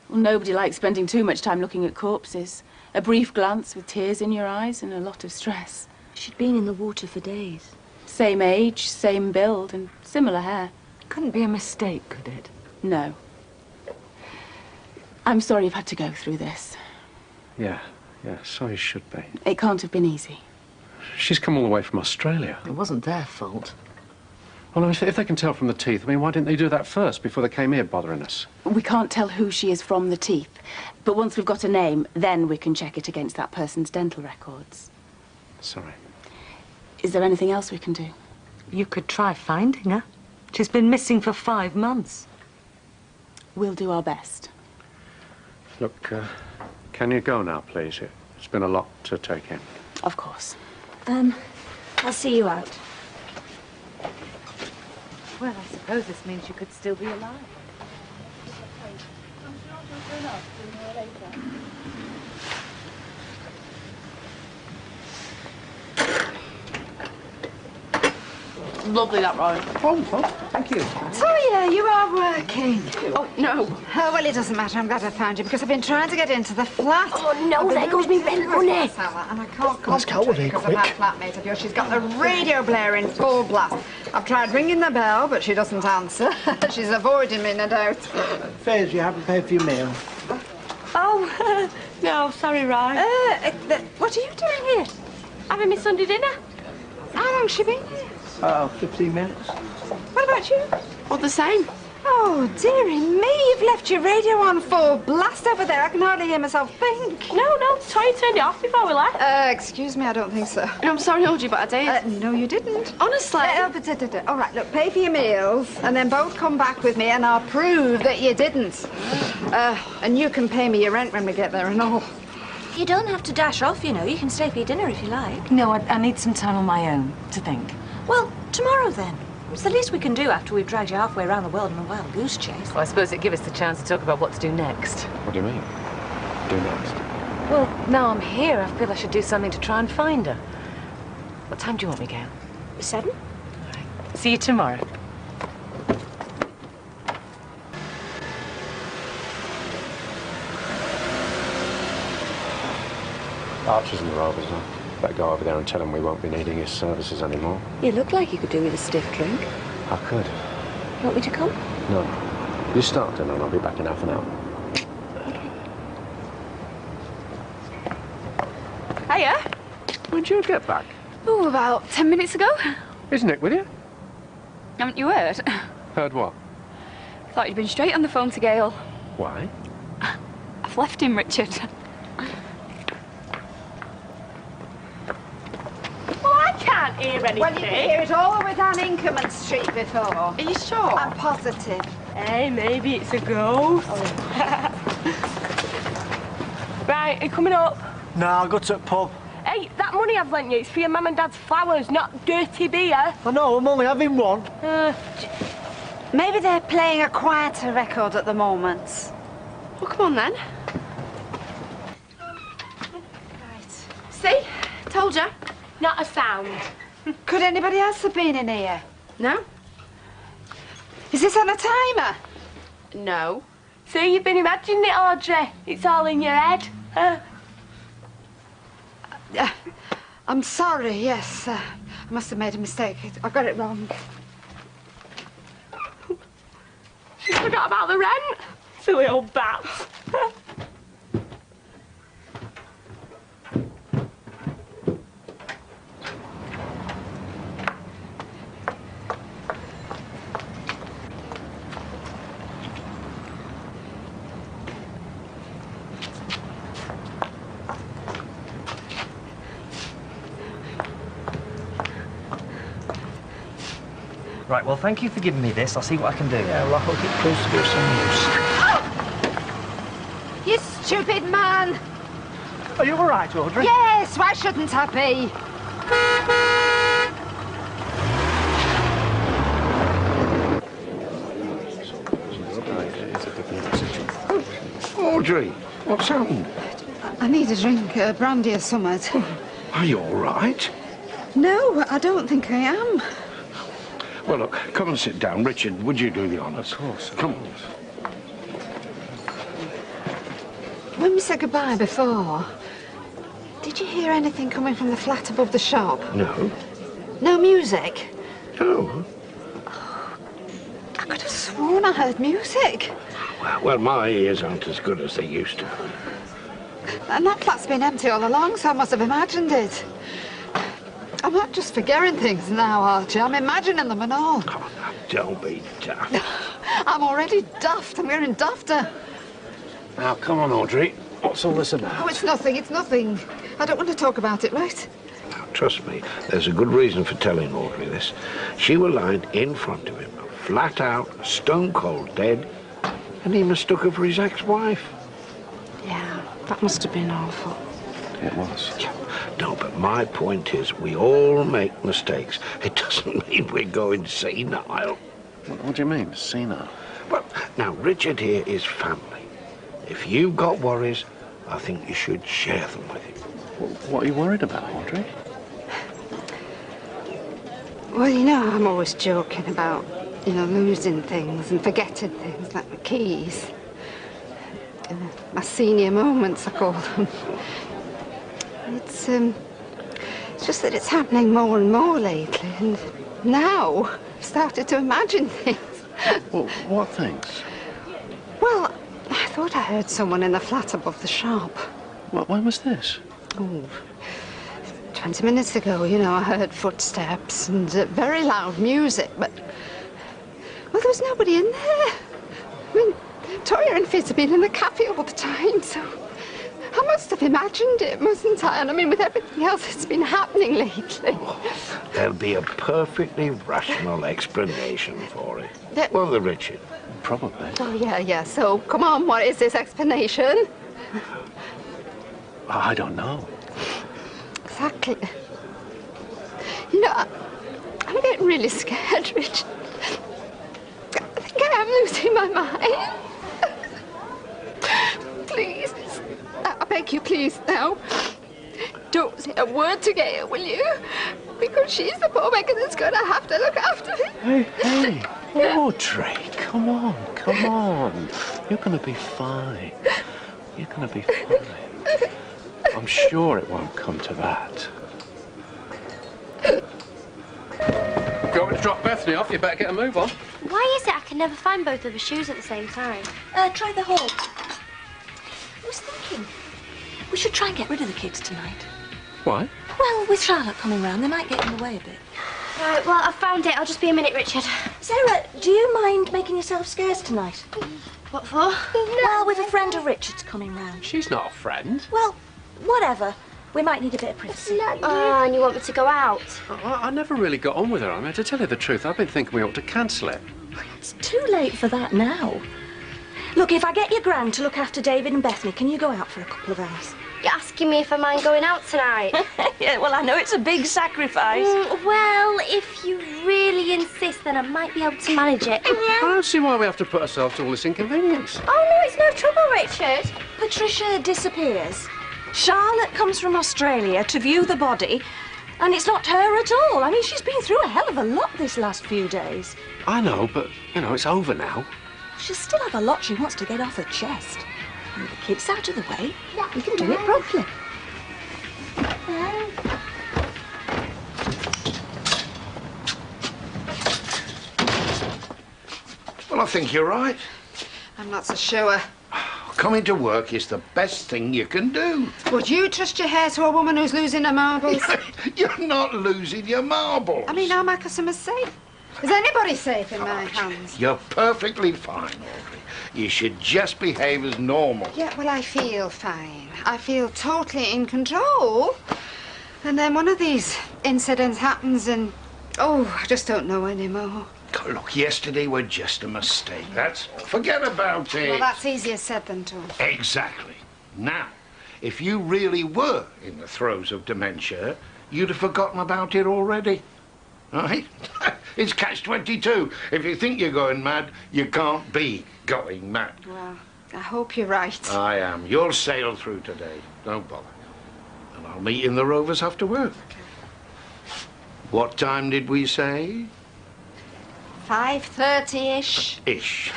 Well, nobody likes spending too much time looking at corpses. A brief glance with tears in your eyes and a lot of stress. She'd been in the water for days. Same age, same build, and similar hair. Couldn't be a mistake, could it? No. I'm sorry you've had to go through this. Yeah, so you should be. It can't have been easy. She's come all the way from Australia. It wasn't their fault. Well, if they can tell from the teeth, I mean, why didn't they do that first, before they came here bothering us? We can't tell who she is from the teeth. But once we've got a name, then we can check it against that person's dental records. Sorry. Is there anything else we can do? You could try finding her. She's been missing for 5 months. We'll do our best. Look, can you go now, please? It's been a lot to take in. Of course. I'll see you out. Well, I suppose this means you could still be alive. Lovely, that ride. Oh, thank you. Toya, you are working. Oh, no. Oh, well, it doesn't matter. I'm glad I found you because I've been trying to get into the flat. Oh, no, there goes me rent money. And I can't concentrate because of that flatmate of yours. She's got the radio blaring full blast. I've tried ringing the bell, but she doesn't answer. She's avoiding me, no doubt. Fares, you haven't paid for your meal. Oh, No, sorry, Ryan. what are you doing here? Having my Sunday dinner. How long's she been here? 15 minutes. What about you? All the same. Oh, dearie me, you've left your radio on full blast over there. I can hardly hear myself think. No, Toya turned it off before we left. Excuse me, I don't think so. I'm sorry, Audrey, but I did. No, you didn't. Honestly. All right, look, pay for your meals and then both come back with me and I'll prove that you didn't. And you can pay me your rent when we get there and all. You don't have to dash off, you know. You can stay for your dinner if you like. No, I need some time on my own to think. Well, tomorrow then. It's the least we can do after we've dragged you halfway around the world in a wild goose chase. Well, I suppose it'd give us the chance to talk about what to do next. What do you mean? Do next? Well, now I'm here, I feel I should do something to try and find her. What time do you want me, Gail? 7? All right. See you tomorrow. Archer's in the Rovers, huh? Better go over there and tell him we won't be needing his services anymore. You look like you could do with a stiff drink. I could. You want me to come? No. You start dinner and I'll be back in half an hour. Hiya. When'd you get back? Oh, about 10 minutes ago. Is Nick with you? Haven't you heard? Heard what? Thought you'd been straight on the phone to Gail. Why? I've left him, Richard. Well, I can't hear anything. Well, you can hear it all with Anne Inkerman Street before. Are you sure? I'm positive. Hey, maybe it's a ghost. Right, are you coming up? No, I'll go to the pub. Hey, that money I've lent you, it's for your mum and dad's flowers, not dirty beer. I know, I'm only having one. Maybe they're playing a quieter record at the moment. Well, come on then. Right. See? Told ya. Not a sound. Could anybody else have been in here? No. Is this on a timer? No. See, you've been imagining it, Audrey. It's all in your head. I'm sorry, yes. I must have made a mistake. I got it wrong. She forgot about the rent. Silly old bats. Right, well, thank you for giving me this. I'll see what I can do. Yeah, well, I hope it proves to be of some use. You stupid man! Are you all right, Audrey? Yes, why shouldn't I be? Audrey, what's happened? I need a drink, brandy or something. Are you all right? No, I don't think I am. Well, look, come and sit down. Richard, would you do the honours? Of course. Come. When we said goodbye before, did you hear anything coming from the flat above the shop? No. No music? No. I could have sworn I heard music. Well, my ears aren't as good as they used to. And that flat's been empty all along, so I must have imagined it. I'm not just forgetting things now, Archie. I'm imagining them and all. Oh, now, don't be daft. I'm already daft. I'm getting dafter. Now, come on, Audrey. What's all this about? Oh, it's nothing. It's nothing. I don't want to talk about it, right? Now, trust me, there's a good reason for telling Audrey this. She was lying in front of him, flat out, stone cold dead, and he mistook her for his ex-wife. Yeah, that must have been awful. It was. No, but my point is, we all make mistakes. It doesn't mean we're going senile. What do you mean, senile? Well, now, Richard here is family. If you've got worries, I think you should share them with him. What are you worried about, Audrey? Well, you know, I'm always joking about, losing things and forgetting things, like my keys. My senior moments, I call them. It's just that it's happening more and more lately, and now I've started to imagine things. Well, what things? Well, I thought I heard someone in the flat above the shop. When was this? Oh, 20 minutes ago, I heard footsteps and very loud music, but... Well, there was nobody in there. I mean, Toya and Fitz have been in the cafe all the time, so... I must have imagined it, mustn't I? And I mean, with everything else that's been happening lately. There'll be a perfectly rational explanation for it. Won't there, Richard? Probably. Oh, yeah. So, come on, what is this explanation? I don't know. Exactly. I'm getting really scared, Richard. I think I am losing my mind. Please. I beg you, please, now. Don't say a word to Gail, will you? Because she's the poor beggar that's going to have to look after me. Hey, Audrey, come on. You're going to be fine. You're going to be fine. I'm sure it won't come to that. If you want me to drop Bethany off, you better get a move on. Why is it I can never find both of her shoes at the same time? Try the hall. I was thinking, we should try and get rid of the kids tonight. Why? Well, with Charlotte coming round, they might get in the way a bit. Right, well, I've found it. I'll just be a minute, Richard. Sarah, do you mind making yourself scarce tonight? What for? Well, with a friend of Richard's coming round. She's not a friend. Well, whatever. We might need a bit of privacy. Oh, and you want me to go out? I never really got on with her. I mean, to tell you the truth, I've been thinking we ought to cancel it. It's too late for that now. Look, if I get your gran to look after David and Bethany, can you go out for a couple of hours? You're asking me if I mind going out tonight? Yeah, well, I know it's a big sacrifice. Well, if you really insist, then I might be able to manage it. I don't see why we have to put ourselves to all this inconvenience. Oh, no, it's no trouble, Richard. Patricia disappears. Charlotte comes from Australia to view the body, and it's not her at all. I mean, she's been through a hell of a lot this last few days. I know, but, you know, it's over now. She'll still have a lot she wants to get off her chest. And with the kids out of the way, we can do it properly. Well, I think you're right. I'm not so sure. Coming to work is the best thing you can do. Would you trust your hair to a woman who's losing her marbles? You're not losing your marbles. I mean, are my customers safe? Is anybody safe in my hands? You're perfectly fine, Audrey. You should just behave as normal. Yeah, well, I feel fine. I feel totally in control. And then one of these incidents happens and, oh, I just don't know anymore. Look, yesterday was just a mistake. Forget about it. Well, that's easier said than done. Exactly. Now, if you really were in the throes of dementia, you'd have forgotten about it already. Right? It's catch-22. If you think you're going mad, you can't be going mad. Well, I hope you're right. I am. You'll sail through today. Don't bother. And I'll meet you in the Rovers after work. Okay. What time did we say? 5:30-ish. Ish.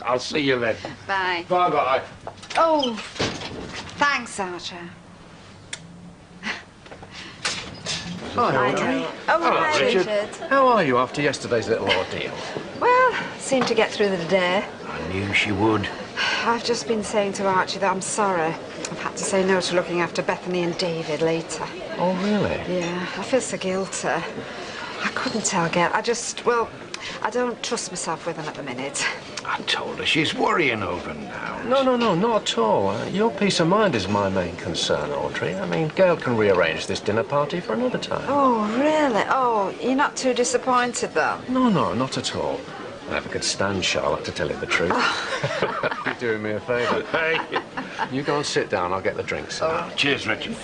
I'll see you then. Bye. Bye-bye. Oh, thanks, Archer. Hi, Audrey. Oh, hi, Richard. How are you after yesterday's little ordeal? Well, seemed to get through the day. I knew she would. I've just been saying to Archie that I'm sorry. I've had to say no to looking after Bethany and David later. Oh, really? Yeah, I feel so guilty. I couldn't tell Gail. I don't trust myself with them at the minute. I told her she's worrying over now. No, not at all. Your peace of mind is my main concern, Audrey. I mean, Gail can rearrange this dinner party for another time. Oh, really? Oh, you're not too disappointed, though? No, not at all. I never could stand Charlotte, to tell you the truth. Oh. You're doing me a favour. Hey. You go and sit down, I'll get the drinks. Oh, cheers, Richard.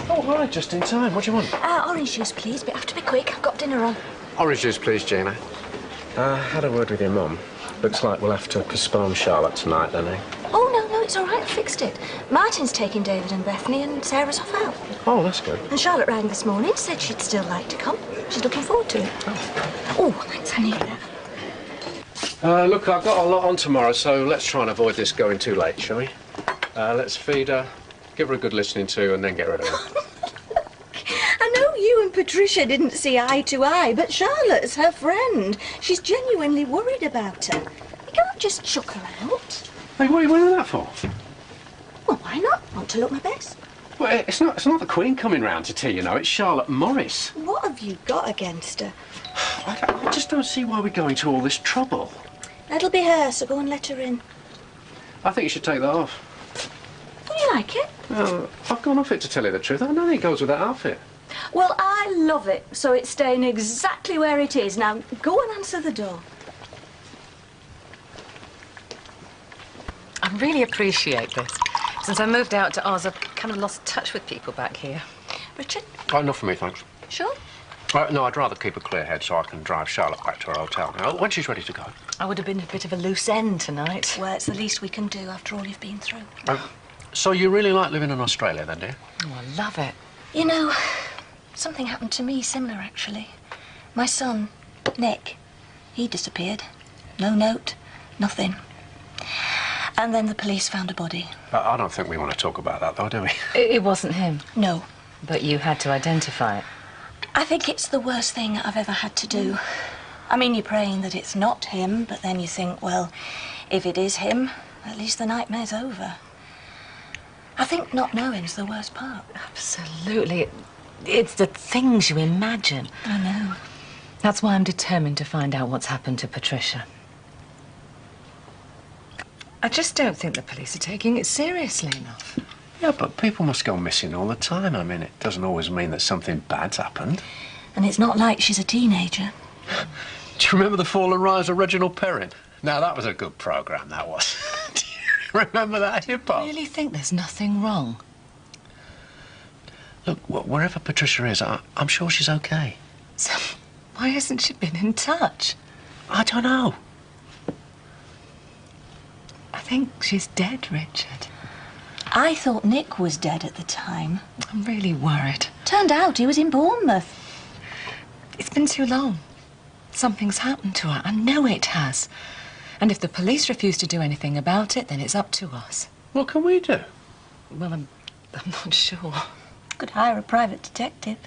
Oh, right, just in time. What do you want? Orange juice, please, but have to be quick. I've got dinner on. Orange juice, please, Gina. Had a word with your mum. Looks like we'll have to postpone Charlotte tonight, then, eh? Oh, no, it's all right. I fixed it. Martin's taking David and Bethany, and Sarah's off out. Oh, that's good. And Charlotte rang this morning, said she'd still like to come. She's looking forward to it. Oh, thanks, I need that. Look, I've got a lot on tomorrow, so let's try and avoid this going too late, shall we? Let's feed her, give her a good listening to, and then get rid of her. I know you and Patricia didn't see eye to eye, but Charlotte's her friend. She's genuinely worried about her. You can't just chuck her out. Hey, what are you wearing that for? Well, why not? Want to look my best. Well, it's not the Queen coming round to tea, you know. It's Charlotte Morris. What have you got against her? I just don't see why we're going to all this trouble. That'll be her, so go and let her in. I think you should take that off. Do you like it? Well, I've gone off it, to tell you the truth. I don't think it goes with that outfit. Well, I love it, so it's staying exactly where it is. Now, go and answer the door. I really appreciate this. Since I moved out to Oz, I've kind of lost touch with people back here. Richard? Oh, enough for me, thanks. Sure? No, I'd rather keep a clear head so I can drive Charlotte back to her hotel. Now, when she's ready to go. I would have been a bit of a loose end tonight. Well, it's the least we can do after all you've been through. So you really like living in Australia, then, do you? Oh, I love it. You know, something happened to me similar, actually. My son, Nick, he disappeared. No note, nothing. And then the police found a body. I don't think we want to talk about that, though, do we? It wasn't him. No. But you had to identify it. I think it's the worst thing I've ever had to do. I mean, you're praying that it's not him, but then you think, well, if it is him, at least the nightmare's over. I think not knowing's the worst part. Absolutely. It's the things you imagine. I know. That's why I'm determined to find out what's happened to Patricia. I just don't think the police are taking it seriously enough. Yeah, but people must go missing all the time. I mean, it doesn't always mean that something bad's happened. And it's not like she's a teenager. Do you remember the fall and rise of Reginald Perrin? Now, that was a good programme, that was. Do you remember that hip-hop? I really think there's nothing wrong. Look, wherever Patricia is, I'm sure she's okay. So, why hasn't she been in touch? I don't know. I think she's dead, Richard. I thought Nick was dead at the time. I'm really worried. Turned out he was in Bournemouth. It's been too long. Something's happened to her. I know it has. And if the police refuse to do anything about it, then it's up to us. What can we do? Well, I'm not sure. Could hire a private detective.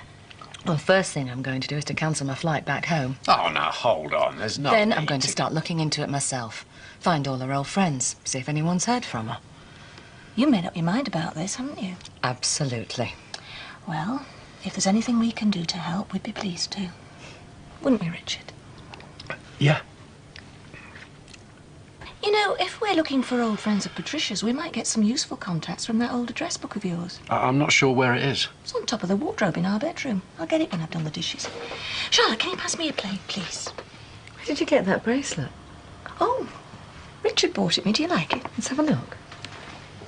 Well, first thing I'm going to do is to cancel my flight back home. Oh, now, hold on. There's no Then I'm going to start looking into it myself. Find all her old friends. See if anyone's heard from her. You made up your mind about this, haven't you? Absolutely. Well, if there's anything we can do to help, we'd be pleased to. Wouldn't we, Richard? Yeah. You know, if we're looking for old friends of Patricia's, we might get some useful contacts from that old address book of yours. I'm not sure where it is. It's on top of the wardrobe in our bedroom. I'll get it when I've done the dishes. Charlotte, can you pass me a plate, please? Where did you get that bracelet? Oh, Richard bought it me. Do you like it? Let's have a look.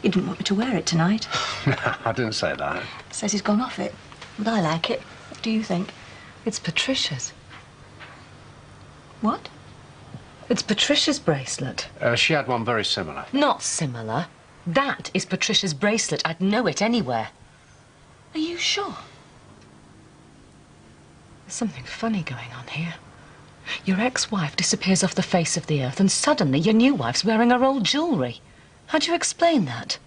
He didn't want me to wear it tonight. No, I didn't say that. Says he's gone off it. But I like it. What do you think? It's Patricia's. What? It's Patricia's bracelet. She had one very similar. Not similar. That is Patricia's bracelet. I'd know it anywhere. Are you sure? There's something funny going on here. Your ex-wife disappears off the face of the earth, and suddenly your new wife's wearing her old jewellery. How do you explain that?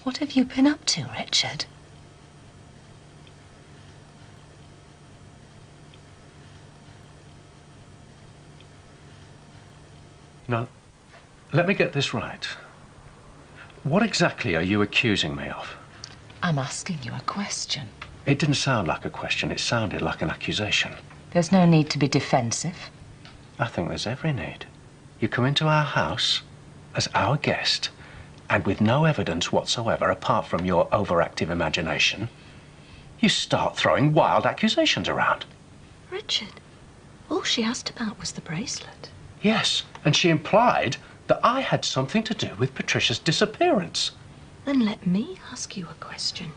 What have you been up to, Richard? Now, let me get this right. What exactly are you accusing me of? I'm asking you a question. It didn't sound like a question. It sounded like an accusation. There's no need to be defensive. I think there's every need. You come into our house as our guest, and with no evidence whatsoever apart from your overactive imagination, you start throwing wild accusations around. Richard, all she asked about was the bracelet. Yes, and she implied that I had something to do with Patricia's disappearance. Then let me ask you a question.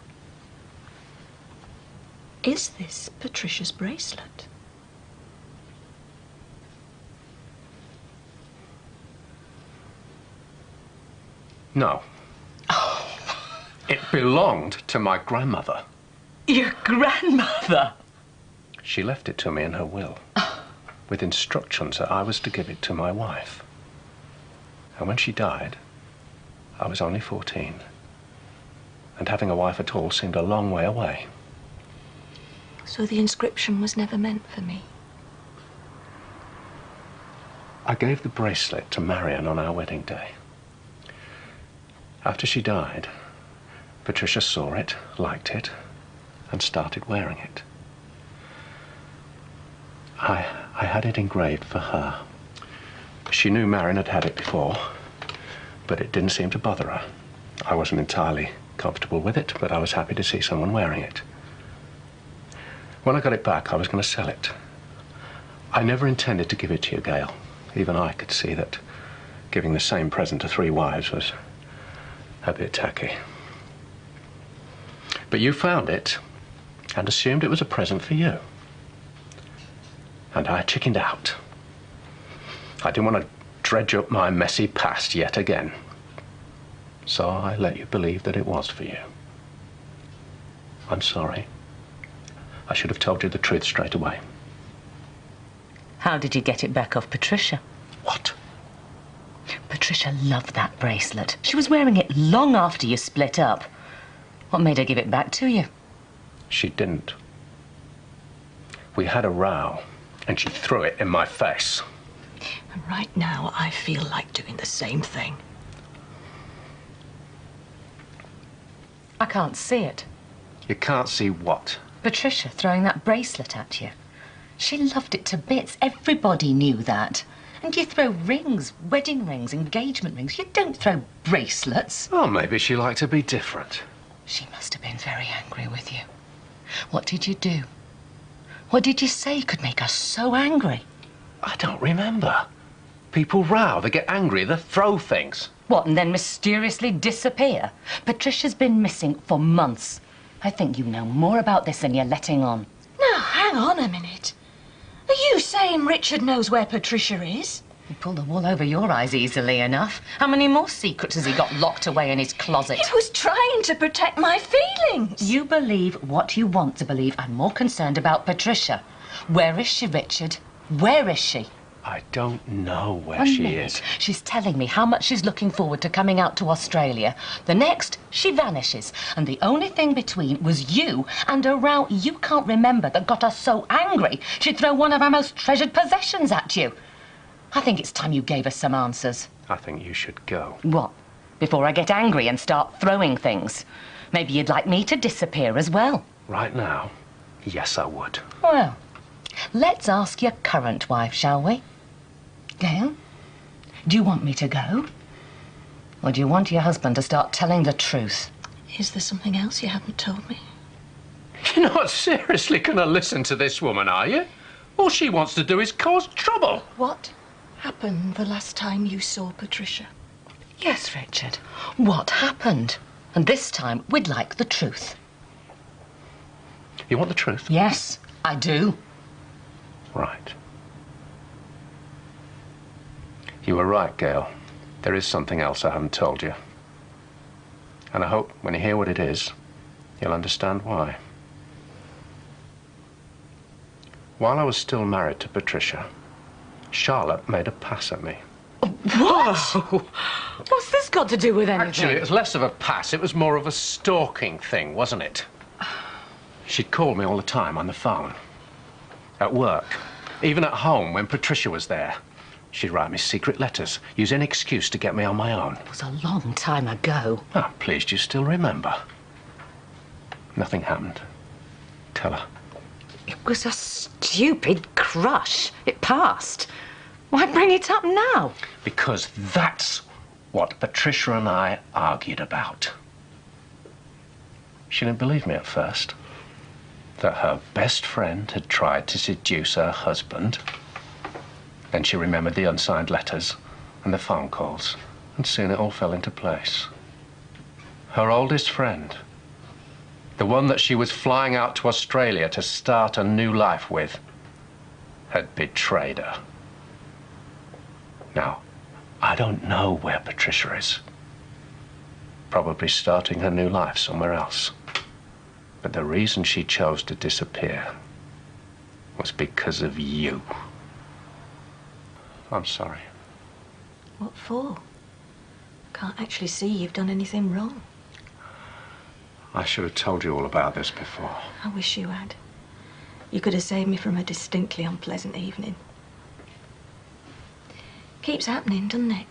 Is this Patricia's bracelet? No. It belonged to my grandmother. Your grandmother? She left it to me in her will, with instructions that I was to give it to my wife. And when she died, I was only 14. And having a wife at all seemed a long way away. So the inscription was never meant for me. I gave the bracelet to Marion on our wedding day. After she died, Patricia saw it, liked it, and started wearing it. I had it engraved for her. She knew Marion had had it before, but it didn't seem to bother her. I wasn't entirely comfortable with it, but I was happy to see someone wearing it. When I got it back, I was going to sell it. I never intended to give it to you, Gail. Even I could see that giving the same present to 3 wives was a bit tacky. But you found it and assumed it was a present for you. And I chickened out. I didn't want to dredge up my messy past yet again. So I let you believe that it was for you. I'm sorry. I should have told you the truth straight away. How did you get it back off Patricia? What? Patricia Patricia loved that bracelet. She was wearing it long after you split up. What made her give it back to you? She didn't. We had a row, and she threw it in my face. And right now, I feel like doing the same thing. I can't see it. You can't see what? Patricia throwing that bracelet at you. She loved it to bits. Everybody knew that. And you throw rings, wedding rings, engagement rings. You don't throw bracelets. Well, maybe she liked to be different. She must have been very angry with you. What did you do? What did you say could make her so angry? I don't remember. People row, they get angry, they throw things. What, and then mysteriously disappear? Patricia's been missing for months. I think you know more about this than you're letting on. Now, hang on a minute. Are you saying Richard knows where Patricia is? He pulled the wool over your eyes easily enough. How many more secrets has he got locked away in his closet? He was trying to protect my feelings. You believe what you want to believe. I'm more concerned about Patricia. Where is she, Richard? Where is she? I don't know where she is. She's telling me how much she's looking forward to coming out to Australia. The next, she vanishes. And the only thing between was you and a row you can't remember that got her so angry she'd throw one of her most treasured possessions at you. I think it's time you gave us some answers. I think you should go. What? Before I get angry and start throwing things? Maybe you'd like me to disappear as well. Right now, yes, I would. Well, let's ask your current wife, shall we? Gail, do you want me to go? Or do you want your husband to start telling the truth? Is there something else you haven't told me? You're not seriously going to listen to this woman, are you? All she wants to do is cause trouble. What happened the last time you saw Patricia? Yes, Richard. What happened? And this time, we'd like the truth. You want the truth? Yes, I do. Right. You were right, Gail. There is something else I haven't told you. And I hope when you hear what it is, you'll understand why. While I was still married to Patricia, Charlotte made a pass at me. What? What's this got to do with anything? Actually, it was less of a pass. It was more of a stalking thing, wasn't it? She'd call me all the time on the phone. At work. Even at home, when Patricia was there. She'd write me secret letters, use any excuse to get me on my own. It was a long time ago. Oh, I'm pleased you still remember. Nothing happened. Tell her. It was a stupid crush. It passed. Why bring it up now? Because that's what Patricia and I argued about. She didn't believe me at first. That her best friend had tried to seduce her husband. Then she remembered the unsigned letters and the phone calls, and soon it all fell into place. Her oldest friend, the one that she was flying out to Australia to start a new life with, had betrayed her. Now, I don't know where Patricia is. Probably starting her new life somewhere else. But the reason she chose to disappear was because of you. I'm sorry. What for? Can't actually see you've done anything wrong. I should have told you all about this before. I wish you had. You could have saved me from a distinctly unpleasant evening. Keeps happening, doesn't it?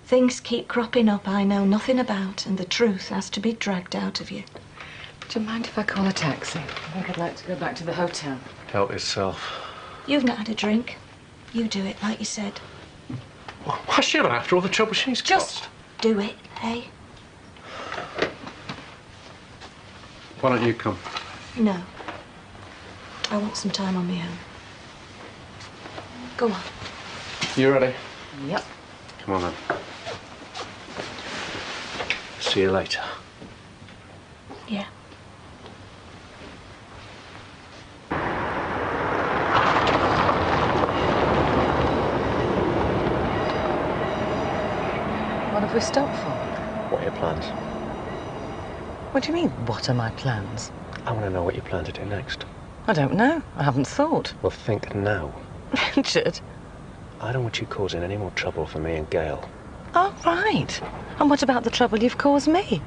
Things keep cropping up I know nothing about, and the truth has to be dragged out of you. Do you mind if I call a taxi? I think I'd like to go back to the hotel. Help yourself. You've not had a drink. You do it, like you said. Why should I, after all the trouble she's caused? Just do it, eh? Why don't you come? No. I want some time on my own. Go on. You ready? Yep. Come on then. See you later. Yeah. What have we stopped for? What are your plans? What do you mean, what are my plans? I want to know what you plan to do next. I don't know. I haven't thought. Well, think now. Richard. I don't want you causing any more trouble for me and Gail. Oh, right. And what about the trouble you've caused me?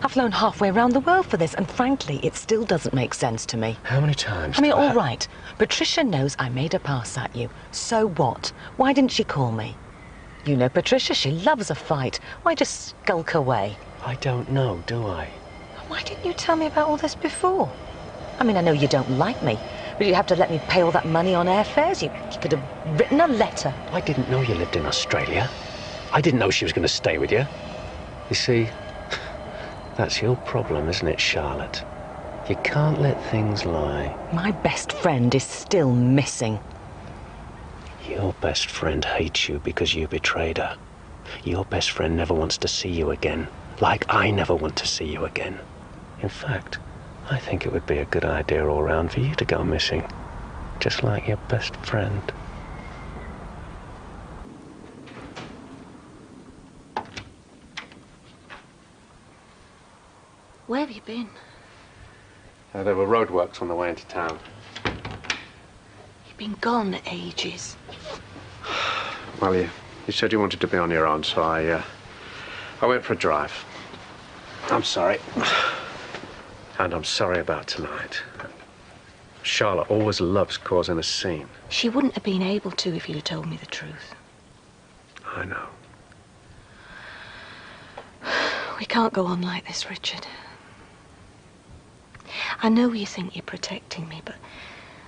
I've flown halfway around the world for this, and frankly, it still doesn't make sense to me. How many times? I mean, all right. Patricia knows I made a pass at you. So what? Why didn't she call me? You know Patricia, she loves a fight. Why just skulk away? I don't know, do I? Why didn't you tell me about all this before? I mean, I know you don't like me, but you have to let me pay all that money on airfares. You could have written a letter. I didn't know you lived in Australia. I didn't know she was going to stay with you. You see, that's your problem, isn't it, Charlotte? You can't let things lie. My best friend is still missing. Your best friend hates you because you betrayed her. Your best friend never wants to see you again, like I never want to see you again. In fact, I think it would be a good idea all round for you to go missing, just like your best friend. Where have you been? There were roadworks on the way into town. You've been gone ages. Well, you said you wanted to be on your own, so I went for a drive. I'm sorry. And I'm sorry about tonight. Charlotte always loves causing a scene. She wouldn't have been able to if you'd told me the truth. I know. We can't go on like this, Richard. I know you think you're protecting me, but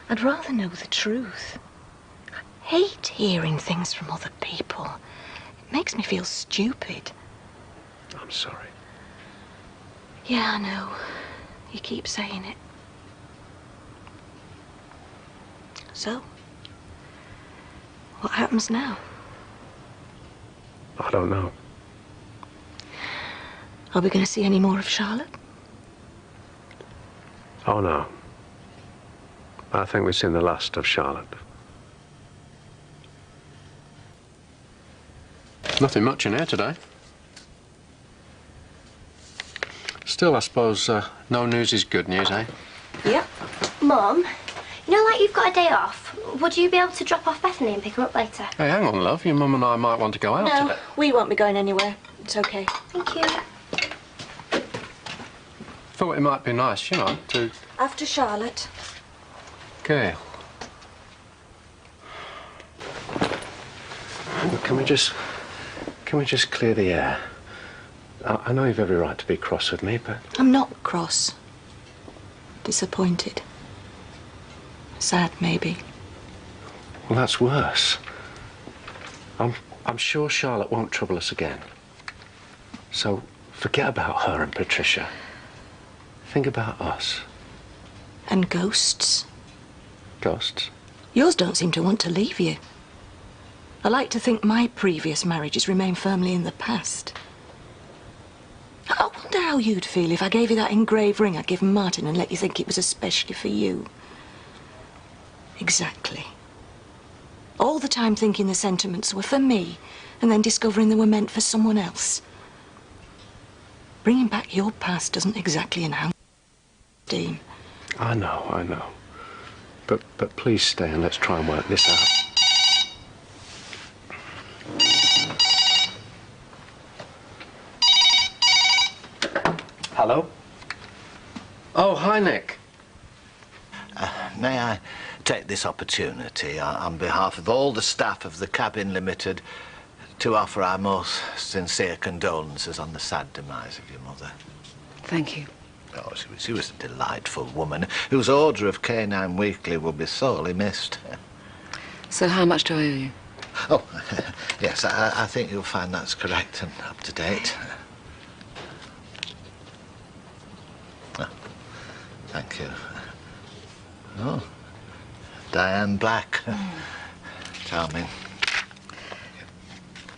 I'd rather know the truth. I hate hearing things from other people. It makes me feel stupid. I'm sorry. Yeah, I know. You keep saying it. So, what happens now? I don't know. Are we going to see any more of Charlotte? Oh, no. I think we've seen the last of Charlotte. Nothing much in here today. Still, I suppose no news is good news, eh? Yep. Mum, you know, like you've got a day off. Would you be able to drop off Bethany and pick her up later? Hey, hang on, love. Your mum and I might want to go out No, today. we won't be going anywhere. It's okay. Thank you. Thought it might be nice, you know, to... After Charlotte. Gail. Well, can we just clear the air? I know you've every right to be cross with me, but... I'm not cross. Disappointed. Sad, maybe. Well, that's worse. I'm sure Charlotte won't trouble us again. So forget about her and Patricia. Think about us. And ghosts. Ghosts? Yours don't seem to want to leave you. I like to think my previous marriages remain firmly in the past. I wonder how you'd feel if I gave you that engraved ring I'd given Martin and let you think it was especially for you. Exactly. All the time thinking the sentiments were for me and then discovering they were meant for someone else. Bringing back your past doesn't exactly enhance esteem. I know. But please stay and let's try and work this out. Hello? Oh, hi, Nick. May I take this opportunity, on behalf of all the staff of the Cabin Limited, to offer our most sincere condolences on the sad demise of your mother. Thank you. Oh, she was a delightful woman whose order of Canine Weekly will be sorely missed. So how much do I owe you? Oh, yes, I think you'll find that's correct and up to date. Oh, thank you. Oh, Diane Black. Charming.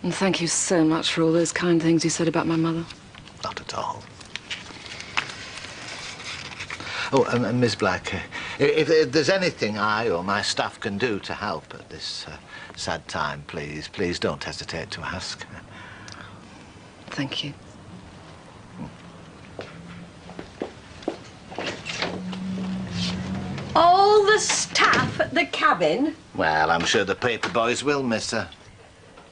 And thank you so much for all those kind things you said about my mother. Not at all. Oh, and Miss Black, if there's anything I or my staff can do to help at this sad time, please don't hesitate to ask. Thank you. All the Taff at the cabin? Well, I'm sure the paper boys will miss her.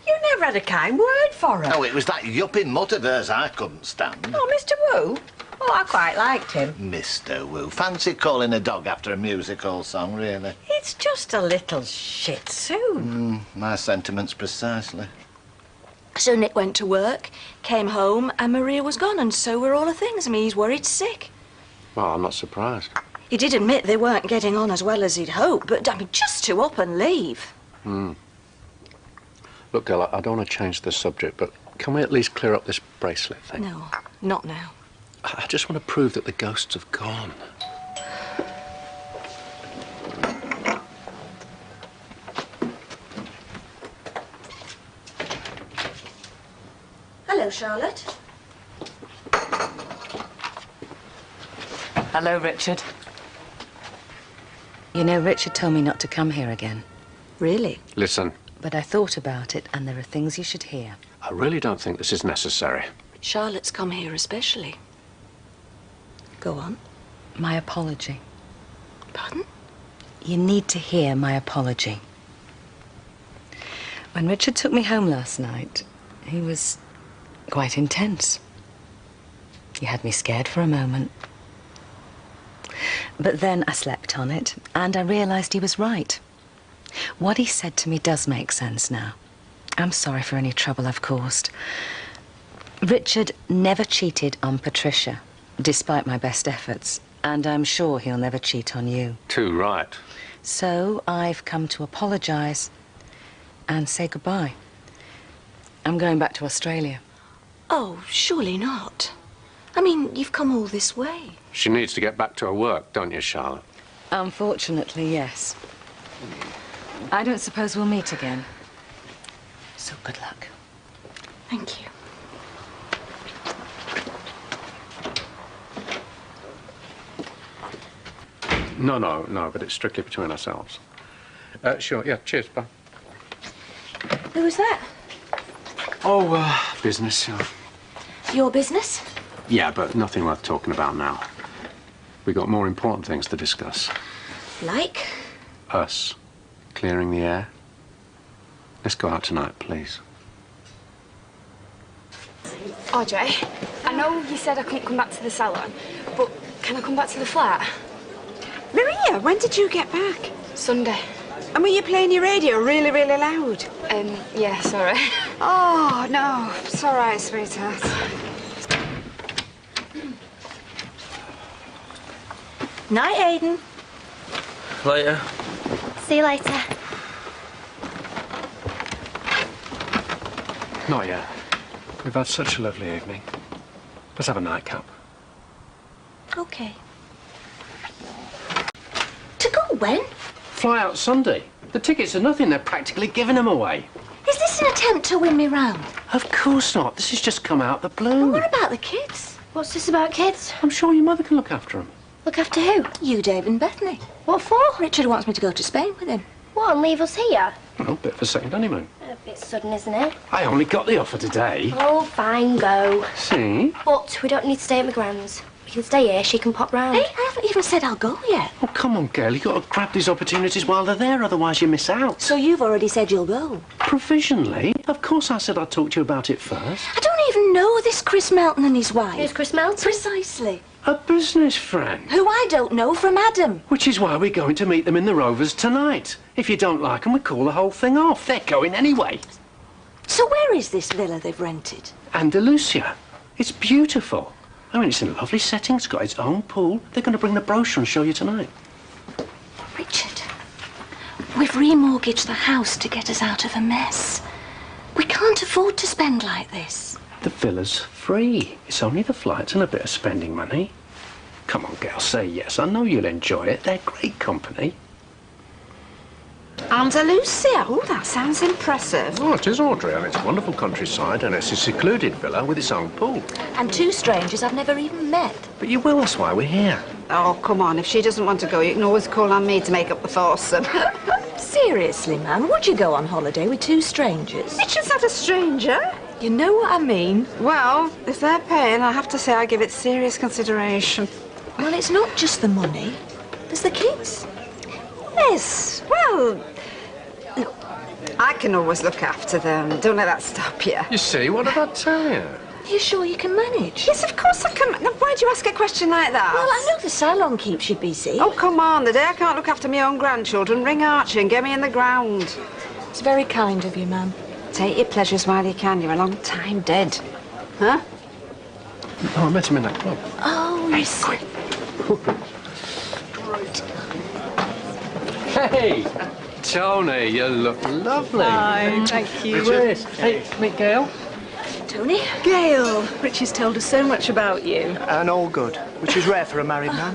You never had a kind word for her. Oh, it was that yuppie mutt of hers I couldn't stand. Oh, Mr. Wu? Oh, I quite liked him. Mr. Wu. Fancy calling a dog after a music hall song, really? It's just a little shih tzu. My sentiments precisely. So Nick went to work, came home, and Maria was gone, and so were all the things. I mean, he's worried sick. Well, I'm not surprised. He did admit they weren't getting on as well as he'd hoped, but, I mean, just to up and leave. Look, girl, I don't want to change the subject, but can we at least clear up this bracelet thing? No, not now. I just want to prove that the ghosts have gone. Hello, Charlotte. Hello, Richard. You know, Richard told me not to come here again. Really? Listen, But I thought about it, and there are things you should hear. I really don't think this is necessary. Charlotte's come here especially. Go on. My apology. Pardon? You need to hear my apology. When Richard took me home last night, he was quite intense. He had me scared for a moment. But then I slept on it, and I realized he was right. What he said to me does make sense now. I'm sorry for any trouble I've caused. Richard never cheated on Patricia, despite my best efforts, and I'm sure he'll never cheat on you. Too right. So I've come to apologize and say goodbye. I'm going back to Australia. Oh, surely not. I mean, you've come all this way. She needs to get back to her work, don't you, Charlotte? Unfortunately, yes. I don't suppose we'll meet again. So good luck. Thank you. No, but it's strictly between ourselves. Sure, yeah, cheers, bye. Who was that? Oh, business, yeah. Your business? Yeah, but nothing worth talking about now. We got more important things to discuss. Like? Us. Clearing the air. Let's go out tonight, please. Audrey, I know you said I couldn't come back to the salon, but can I come back to the flat? Maria, when did you get back? Sunday. And were you playing your radio really, really loud? Yeah, sorry. Oh, no. It's all right, sweetheart. Night, Aiden. Later. See you later. Not yet. We've had such a lovely evening. Let's have a nightcap. Okay. To go when? Fly out Sunday. The tickets are nothing. They're practically giving them away. Is this an attempt to win me round? Of course not. This has just come out the blue. And what about the kids? What's this about kids? I'm sure your mother can look after them. Look after who? You, Dave, and Bethany. What for? Richard wants me to go to Spain with him. What, and leave us here? Well, bit of a second honeymoon. A bit sudden, isn't it? I only got the offer today. Oh, fine, go. See? But we don't need to stay at my grand's. We can stay here, she can pop round. Hey, I haven't even said I'll go yet. Oh, come on, girl. You've got to grab these opportunities while they're there, otherwise you miss out. So you've already said you'll go? Provisionally. Of course I said I'd talk to you about it first. I don't even know this Chris Melton and his wife. Who's Chris Melton? Precisely. A business friend. Who I don't know from Adam. Which is why we're going to meet them in the Rovers tonight. If you don't like them, we call the whole thing off. They're going anyway. So where is this villa they've rented? Andalusia. It's beautiful. I mean, it's in a lovely setting. It's got its own pool. They're going to bring the brochure and show you tonight. Richard, we've remortgaged the house to get us out of a mess. We can't afford to spend like this. The villa's free. It's only the flights and a bit of spending money. Come on, girl, say yes. I know you'll enjoy it. They're great company. Andalusia? Oh, that sounds impressive. Oh, it is, Audrey, and it's a wonderful countryside, and it's a secluded villa with its own pool. And two strangers I've never even met. But you will, that's why we're here. Oh, come on. If she doesn't want to go, you can always call on me to make up the foursome. Seriously, man, would you go on holiday with two strangers? Richard's not a stranger. You know what I mean? Well, if they're paying, I have to say I give it serious consideration. Well, it's not just the money. There's the kids. Yes, well, look, I can always look after them. Don't let that stop you. You see, what did I tell you? Are you sure you can manage? Yes, of course I can. Now, why do you ask a question like that? Well, I know the salon keeps you busy. Oh, come on. The day I can't look after my own grandchildren, ring Archie and get me in the ground. It's very kind of you, ma'am. Take your pleasures while you can. You're a long time dead. Huh? Oh, I met him in that club. Oh, hey, quick. Hey, Tony, you look lovely. Hi, thank you. Cheers. Hey, meet Gail. Tony? Gail, Richie's told us so much about you. And all good, which is rare for a married man.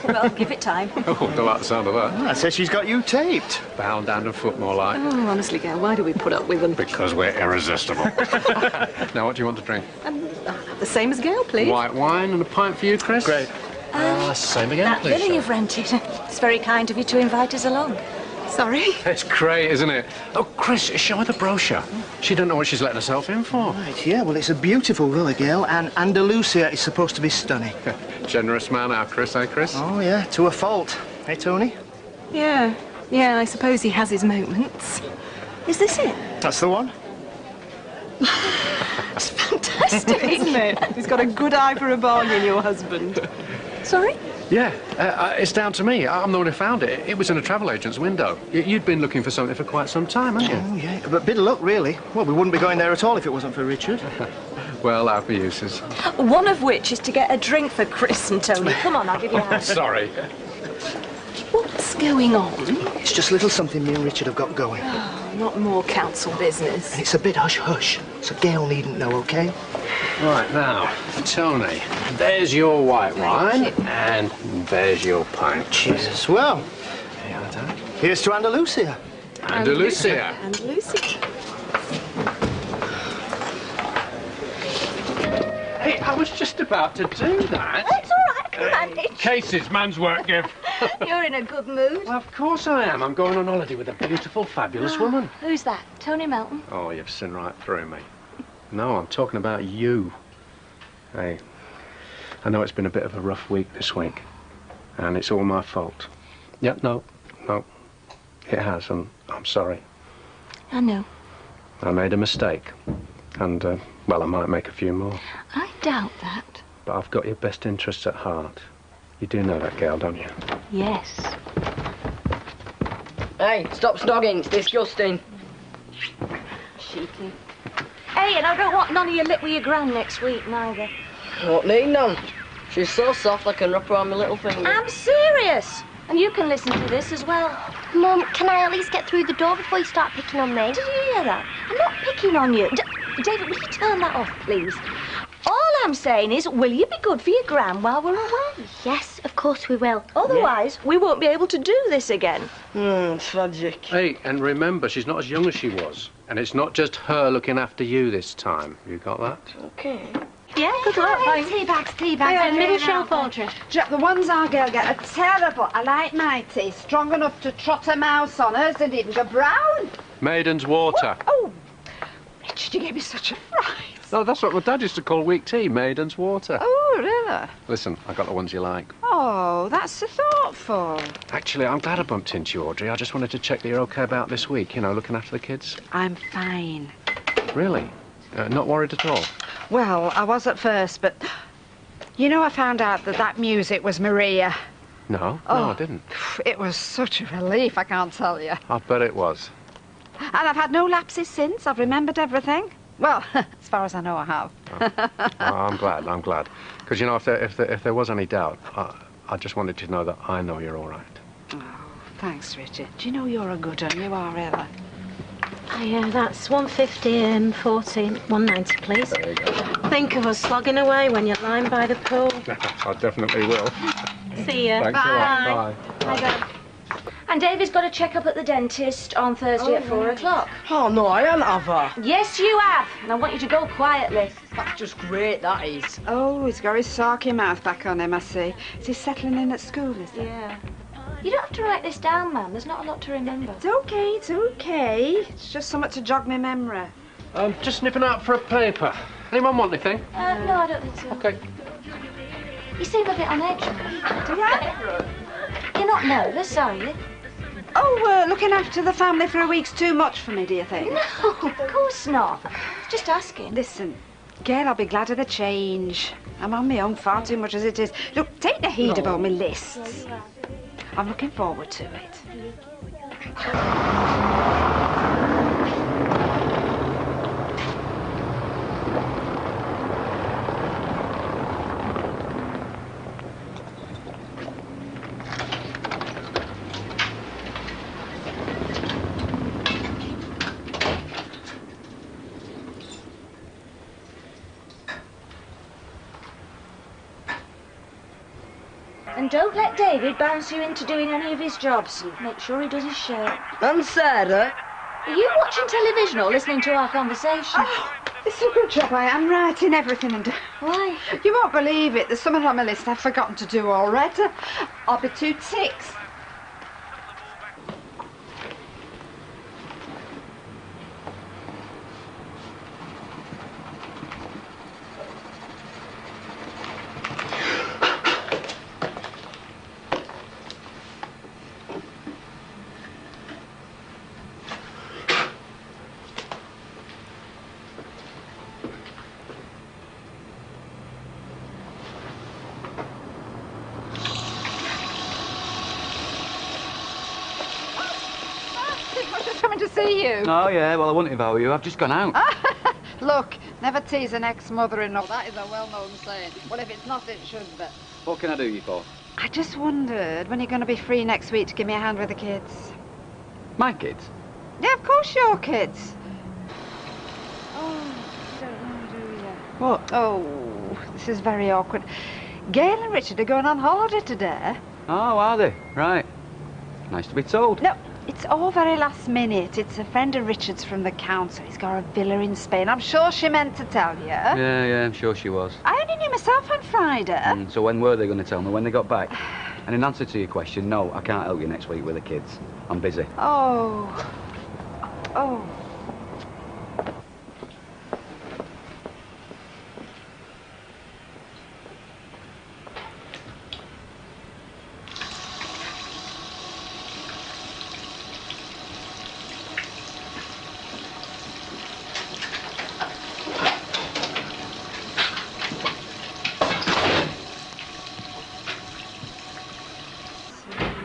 Well, give it time. Oh, don't like the sound of that. I said she's got you taped. Bound hand and foot, more like. Oh, honestly, Gail, why do we put up with them? Because we're irresistible. Now, what do you want to drink? The same as Gail, please. White wine and a pint for you, Chris? Great. Same again, That please. villa you've rented. It's very kind of you to invite us along. Sorry? It's great, isn't it? Oh, Chris, show her the brochure. She don't know what she's letting herself in for. Right, yeah, well, it's a beautiful villa, Gail, and Andalusia is supposed to be stunning. Generous man, our Chris, eh, Chris? Oh, yeah, to a fault. Hey, Tony? Yeah, I suppose he has his moments. Is this it? That's the one. It's fantastic, isn't it? He's got a good eye for a bargain, your husband. Sorry? Yeah, it's down to me. I'm the one who found it. It was in a travel agent's window. You'd been looking for something for quite some time, hadn't you? Oh, yeah, but a bit of luck, really. Well, we wouldn't be going there at all if it wasn't for Richard. Well, our uses. One of which is to get a drink for Chris and Tony. Come on, I'll give you a hand. Sorry. What's going on? It's just a little something me and Richard have got going. Oh, not more council business. And it's a bit hush-hush, so Gail needn't know, OK? Right, now, Tony, there's your white wine, and there's your pint. Jesus, well, here's to Andalusia. Andalusia. Andalusia. Hey, I was just about to do that. It's all right, I can manage. Cases, man's work, Giv. You're in a good mood. Well, of course I am. I'm going on holiday with a beautiful, fabulous woman. Who's that? Tony Melton? Oh, you've seen right through me. No, I'm talking about you. Hey, I know it's been a bit of a rough week this week, and it's all my fault. Yeah, no, it has, and I'm sorry. I know. I made a mistake, and, well, I might make a few more. I doubt that. But I've got your best interests at heart. You do know that, Gail, don't you? Yes. Hey, stop snogging. It's disgusting. Cheeky. Hey, and I don't want none of your lip with your gran next week, neither. Don't need none. She's so soft I can wrap her on my little finger. I'm serious. And you can listen to this as well. Mum, can I at least get through the door before you start picking on me? Did you hear that? I'm not picking on you. David, will you turn that off, please? All I'm saying is, will you be good for your gran while we're away? Yes, of course we will. Otherwise, we won't be able to do this again. Tragic. Hey, and remember, she's not as young as she was. And it's not just her looking after you this time. You got that? Okay. Yeah, good luck. Tea bags, and middle shelf portrait. Jack, the ones our girl get are terrible. I like my tea. Strong enough to trot a mouse on. Hers didn't even go brown. Maiden's water. Oh, Richard, you gave me such a fright. No, that's what my dad used to call weak tea, maiden's water. Oh, really? Listen, I got the ones you like. Oh, that's so thoughtful. Actually, I'm glad I bumped into you, Audrey. I just wanted to check that you're okay about this week, you know, looking after the kids. I'm fine. Really? Not worried at all? Well, I was at first, but you know, I found out that music was Maria. No, I didn't. It was such a relief, I can't tell you. I bet it was. And I've had no lapses since. I've remembered everything. Well, as far as I know, I have. I'm glad. Because, you know, if there was any doubt, I just wanted to know that I know you're all right. Oh, thanks, Richard. Do you know you're a good one? You are, really. Oh, yeah, that's 150 and 14, 190, please. There you go. Think of us slogging away when you're lying by the pool. I definitely will. See ya. Thanks a lot. Bye. Bye, Dad. And David's got a check-up at the dentist on Thursday at 4 o'clock. Oh, no, I haven't, have I? Yes, you have. And I want you to go quietly. That's just great, that is. Oh, he's got his sarky mouth back on him, I see. Is he settling in at school, is he? Yeah. You don't have to write this down, ma'am. There's not a lot to remember. It's okay. It's just something to jog my memory. I'm just nipping out for a paper. Anyone want anything? No, I don't think so. Okay. You seem a bit on edge. Do you? You're not nervous, are you? Oh, looking after the family for a week's too much for me, do you think? No, of course not. Just asking. Listen, Gail, I'll be glad of the change. I'm on my own far too much as it is. Look, take the heed about my lists. I'm looking forward to it. And don't let David bounce you into doing any of his jobs. Make sure he does his share. And Sarah? Are you watching television or listening to our conversation? Oh, it's a good job I am writing everything and... Why? You won't believe it. There's something on my list I've forgotten to do already. I'll be 2 ticks. Coming to see you. Oh, yeah, well, I wouldn't if I were you. I've just gone out. Look, never tease an ex-mother-in-law. That is a well-known saying. Well, if it's not, it should be. What can I do you for? I just wondered when you're going to be free next week to give me a hand with the kids. My kids? Yeah, of course your kids. Oh, you don't know, do you? What? Oh, this is very awkward. Gail and Richard are going on holiday today. Oh, are they? Right. Nice to be told. No, it's all very last minute. It's a friend of Richard's from the council. He's got a villa in Spain. I'm sure she meant to tell you. Yeah, I'm sure she was. I only knew myself on Friday. So when were they going to tell me? When they got back? And in answer to your question, no, I can't help you next week with the kids. I'm busy. Oh. Oh.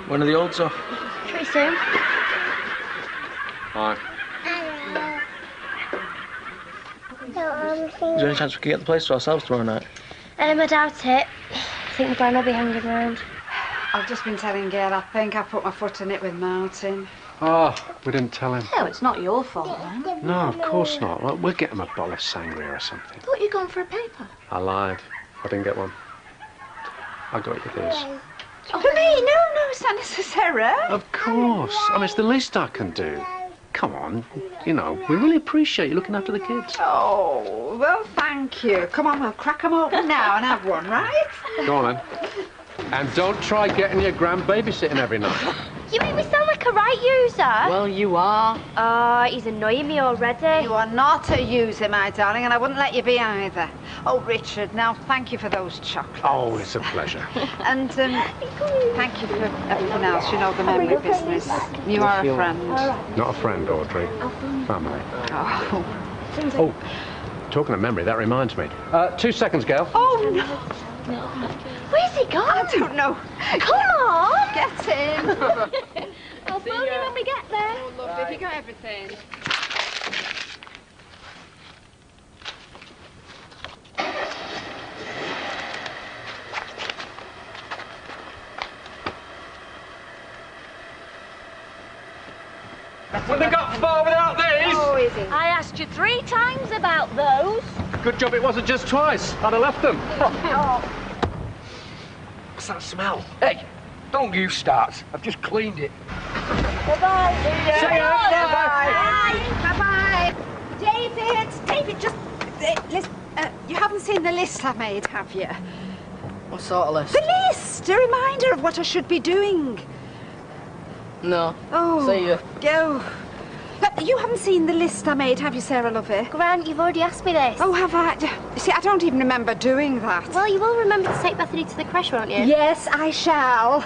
When are the odds off? Pretty soon. Hi. Is there any chance we could get the place to ourselves tomorrow night? I doubt it. I think the Glen will be hanging around. I've just been telling Gail, I think I put my foot in it with Martin. Oh, we didn't tell him. Oh, it's not your fault, then. No, of course not. Well, we'll get him a bottle of sangria or something. Thought you'd gone for a paper. I lied. I didn't get one. I got you this. Oh, for me? No, it's not necessary. Of course. I mean, it's the least I can do. Come on. You know, we really appreciate you looking after the kids. Oh, well, thank you. Come on, we'll crack them open now and have one, right? Go on, then. And don't try getting your gran babysitting every night. You make me sound like a right user. Well, you are. Oh, he's annoying me already. You are not a user, my darling, and I wouldn't let you be either. Oh, Richard, now thank you for those chocolates. Oh, it's a pleasure. And thank you for everything else. You know, the memory business. You are a friend. Not a friend, Audrey. Family. Oh, talking of memory, that reminds me. 2 seconds, Gail. Oh, no. Where's he gone? I don't know. Come on. Get in. I'll phone you when we get there. Oh, lovely. Have you got everything? Well, they got far without these! Oh, is it? I asked you 3 times about those. Good job it wasn't just twice. I'd have left them. What's that smell? Hey, don't you start. I've just cleaned it. Bye-bye. See ya. Bye-bye. David, just... listen, you haven't seen the list I made, have you? What sort of list? The list! A reminder of what I should be doing. No. Oh. See ya. Go. You haven't seen the list I made, have you, Sarah Lovey? Gran, you've already asked me this. Oh, have I? See, I don't even remember doing that. Well, you will remember to take Bethany to the creche, won't you? Yes, I shall.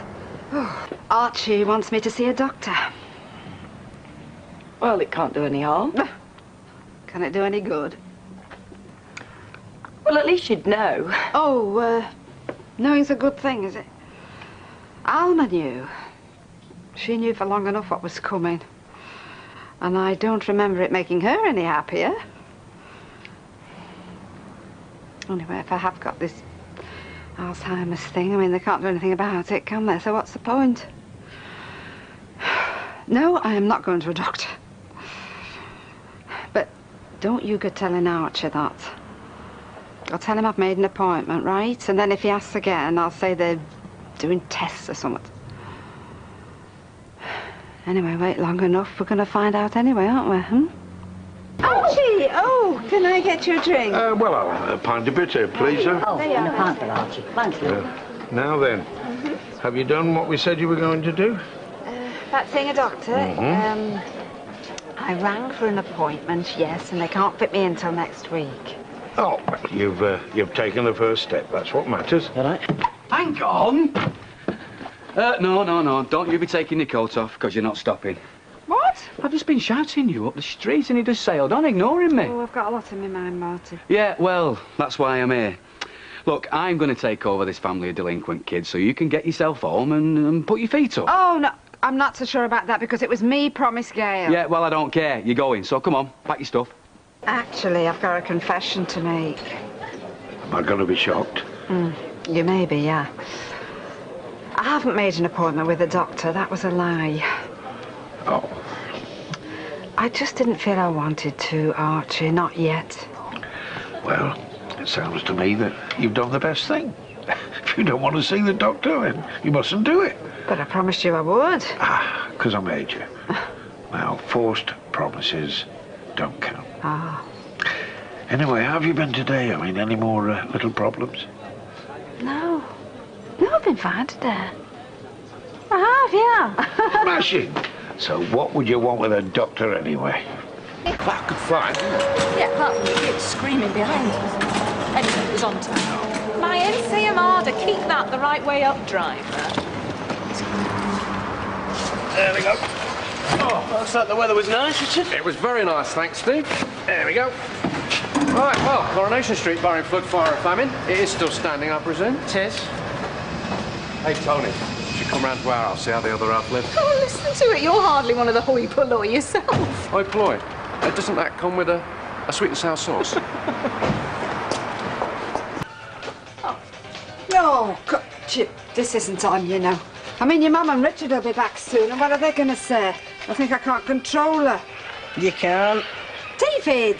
Oh. Archie wants me to see a doctor. Well, it can't do any harm. Can it do any good? Well, at least you'd know. Oh, knowing's a good thing, is it? Alma knew. She knew for long enough what was coming. And I don't remember it making her any happier. Anyway, if I have got this Alzheimer's thing, I mean, they can't do anything about it, can they? So what's the point? No, I am not going to a doctor. But don't you go telling Archie that. I'll tell him I've made an appointment, right? And then if he asks again, I'll say they're doing tests or something. Anyway, wait long enough. We're going to find out anyway, aren't we? Archie! Oh, can I get you a drink? Well, I'll have a pint of bitter, please. Oh, and a pint for Archie. Thank you. Now then, have you done what we said you were going to do? About seeing a doctor? I rang for an appointment, yes, and they can't fit me in till next week. Oh, well, you've taken the first step. That's what matters. All right. Hang on! No. Don't you be taking your coat off, because you're not stopping. What? I've just been shouting you up the street and he just sailed on, ignoring me. Oh, I've got a lot in my mind, Martin. Yeah, well, that's why I'm here. Look, I'm going to take over this family of delinquent kids so you can get yourself home and put your feet up. Oh, no, I'm not so sure about that because it was me promised Gail. Yeah, well, I don't care. You're going, so come on, pack your stuff. Actually, I've got a confession to make. Am I going to be shocked? You may be, yeah. I haven't made an appointment with a doctor. That was a lie. Oh. I just didn't feel I wanted to, Archie. Not yet. Well, it sounds to me that you've done the best thing. If you don't want to see the doctor, then you mustn't do it. But I promised you I would. Because I made you. Now, forced promises don't count. Anyway, how have you been today? I mean, any more little problems? No. No, I've been fine today. I have, yeah. Smashing. So what would you want with a doctor anyway? That could fly, didn't it? Yeah, apart from the kids screaming behind us. Anyway, it was on time. My NCM Arda, keep that the right way up, driver. There we go. Oh, looks like the weather was nice, Richard. It was very nice, thanks, Steve. There we go. Right, well, Coronation Street, barring flood, fire or famine. It is still standing, I presume. It is. Hey, Tony, you should come round to our house, see how the other half live. Oh, listen to it. You're hardly one of the hoi polloi yourself. Hoi polloi? Doesn't that come with a sweet and sour sauce? No, Chip, this isn't on, you know. I mean, your mum and Richard will be back soon, and what are they going to say? I think I can't control her. You can't. David!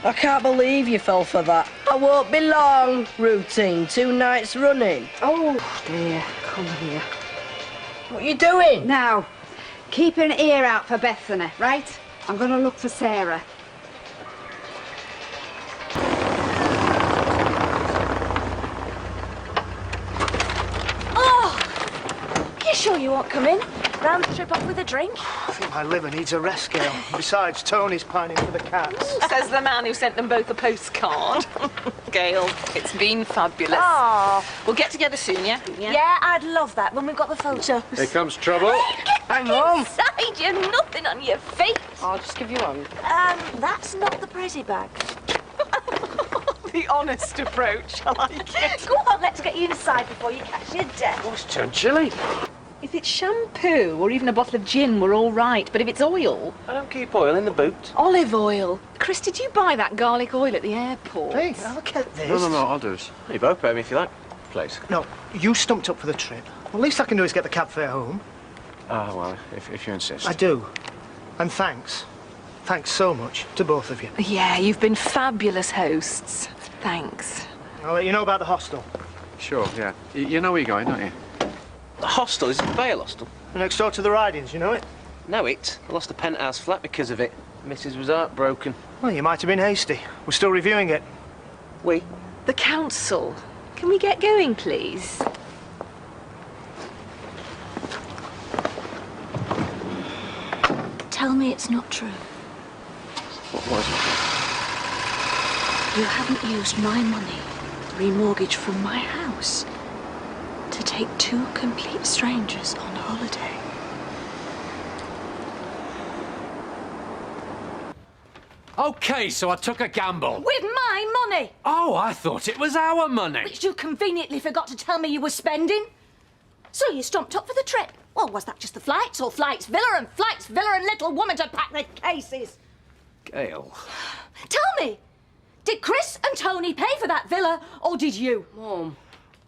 I can't believe you fell for that. I won't be long. Routine, 2 nights running. Oh, dear. Come here. What are you doing? Now, keep an ear out for Bethany, right? I'm going to look for Sarah. Oh! You sure you won't come in? Round the trip off with a drink? I think my liver needs a rest, Gail. Besides, Tony's pining for the cats. Says the man who sent them both a postcard. Gail, it's been fabulous. Oh. We'll get together soon, yeah? Yeah, I'd love that when we've got the photos. Here comes trouble. Hang on. Inside, you've nothing on your face. I'll just give you one. That's not the pretty bag. The honest approach, I like it. Go on, let's get you inside before you catch your death. What's turned chilly? If it's shampoo or even a bottle of gin, we're all right. But if it's oil... I don't keep oil in the boot. Olive oil. Chris, did you buy that garlic oil at the airport? Hey, look at this. No, I'll do it. You both pay me if you like, please. No, you stumped up for the trip. Well, least I can do is get the cab fare home. Oh, well, if you insist. I do. And thanks. Thanks so much to both of you. Yeah, you've been fabulous hosts. Thanks. I'll let you know about the hostel. Sure, yeah. You know where you're going, don't you? The hostel is a Vale hostel. Next door to the Ridings, you know it? Know it. I lost a penthouse flat because of it. Mrs. was heartbroken. Well, you might have been hasty. We're still reviewing it. We? The council. Can we get going, please? Tell me it's not true. What was it? You haven't used my money to remortgage from my house. to take two complete strangers on holiday. OK, so I took a gamble. With my money! Oh, I thought it was our money. Which you conveniently forgot to tell me you were spending. So you stumped up for the trip. Well, was that just the flights, or flights villa and little woman to pack the cases? Gail. Tell me, did Chris and Tony pay for that villa, or did you? Mum.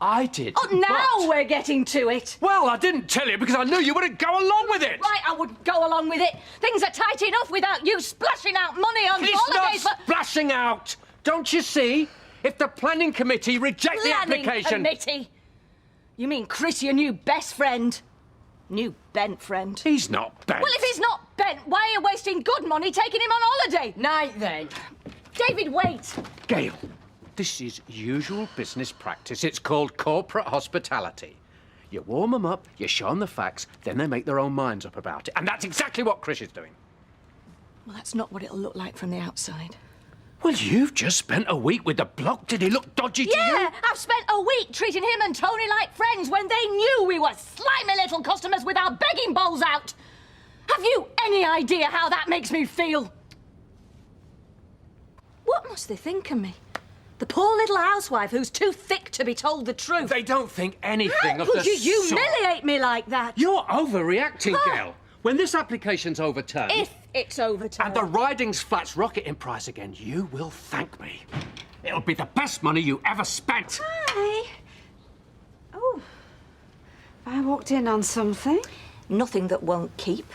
I did. Oh, now we're getting to it. Well, I didn't tell you because I knew you wouldn't go along with it. Right, I wouldn't go along with it. Things are tight enough without you splashing out money on It's holidays. not splashing out. Don't you see? If the planning committee reject the application... Planning committee? You mean Chris, your new best friend? New bent friend. He's not bent. Well, if he's not bent, why are you wasting good money taking him on holiday? Night then. David, wait. Gail, this is usual business practice. It's called corporate hospitality. You warm them up, you show them the facts, then they make their own minds up about it. And that's exactly what Chris is doing. Well, that's not what it'll look like from the outside. Well, you've just spent a week with the bloke. Did he look dodgy to you? Yeah, I've spent a week treating him and Tony like friends when they knew we were slimy little customers with our begging bowls out. Have you any idea how that makes me feel? What must they think of me? The poor little housewife who's too thick to be told the truth. They don't think anything of the Could you humiliate me like that? You're overreacting, Gail. When this application's overturned... If it's overturned. And the riding's flats rocket in price again, you will thank me. It'll be the best money you ever spent. Hi. Oh. I walked in on something. Nothing that won't keep.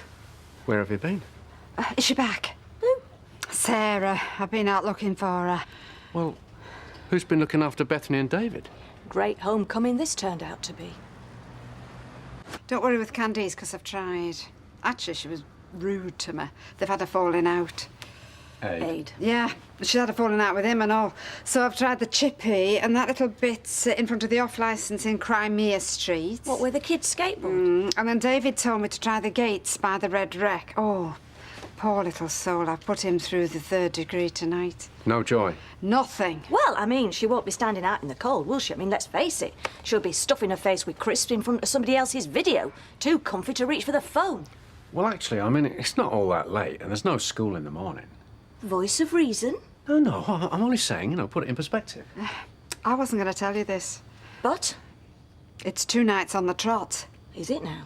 Where have you been? Is she back? Who? Sarah. I've been out looking for her. Well, who's been looking after Bethany and David? Great homecoming this turned out to be. Don't worry with Candice, because I've tried. Actually, she was rude to me. They've had a falling out. Aid? Yeah, she's had a falling out with him and all. So I've tried the chippy and that little bit in front of the off-licence in Crimea Street. What, where the kids skateboard? And then David told me to try the gates by the Red Wreck. Oh, poor little soul. I've put him through the 3rd degree tonight. No joy? Nothing. Well, I mean, she won't be standing out in the cold, will she? I mean, let's face it. She'll be stuffing her face with crisps in front of somebody else's video. Too comfy to reach for the phone. Well, actually, I mean, it's not all that late, and there's no school in the morning. Voice of reason. No, I'm only saying, put it in perspective. I wasn't going to tell you this. But? It's 2 nights on the trot. Is it now?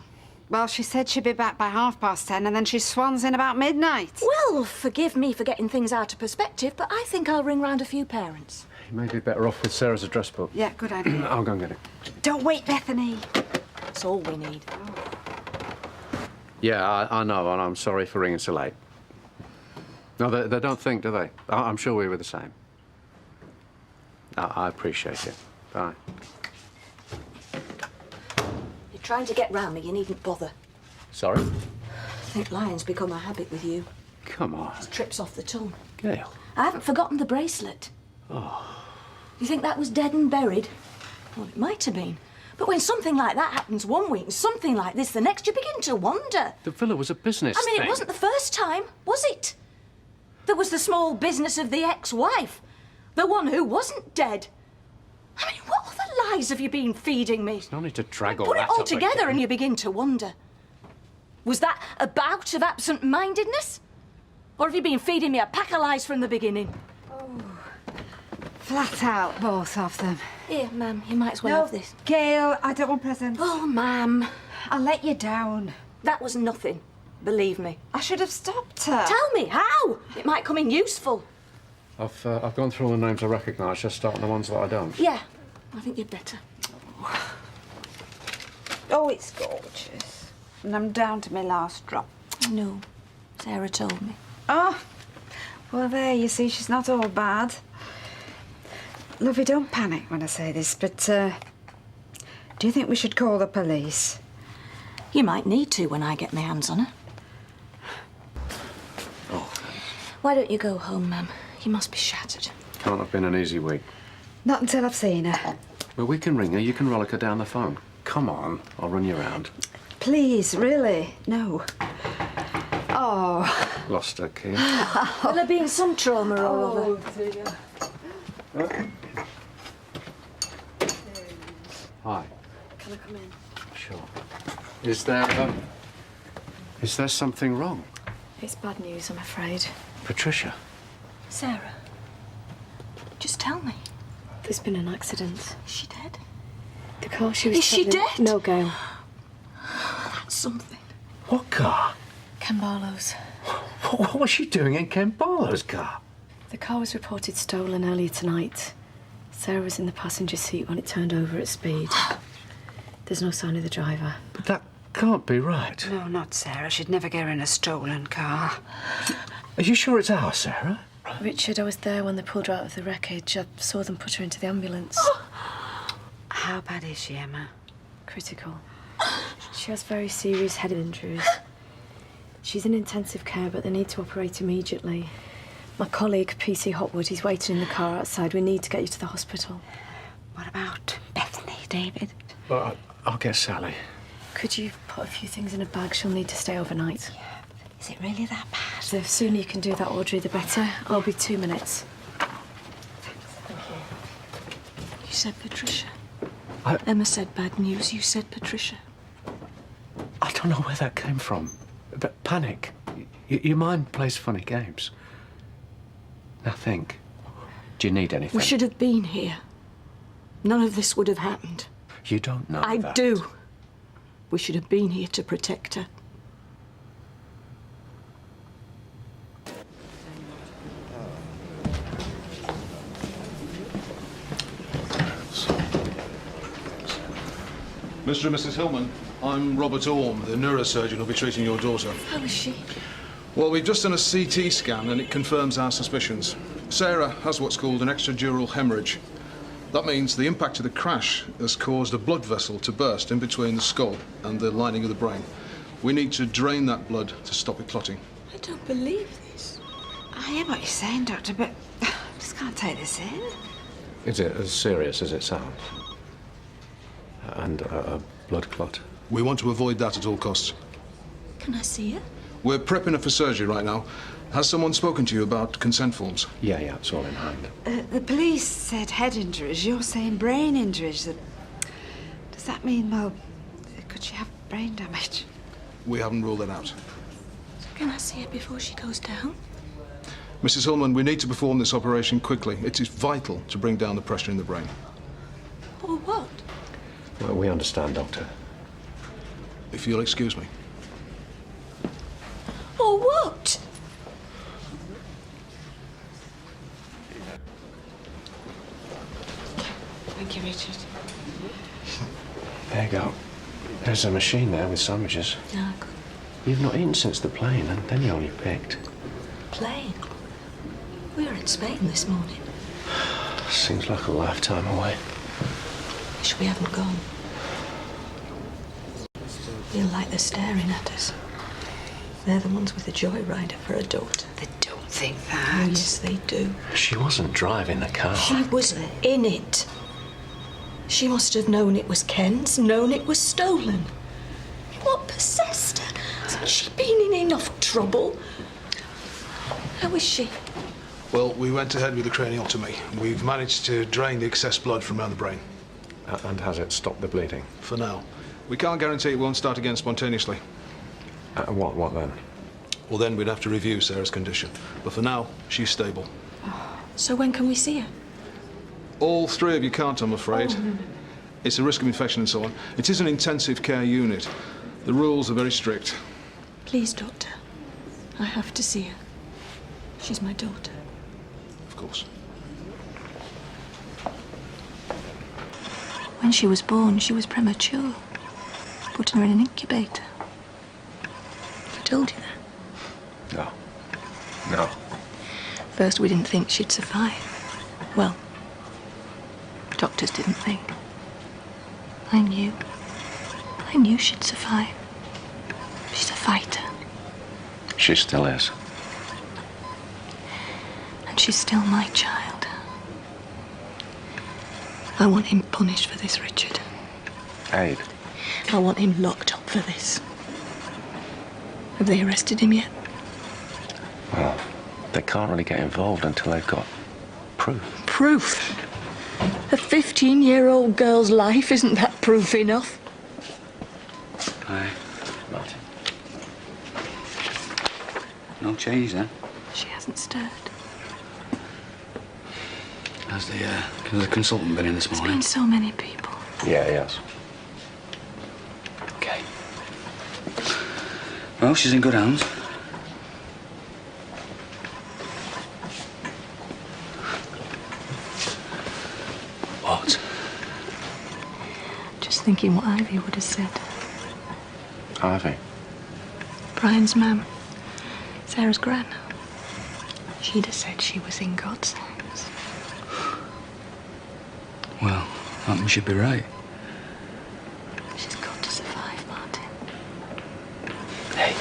Well, she said she'd be back by 10:30, and then she swans in about midnight. Well, forgive me for getting things out of perspective, but I think I'll ring round a few parents. You may be better off with Sarah's address book. Yeah, good idea. I'll go and get it. Don't wait, Bethany. That's all we need. Yeah, I know, and I'm sorry for ringing so late. No, they don't think, do they? I'm sure we were the same. I appreciate it. Bye. You're trying to get round me, you needn't bother. Sorry? I think lying's become a habit with you. Come on. It trips off the tongue. Gail. I haven't forgotten the bracelet. Oh. You think that was dead and buried? Well, it might have been. But when something like that happens one week and something like this the next, you begin to wonder. The villa was a business I mean, thing. it wasn't the first time, was it? There was the small business of the ex-wife. The one who wasn't dead. I mean, what other lies have you been feeding me? There's no need to drag all Put that it all up together again. and you begin to wonder. Was that a bout of absent-mindedness? Or have you been feeding me a pack of lies from the beginning? Flat out, both of them. Here, ma'am, you might as well have this. Gail, I don't want presents. Oh, ma'am. I'll let you down. That was nothing, believe me. I should have stopped her. Tell me, how? It might come in useful. I've gone through all the names I recognise, just starting the ones that I don't. Yeah, I think you'd better. Oh, it's gorgeous. And I'm down to my last drop. No, Sarah told me. Oh, well, there, you see, she's not all bad. Lovey, don't panic when I say this, but, do you think we should call the police? You might need to when I get my hands on her. Oh. Why don't you go home, ma'am? You must be shattered. Can't have been an easy week. Not until I've seen her. Well, we can ring her. You can rollick her down the phone. Come on, I'll run you round. Please, really? No. Oh. Lost her key. Will there be some trauma all over? Dear. Hi. Can I come in? Sure. Is there something wrong? It's bad news, I'm afraid. Patricia? Sarah, just tell me. There's been an accident. Is she dead? The car she was Is she travelling- dead? No, Gail. That's something. What car? Ken Barlow's. What was she doing in Ken Barlow's car? The car was reported stolen earlier tonight. Sarah was in the passenger seat when it turned over at speed. There's no sign of the driver. But that can't be right. No, not Sarah. She'd never get her in a stolen car. Are you sure it's ours, Sarah? Richard, I was there when they pulled her out of the wreckage. I saw them put her into the ambulance. How bad is she, Emma? Critical. She has very serious head injuries. She's in intensive care, but they need to operate immediately. My colleague, PC Hotwood, he's waiting in the car outside. We need to get you to the hospital. What about Bethany, David? Well, I'll get Sally. Could you put a few things in a bag? She'll need to stay overnight. Yeah. Is it really that bad? The sooner you can do that, Audrey, the better. I'll be 2 minutes. You said Patricia. Emma said bad news. You said Patricia. I don't know where that came from. But panic. Your mind plays funny games. Now think. Do you need anything? We should have been here. None of this would have happened. You don't know I that. do. We should have been here to protect her. Mr. and Mrs. Hillman, I'm Robert Orme, the neurosurgeon who'll be treating your daughter. How is she? Well, we've just done a CT scan and it confirms our suspicions. Sarah has what's called an extradural hemorrhage. That means the impact of the crash has caused a blood vessel to burst in between the skull and the lining of the brain. We need to drain that blood to stop it clotting. I don't believe this. I hear what you're saying, Doctor, but I just can't take this in. Is it as serious as it sounds? And a blood clot? We want to avoid that at all costs. Can I see her? We're prepping her for surgery right now. Has someone spoken to you about consent forms? Yeah, it's all in hand. The police said head injuries. You're saying brain injuries. Does that mean, well, could she have brain damage? We haven't ruled that out. Can I see her before she goes down? Mrs. Hillman, we need to perform this operation quickly. It is vital to bring down the pressure in the brain. Or what? Well, we understand, Doctor. If you'll excuse me. Or what? Thank you, Richard. There you go. There's a machine there with sandwiches. No, good. You've not eaten since the plane, and then you only picked. Plane? We were in Spain this morning. Seems like a lifetime away. Wish we hadn't gone. Feel like they're staring at us. They're the ones with the joyrider for a daughter. They don't think that. Oh, yes, they do. She wasn't driving the car. She was in it. She must have known it was Ken's, known it was stolen. What possessed her? Hasn't she been in enough trouble? How is she? Well, we went ahead with the craniotomy. We've managed to drain the excess blood from around the brain. And has it stopped the bleeding? For now. We can't guarantee it won't start again spontaneously. What then? Well, then we'd have to review Sarah's condition. But for now, she's stable. So when can we see her? All three of you can't, I'm afraid. Oh. It's a risk of infection and so on. It is an intensive care unit. The rules are very strict. Please, Doctor. I have to see her. She's my daughter. Of course. When she was born, she was premature. Putting her in an incubator. I told you that. No. First, we didn't think she'd survive. Well, doctors didn't think. I knew she'd survive. She's a fighter. She still is. And she's still my child. I want him punished for this, Richard. Aid. I want him locked up for this. Have they arrested him yet? Well, they can't really get involved until they've got proof. Proof? A 15-year-old girl's life, isn't that proof enough? Aye, Martin. No change then? She hasn't stirred. Has the consultant been in this morning? There's been so many people. Yeah, yes. Okay. Well, she's in good hands. What? Just thinking what Ivy would have said. Ivy? Brian's mum. Sarah's gran. She'd have said she was in God's hands. Well, that should be right. She's got to survive, Martin. Hey.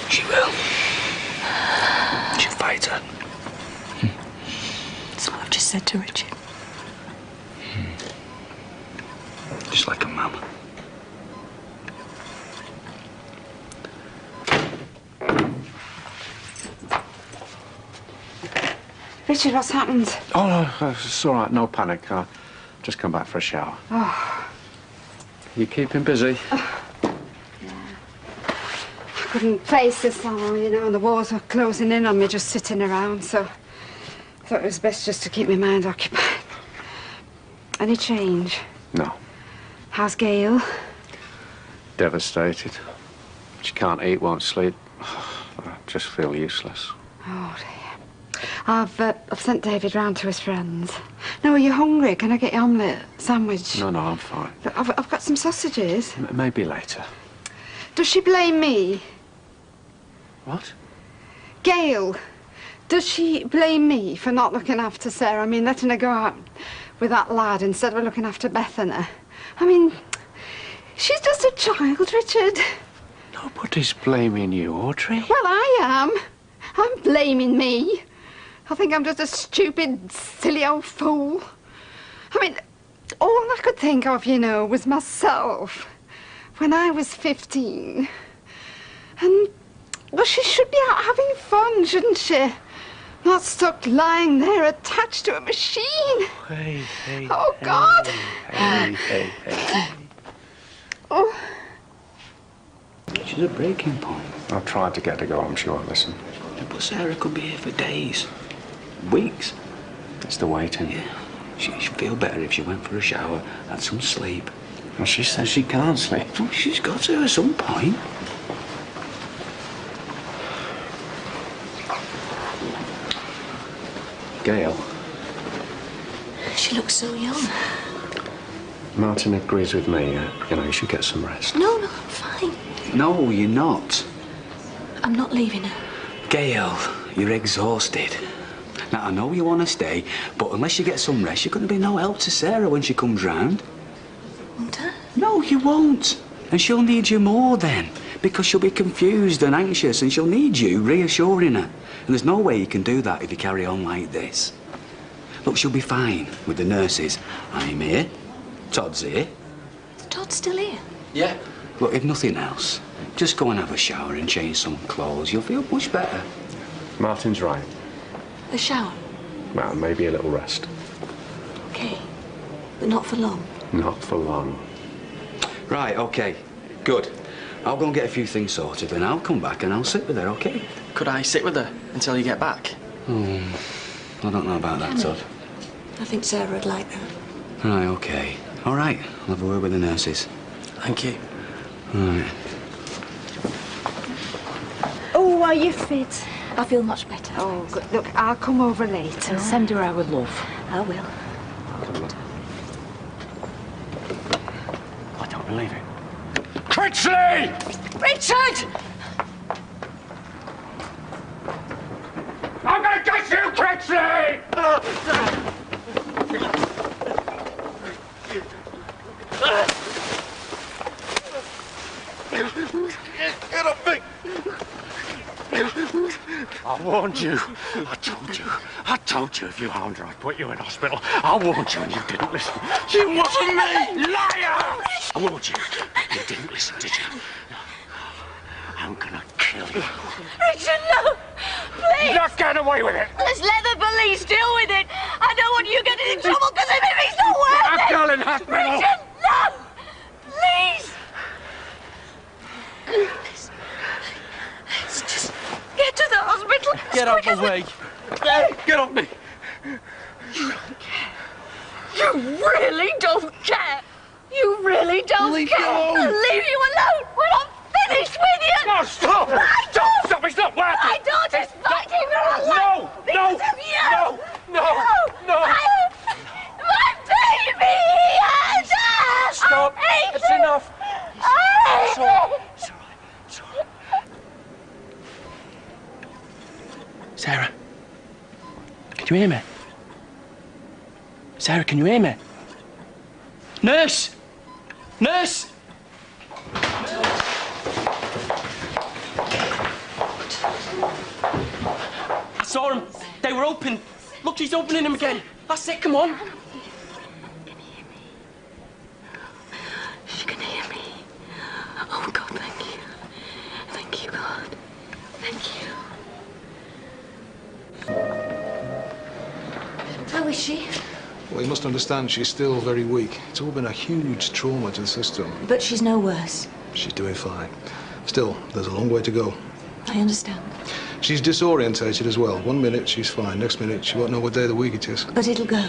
She will. She'll fight her. That's what I've just said to Richard. Just like a mum. Richard, what's happened? Oh, no, it's all right. No panic. I'll just come back for a shower. Oh, You keeping busy? I couldn't face this long, you know, and the walls were closing in on me just sitting around, so I thought it was best just to keep my mind occupied. Any change? No. How's Gail? Devastated. She can't eat, won't sleep. I just feel useless. Oh, dear. I've sent David round to his friends. Now, are you hungry? Can I get you omelette, sandwich? No, I'm fine. But I've got some sausages. Maybe later. Does she blame me? What? Gail, does she blame me for not looking after Sarah? I mean, letting her go out with that lad instead of looking after Bethany. I mean, she's just a child, Richard. Nobody's blaming you, Audrey. Well, I am. I'm blaming me. I think I'm just a stupid, silly old fool. I mean, all I could think of, you know, was myself when I was 15. And, well, she should be out having fun, shouldn't she? Not stuck lying there attached to a machine. Hey. Oh, God. Hey. Oh. She's at breaking point. I've tried to get her to go home. She won't listen. But Sarah could be here for days. Weeks. It's the waiting. Yeah. She'd feel better if she went for a shower, had some sleep. Well, she says she can't sleep. Well, she's got to at some point. Gail. She looks so young. Martin agrees with me. You know, you should get some rest. No, I'm fine. No, you're not. I'm not leaving her. Gail, you're exhausted. Now, I know you want to stay, but unless you get some rest, you're going to be no help to Sarah when she comes round. Won't I? No, you won't. And she'll need you more then, because she'll be confused and anxious, and she'll need you reassuring her. And there's no way you can do that if you carry on like this. Look, she'll be fine with the nurses. I'm here. Todd's here. Todd's still here? Yeah. Look, if nothing else, just go and have a shower and change some clothes. You'll feel much better. Martin's right. A shower? Well, maybe a little rest. Okay. But not for long. Not for long. Right, okay. Good. I'll go and get a few things sorted, and I'll come back and I'll sit with her, okay? Could I sit with her until you get back? I don't know about that, Todd. I think Sarah would like that. Right, okay. All right, I'll have a word with the nurses. Thank you. All right. Oh, are you fit? I feel much better. Oh, good. Look, I'll come over later. And send her our love. I will. I don't believe it. Critchley! Richard! I'm gonna get you, Critchley! Get up, me! I warned you. I told you if you harmed her, I'd put you in hospital. I warned you and you didn't listen. It wasn't me! Liar! I warned you. You didn't listen, did you? I'm gonna kill you. Richard, no! Please! You're just get away with it. Let's let the police deal with it. I don't want you getting in trouble because if it's not worth it. That girl in hospital. Richard, no! Please! Let's just get to the hospital. Get out of the way. Get off me. You don't care. You really don't care. You really don't Leave care. me alone. I'll leave you alone. We're not finished with you. No, stop. Stop, it's not worth My it. daughter's fighting for her life. No, because of you. no. My baby. Stop. It's enough. It's all right. Sarah, can you hear me? Sarah, can you hear me? Nurse! Nurse! I saw them. They were open. Look, she's opening them again. That's it, come on. She can hear me. Oh, God, thank you. Thank you, God. Thank you. How is she? Well, you must understand she's still very weak. It's all been a huge trauma to the system. But she's no worse. She's doing fine. Still, there's a long way to go. I understand. She's disorientated as well. 1 minute she's fine, next minute she won't know what day of the week it is. But it'll go.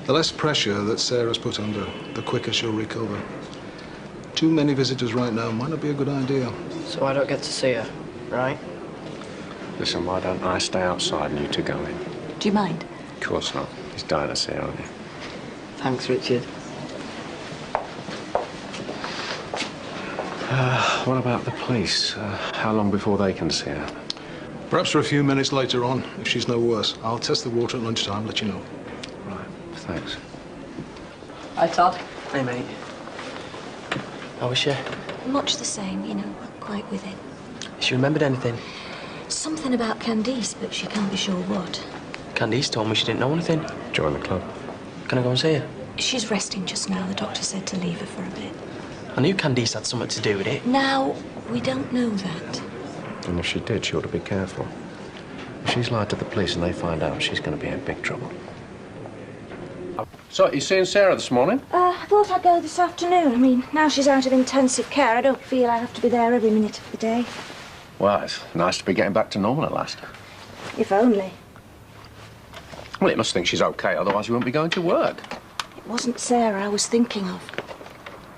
The less pressure that Sarah's put under, the quicker she'll recover. Too many visitors right now might not be a good idea. So I don't get to see her, right? Listen, why don't I stay outside and you two go in? Do you mind? Of course not. He's dying to see her, aren't you? Thanks, Richard. What about the police? How long before they can see her? Perhaps for a few minutes later on, if she's no worse. I'll test the water at lunchtime, let you know. Right, thanks. Hi, Todd. Hey, mate. How was she? Much the same, you know, not quite with it. Has she remembered anything? Something about Candice, but she can't be sure what. Candice told me she didn't know anything. Join the club. Can I go and see her? She's resting just now. The doctor said to leave her for a bit. I knew Candice had something to do with it. Now, we don't know that. And if she did, she ought to be careful. If she's lied to the police and they find out, she's going to be in big trouble. So, you seeing Sarah this morning? I thought I'd go this afternoon. I mean, now she's out of intensive care, I don't feel I have to be there every minute of the day. Well, it's nice to be getting back to normal at last. If only. Well, it must think she's okay, otherwise you wouldn't be going to work. It wasn't Sarah I was thinking of.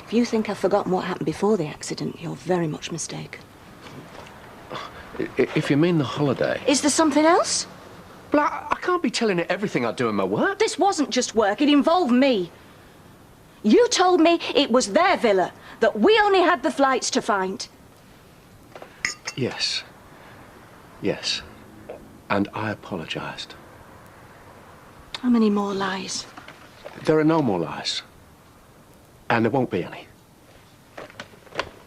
If you think I've forgotten what happened before the accident, you're very much mistaken. If you mean the holiday... Is there something else? Well, I can't be telling her everything I do in my work. This wasn't just work, it involved me. You told me it was their villa, that we only had the flights to find. Yes. Yes. And I apologised. How many more lies? There are no more lies. And there won't be any.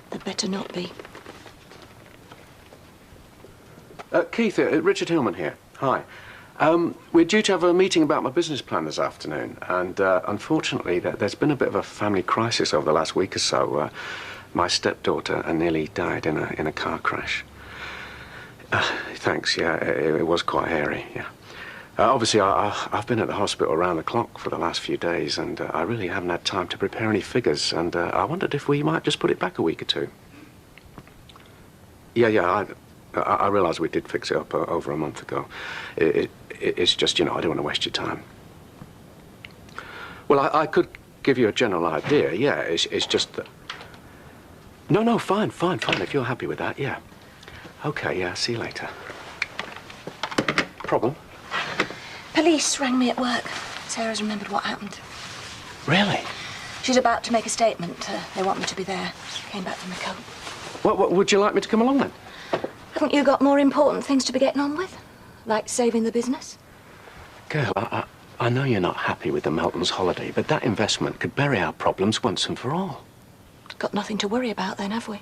There better not be. Keith, Richard Hillman here. Hi. We're due to have a meeting about my business plan this afternoon, and unfortunately there's been a bit of a family crisis over the last week or so. My stepdaughter nearly died in a car crash. Thanks, yeah, it was quite hairy, yeah. Obviously, I've been at the hospital around the clock for the last few days, and I really haven't had time to prepare any figures, and I wondered if we might just put it back a week or two. Yeah, I realise we did fix it up over a month ago. It's just, you know, I don't want to waste your time. Well, I could give you a general idea, yeah. It's just that... No, fine. If you're happy with that, yeah. OK, yeah, see you later. Problem? Police rang me at work. Sarah's remembered what happened. Really? She's about to make a statement. They want me to be there. She came back from the coat. What, would you like me to come along then? Haven't you got more important things to be getting on with? Like saving the business? Girl, I know you're not happy with the Melton's holiday, but that investment could bury our problems once and for all. Got nothing to worry about then, have we?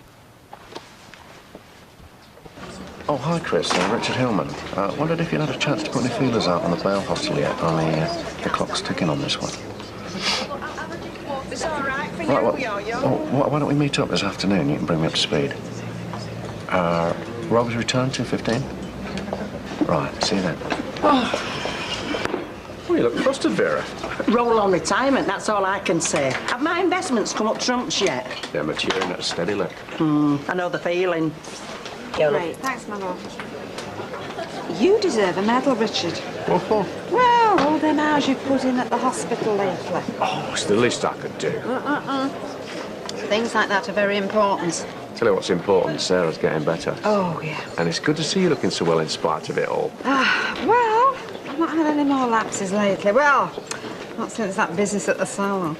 Oh, hi, Chris. Richard Hillman. Wondered if you'd had a chance to put any feelers out on the bail hostel yet. Only the clock's ticking on this one. It's all right for Right, you, why don't we meet up this afternoon? You can bring me up to speed. Robbers return, 2:15? Right, see you then. Oh, you look flustered, Vera. Roll on retirement, that's all I can say. Have my investments come up trumps yet? They're maturing at a steady lick. I know the feeling. Great, thanks, my love. You deserve a medal, Richard. What for? Well, all them hours you've put in at the hospital lately. Oh, it's the least I could do. Things like that are very important. Tell you what's important, Sarah's getting better. Oh, yeah. And it's good to see you looking so well in spite of it all. Well, I've not had any more lapses lately. Well, not since that business at the salon.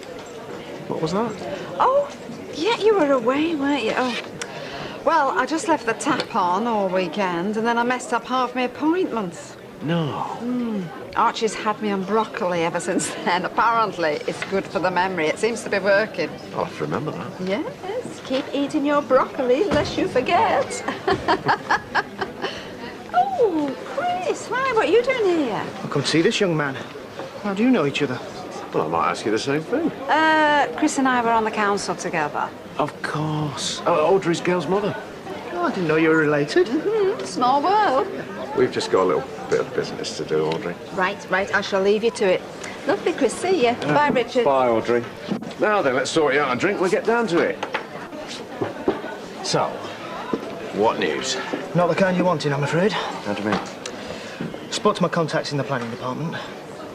What was that? Oh, yeah, you were away, weren't you? Oh. Well, I just left the tap on all weekend, and then I messed up half my appointments. No. Archie's had me on broccoli ever since then. Apparently, it's good for the memory. It seems to be working. I'll have to remember that. Yes, keep eating your broccoli lest you forget. Oh, Chris, hi, what are you doing here? I'll come see this young man. How do you know each other? Well, I might ask you the same thing. Chris and I were on the council together. Of course. Audrey's girl's mother. Oh, I didn't know you were related. Small world. We've just got a little bit of business to do, Audrey. Right, I shall leave you to it. Lovely, Chris. See you. Bye, Richard. Bye, Audrey. Now then, let's sort you out a drink. We'll get down to it. So, what news? Not the kind you're wanting, I'm afraid. How do you mean? Spoke to my contacts in the planning department.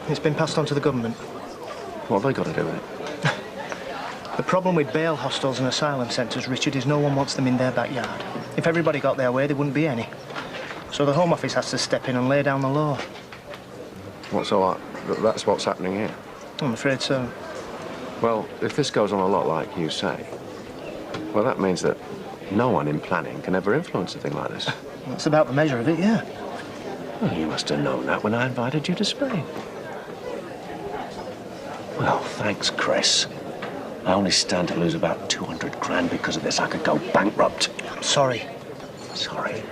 It's been passed on to the government. What have they got to do with it? The problem with bail hostels and asylum centres, Richard, is no one wants them in their backyard. If everybody got their way, there wouldn't be any. So the Home Office has to step in and lay down the law. What's all that? That's what's happening here? I'm afraid so. Well, if this goes on a lot like you say, well, that means that no one in planning can ever influence a thing like this. That's about the measure of it, yeah. Well, you must have known that when I invited you to Spain. Well, thanks, Chris. I only stand to lose about 200 grand because of this. I could go bankrupt. I'm sorry. Sorry?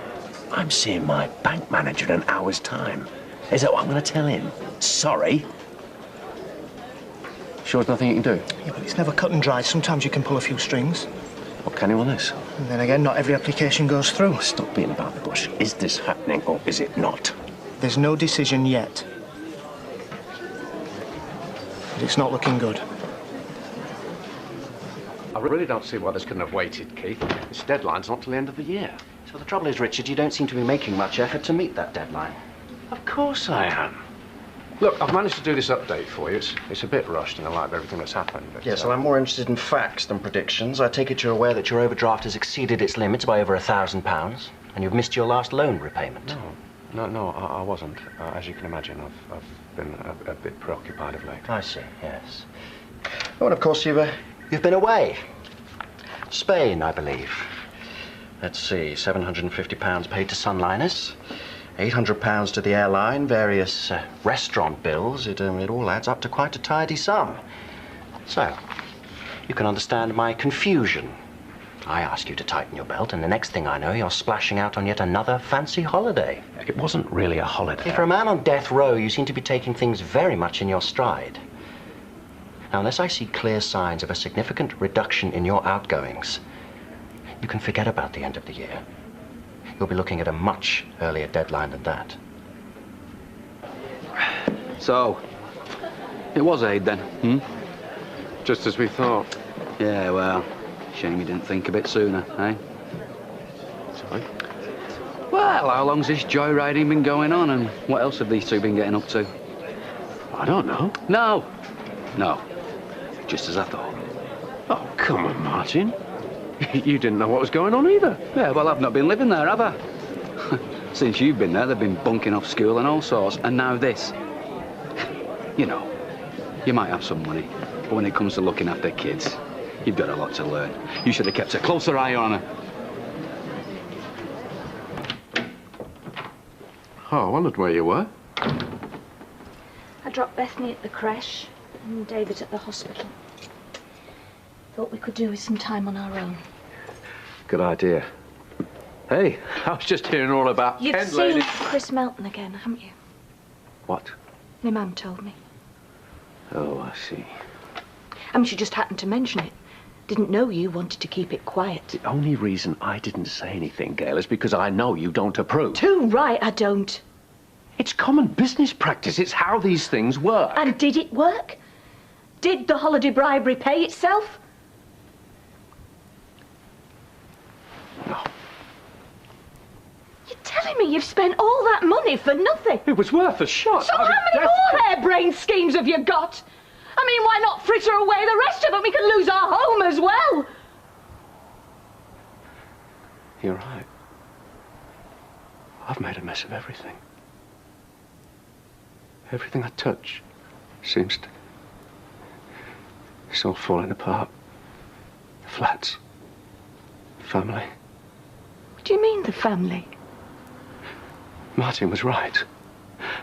I'm seeing my bank manager in an hour's time. Is that what I'm going to tell him? Sorry? Sure there's nothing you can do? Yeah, but it's never cut and dry. Sometimes you can pull a few strings. What can you on this? And then again, not every application goes through. Stop beating about the bush. Is this happening or is it not? There's no decision yet. But it's not looking good. I really don't see why this couldn't have waited, Keith. This deadline's not till the end of the year. So the trouble is, Richard, you don't seem to be making much effort to meet that deadline. Of course I am. Look, I've managed to do this update for you. It's a bit rushed in the light of everything that's happened. But, Yes, well, I'm more interested in facts than predictions. I take it you're aware that your overdraft has exceeded its limits by over £1,000, and you've missed your last loan repayment. No, I wasn't. As you can imagine, I've been a bit preoccupied of late. I see, yes. Oh, and of course, you've been away. Spain, I believe. Let's see, £750 paid to Sunliners, £800 to the airline, various restaurant bills. It all adds up to quite a tidy sum. So, you can understand my confusion. I ask you to tighten your belt, and the next thing I know, you're splashing out on yet another fancy holiday. It wasn't really a holiday. For a man on death row, you seem to be taking things very much in your stride. Now, unless I see clear signs of a significant reduction in your outgoings, you can forget about the end of the year. You'll be looking at a much earlier deadline than that. So, it was aid then, Just as we thought. Yeah, well, shame you didn't think a bit sooner, eh? Sorry? Well, how long's this joyriding been going on, and what else have these two been getting up to? I don't know. No. Just as I thought. Oh, come on, Martin. You didn't know what was going on either. Yeah, well, I've not been living there, have I? Since you've been there, they've been bunking off school and all sorts, and now this. You know, you might have some money, but when it comes to looking after kids, you've got a lot to learn. You should have kept a closer eye on her. Oh, I wondered where you were. I dropped Bethany at the creche and David at the hospital. Thought we could do with some time on our own. Good idea. Hey, I was just hearing all about You've Ken seen lady. Chris Melton again, haven't you? What? My mum told me. Oh, I see. I mean, she just happened to mention it. Didn't know you wanted to keep it quiet. The only reason I didn't say anything, Gail, is because I know you don't approve. Too right, I don't. It's common business practice. It's how these things work. And did it work? Did the holiday bribe repay itself? No. You're telling me you've spent all that money for nothing? It was worth a shot. So how many more harebrained schemes have you got? I mean, why not fritter away the rest of them? We can lose our home as well. You're right. I've made a mess of everything. Everything I touch seems to... It's all falling apart. The flats. Family. What do you mean, the family? Martin was right.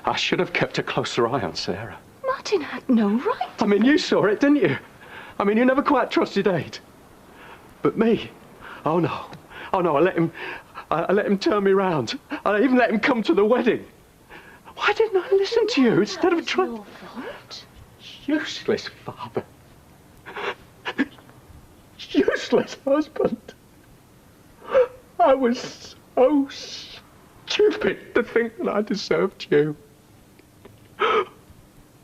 I should have kept a closer eye on Sarah. Martin had no right. I mean, you saw it, didn't you? I mean, you never quite trusted Aid. But me? Oh, no. Oh, no, I let him turn me round. I even let him come to the wedding. Why didn't I listen to you instead of trying... Your fault. Useless father. Useless husband. I was so stupid to think that I deserved you.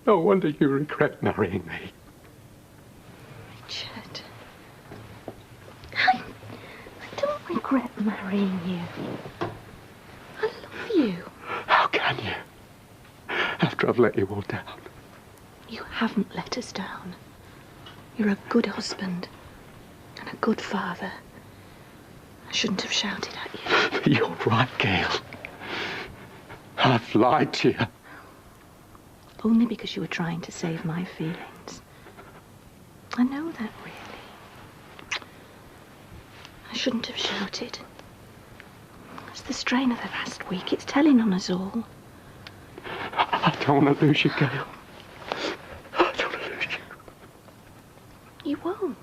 No wonder you regret marrying me. Richard. I don't regret marrying you. I love you. How can you? After I've let you all down. You haven't let us down. You're a good husband and a good father. I shouldn't have shouted at you. You're right, Gail. I've lied to you. Only because you were trying to save my feelings. I know that, really. I shouldn't have shouted. It's the strain of the last week. It's telling on us all. I don't want to lose you, Gail. I don't want to lose you. You won't.